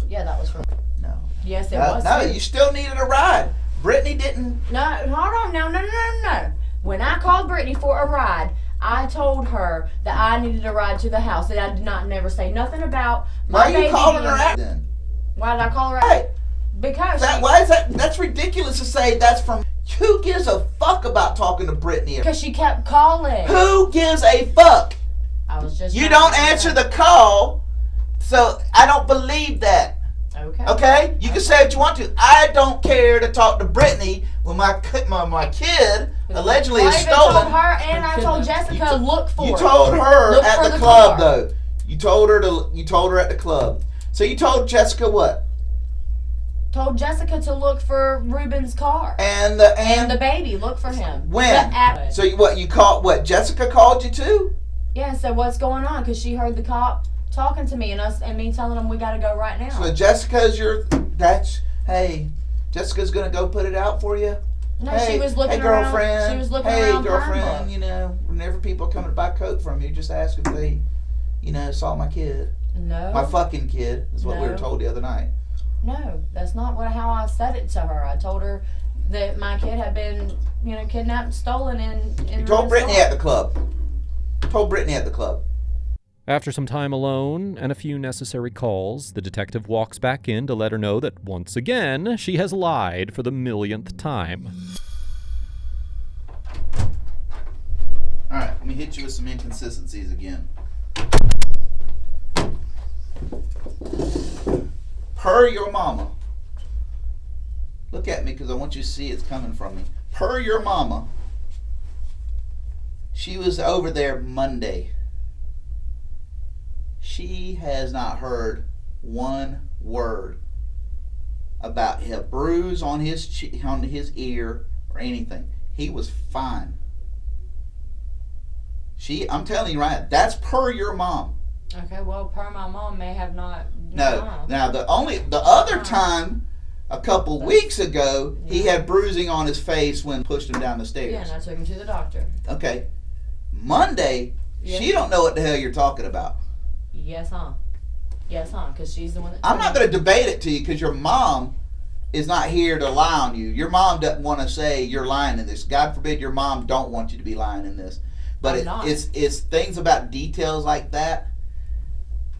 Yeah, that was from. No. Yes, it was. No, too. you still needed a ride. Brittany didn't. No, hold on. No. When I called Brittany for a ride, I told her that I needed a ride to the house. That I did not never say nothing about my Why are baby you calling being her there. out then? Why did I call her out? Hey, Because why is that? That's ridiculous to say that's from. Who gives a fuck about talking to Brittany? Because she kept calling. Who gives a fuck? I was just. You trying don't to answer say- the call, so I don't believe that. Okay. Okay? You can say what you want to. I don't care to talk to Brittany when my kid allegedly I is even stolen. told her and I told Jessica, look for You it. told her Look at for the the club car. though. You told her at the club. So you told Jessica what? Told Jessica to look for Ruben's car. And the baby, look for him. when? So you called what? Jessica called you too? Yeah, so what's going on? Because she heard the cop talking to me and me telling him we got to go right now. So Jessica's Jessica's gonna go put it out for you? No, Hey, she was looking hey girlfriend. around. She was looking hey around girlfriend, Pine you know, whenever people come to buy coke from you, just ask if they, saw my kid. No. My fucking kid is what we were No. told the other night. No, that's not how I said it to her. I told her that my kid had been, kidnapped and stolen in You told Brittany at the club. Told Brittany at the club. After some time alone and a few necessary calls, the detective walks back in to let her know that once again she has lied for the millionth time. Alright, let me hit you with some inconsistencies again. Per your mama. Look at me because I want you to see it's coming from me. Per your mama. She was over there Monday. She has not heard one word about a bruise on his ear or anything. He was fine. I'm telling you right, that's per your mom. Okay, well, per my mom may have not. No. Now the other time, a couple weeks ago, he had bruising on his face when pushed him down the stairs. Yeah, and I took him to the doctor. Okay. Monday, Yes. she don't know what the hell you're talking about. Yes, huh? Yes, huh? Because she's the one that. I'm not going to debate it to you because your mom is not here to lie on you. Your mom doesn't want to say you're lying in this. God forbid your mom don't want you to be lying in this. But it's things about details like that.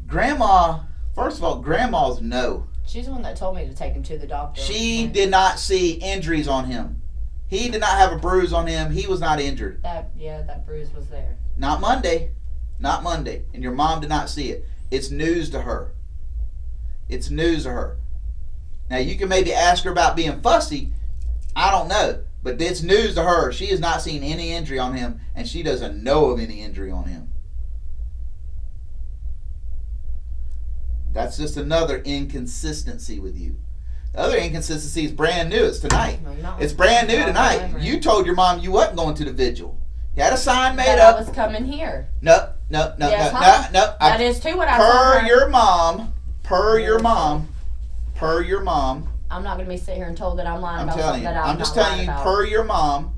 Grandma, first of all, grandmas know. She's the one that told me to take him to the doctor. She did not see injuries on him. He did not have a bruise on him. He was not injured. That bruise was there. Not Monday. Not Monday. And your mom did not see it. It's news to her. It's news to her. Now, you can maybe ask her about being fussy. I don't know. But it's news to her. She has not seen any injury on him, and she doesn't know of any injury on him. That's just another inconsistency with you. The other inconsistency is brand new. It's tonight. It's brand new tonight. You told your mom you wasn't going to the vigil. You had a sign made up. I was coming here. No. That is too what I told her. Per your mom. I'm not going to be sitting here and told that I'm lying about something that I'm just telling you, per your mom.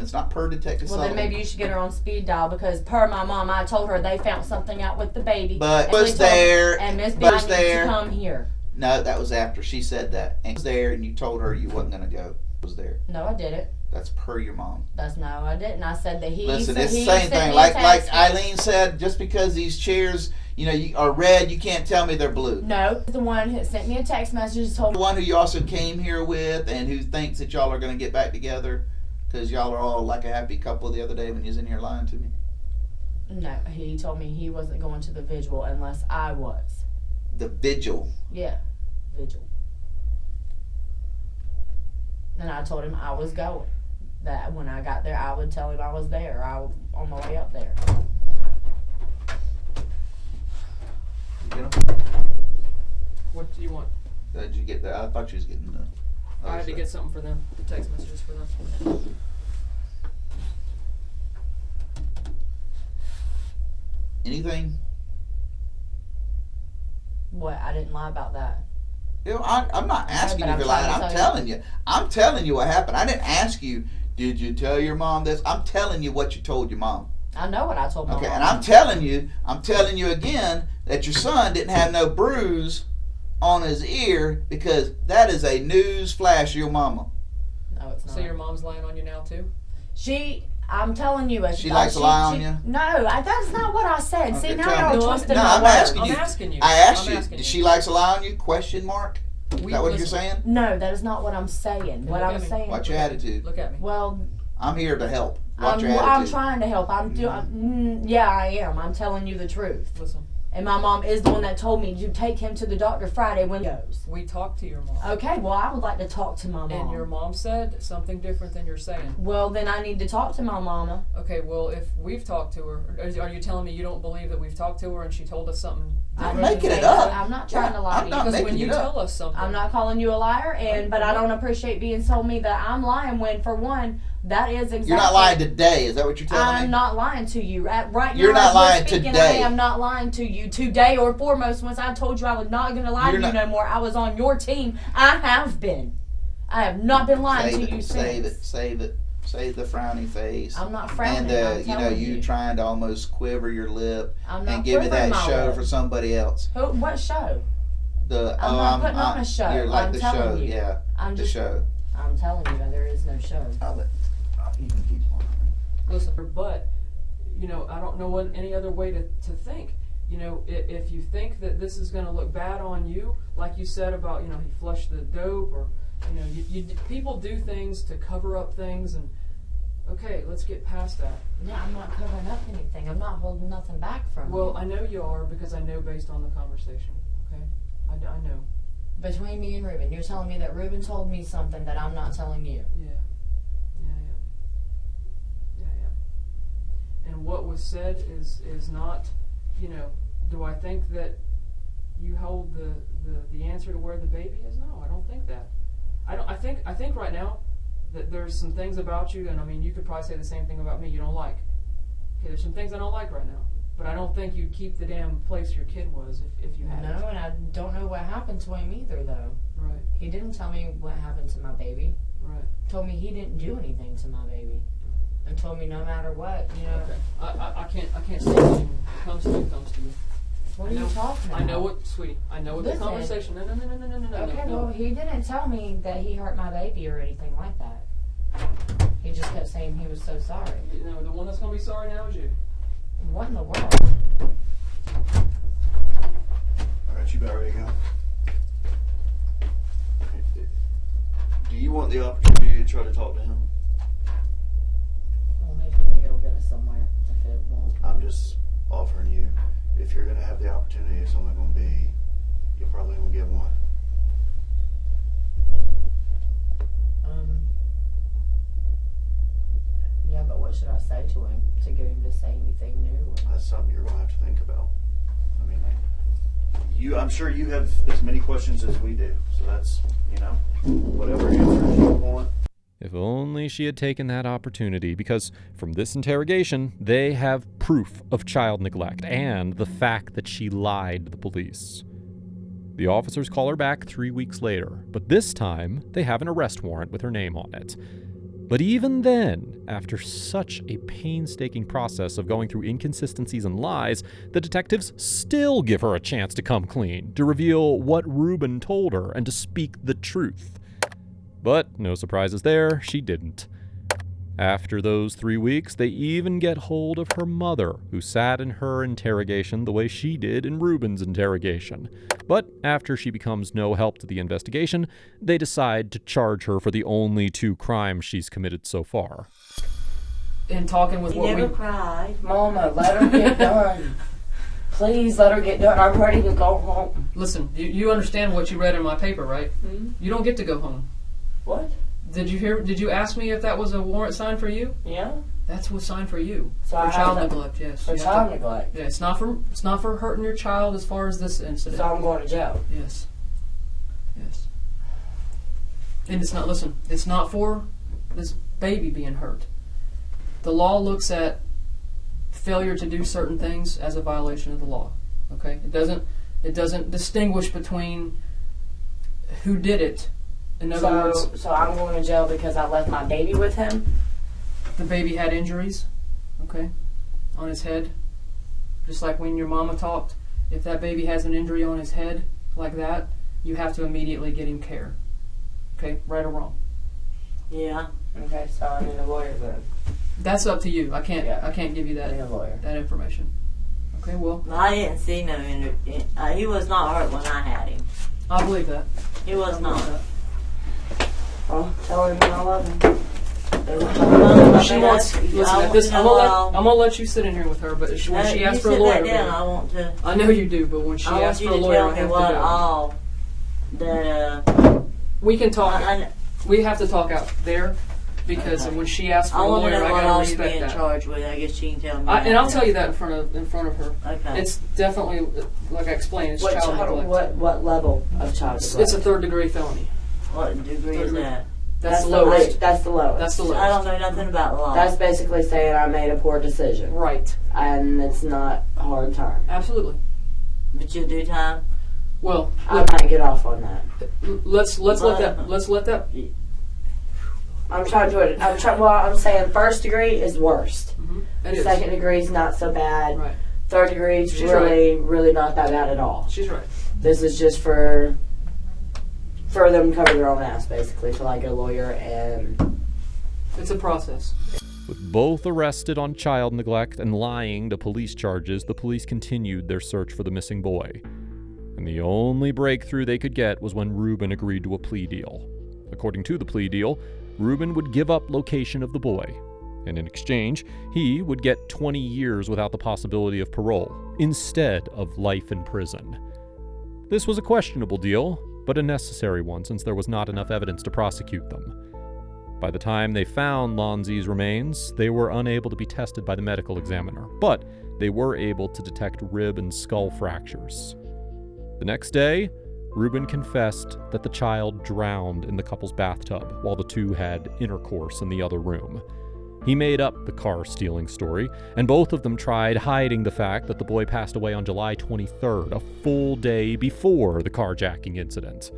It's not per Detective Sullivan. Well, then maybe you should get her on speed dial, because per my mom, I told her they found something out with the baby. But was there. And Miss B needs to come here. No, that was after she said that. And was there, and you told her you wasn't going to go. Was there. No, I didn't. That's per your mom. No, I didn't. I said that he. Listen, it's the same thing. Like Eileen said, just because these chairs, are red, you can't tell me they're blue. No, the one who sent me a text message told me. The one who you also came here with, and who thinks that y'all are going to get back together, because y'all are all like a happy couple the other day when you was in here lying to me. No, he told me he wasn't going to the vigil unless I was. The vigil. Yeah, vigil. And I told him I was going. That when I got there, I would tell him I was there. I was on my way up there. You get them? What do you want? Did you get that? I thought you was getting the. I had to get something for them. Text messages for them. Anything? What? I didn't lie about that. I'm not asking you if you're lying. I'm telling you. I'm telling you what happened. I didn't ask you, did you tell your mom this? I'm telling you what you told your mom. I know what I told my mom. Okay, and I'm telling you again that your son didn't have no bruise on his ear, because that is a news flash to your mama. No, it's not. So your mom's lying on you now too? I'm telling you. She likes to lie on you? No, that's not what I said. Okay, see, now you're twisting my I'm words. asking you. I asked you. Does she likes to lie on you? Question mark? Is that what you're saying? No, that is not what I'm saying. What I'm saying. Watch your attitude. Look at me. Well, I'm here to help. Watch your attitude. I'm trying to help. Yeah, I am. I'm telling you the truth. Listen. And my mom is the one that told me to take him to the doctor Friday when he goes. We talked to your mom. Okay, well, I would like to talk to my mom. And your mom said something different than you're saying. Well, then I need to talk to my mama. Okay, well, if we've talked to her, are you telling me you don't believe that we've talked to her and she told us something different? I'm making it up. I'm not trying to lie to you. Because when you tell us something. I'm not calling you a liar, but I don't appreciate being told me that I'm lying when, for one, that is exactly. You're not lying today. Is that what you're telling me? I'm not lying to you. Right now, you're not lying speaking, today. I am not lying to you today or foremost. Once I told you I was not going to lie to you no more, I was on your team. I have been. I have not been lying to you since. Save it. Save the frowny face. I'm not frowning. And you trying to almost quiver your lip and give me that show for somebody else. What show? I'm not putting on a show. You're like the show. You. Yeah. The show. I'm telling you that there is no show. You can keep on. Listen, but I don't know any other way to think. If you think that this is going to look bad on you, like you said about he flushed the dope, or people do things to cover up things, and okay, let's get past that. Yeah, I'm not covering up anything. I'm not holding nothing back from you. Well, I know you are, because I know based on the conversation. Okay, I know. Between me and Ruben, you're telling me that Ruben told me something that I'm not telling you. Yeah. And what was said is not, do I think that you hold the answer to where the baby is? No, I don't think that. I think right now that there's some things about you, and I mean, you could probably say the same thing about me you don't like. Okay, there's some things I don't like right now. But I don't think you'd keep the damn place your kid was if you had it. No, and I don't know what happened to him either, though. Right. He didn't tell me what happened to my baby. Right. Told me he didn't do anything to my baby. And told me no matter what, Okay. I can't say anything. It comes to you, What are you talking about? I know what, sweetie. I know what the Listen. conversation. No. Okay, no. well, he didn't tell me that he hurt my baby or anything like that. He just kept saying he was so sorry. You know, the one that's gonna be sorry now is you. What in the world? All right, you about ready to go? Do you want the opportunity to try to talk to him? Well, maybe I think it'll get us somewhere if it won't. I'm just offering you, if you're going to have the opportunity, it's only going to be, you'll probably only get one. Yeah, but what should I say to him to get him to say anything new? That's something you're going to have to think about. I mean, I'm sure you have as many questions as we do, so that's, whatever answers you want. If only she had taken that opportunity, because from this interrogation, they have proof of child neglect and the fact that she lied to the police. The officers call her back 3 weeks later, but this time they have an arrest warrant with her name on it. But even then, after such a painstaking process of going through inconsistencies and lies, the detectives still give her a chance to come clean, to reveal what Ruben told her, and to speak the truth. But no surprises there, she didn't. After those 3 weeks, they even get hold of her mother, who sat in her interrogation the way she did in Ruben's interrogation. But after she becomes no help to the investigation, they decide to charge her for the only 2 crimes she's committed so far. In talking with He what never we... cried. Mama, let her get done. Please let her get done. I'm ready to go home. Listen, you understand what you read in my paper, right? Hmm? You don't get to go home. What? Did you ask me if that was a warrant signed for you? Yeah. That's what's signed for you. So For I child have to- neglect, yes. For You have child to- neglect. Yeah, it's not for hurting your child as far as this incident. So I'm going to jail. Yes. Yes. And it's not for this baby being hurt. The law looks at failure to do certain things as a violation of the law. Okay? It doesn't distinguish between who did it. In other words, So I'm going to jail because I left my baby with him? the baby had injuries, okay, on his head. Just like when your mama talked, if that baby has an injury on his head like that, you have to immediately get him care. Okay, right or wrong. Yeah. Okay, so I need a lawyer then. That's up to you. I can't give you I need a lawyer. that information. Okay, well, I didn't see no he was not hurt when I had him. I believe that. He was I believe not. that. Well, tell him I love him. She wants. Listen, at this, I'm gonna let you sit in here with her. But when she asks for a lawyer, Down, I want to. I know you do. But when she I asks want for a you to lawyer, tell I me have what to go. all that. We can talk. I We have to talk out there because when she asks for a want to lawyer, know I what gotta all you're respect being that. charged with. I guess she can tell me. And I'll tell you that in front of her. Okay. It's definitely, like I explained, it's child neglect. What level of child neglect? It's a 3rd-degree felony. What degree is that? That's the lowest. That's the lowest. That's the lowest. I don't know nothing about the law. That's basically saying I made a poor decision. Right. And it's not a hard time. Absolutely. But you'll do time. Well, I might get off on that. let's let that. I'm saying 1st degree is worst. It is. 2nd degree is not so bad. Right. 3rd degree is She's really not that bad at all. She's right. This is just for them to cover their own ass, basically, till I get a lawyer and... It's a process. With both arrested on child neglect and lying to police charges, the police continued their search for the missing boy. And the only breakthrough they could get was when Ruben agreed to a plea deal. According to the plea deal, Ruben would give up location of the boy, and in exchange, he would get 20 years without the possibility of parole, instead of life in prison. This was a questionable deal, but a necessary one since there was not enough evidence to prosecute them. By the time they found Lonzie's remains, they were unable to be tested by the medical examiner, but they were able to detect rib and skull fractures. The next day, Ruben confessed that the child drowned in the couple's bathtub while the two had intercourse in the other room. He made up the car stealing story, and both of them tried hiding the fact that the boy passed away on July 23rd, a full day before the carjacking incident.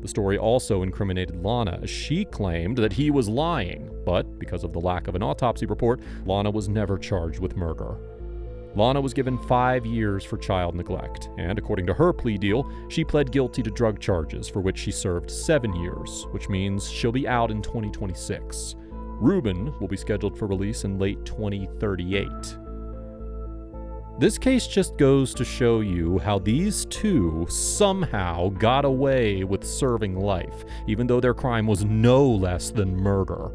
The story also incriminated Lonna, as she claimed that he was lying, but because of the lack of an autopsy report, Lonna was never charged with murder. Lonna was given 5 years for child neglect, and according to her plea deal, she pled guilty to drug charges for which she served 7 years, which means she'll be out in 2026. Ruben will be scheduled for release in late 2038. This case just goes to show you how these two somehow got away with serving life, even though their crime was no less than murder.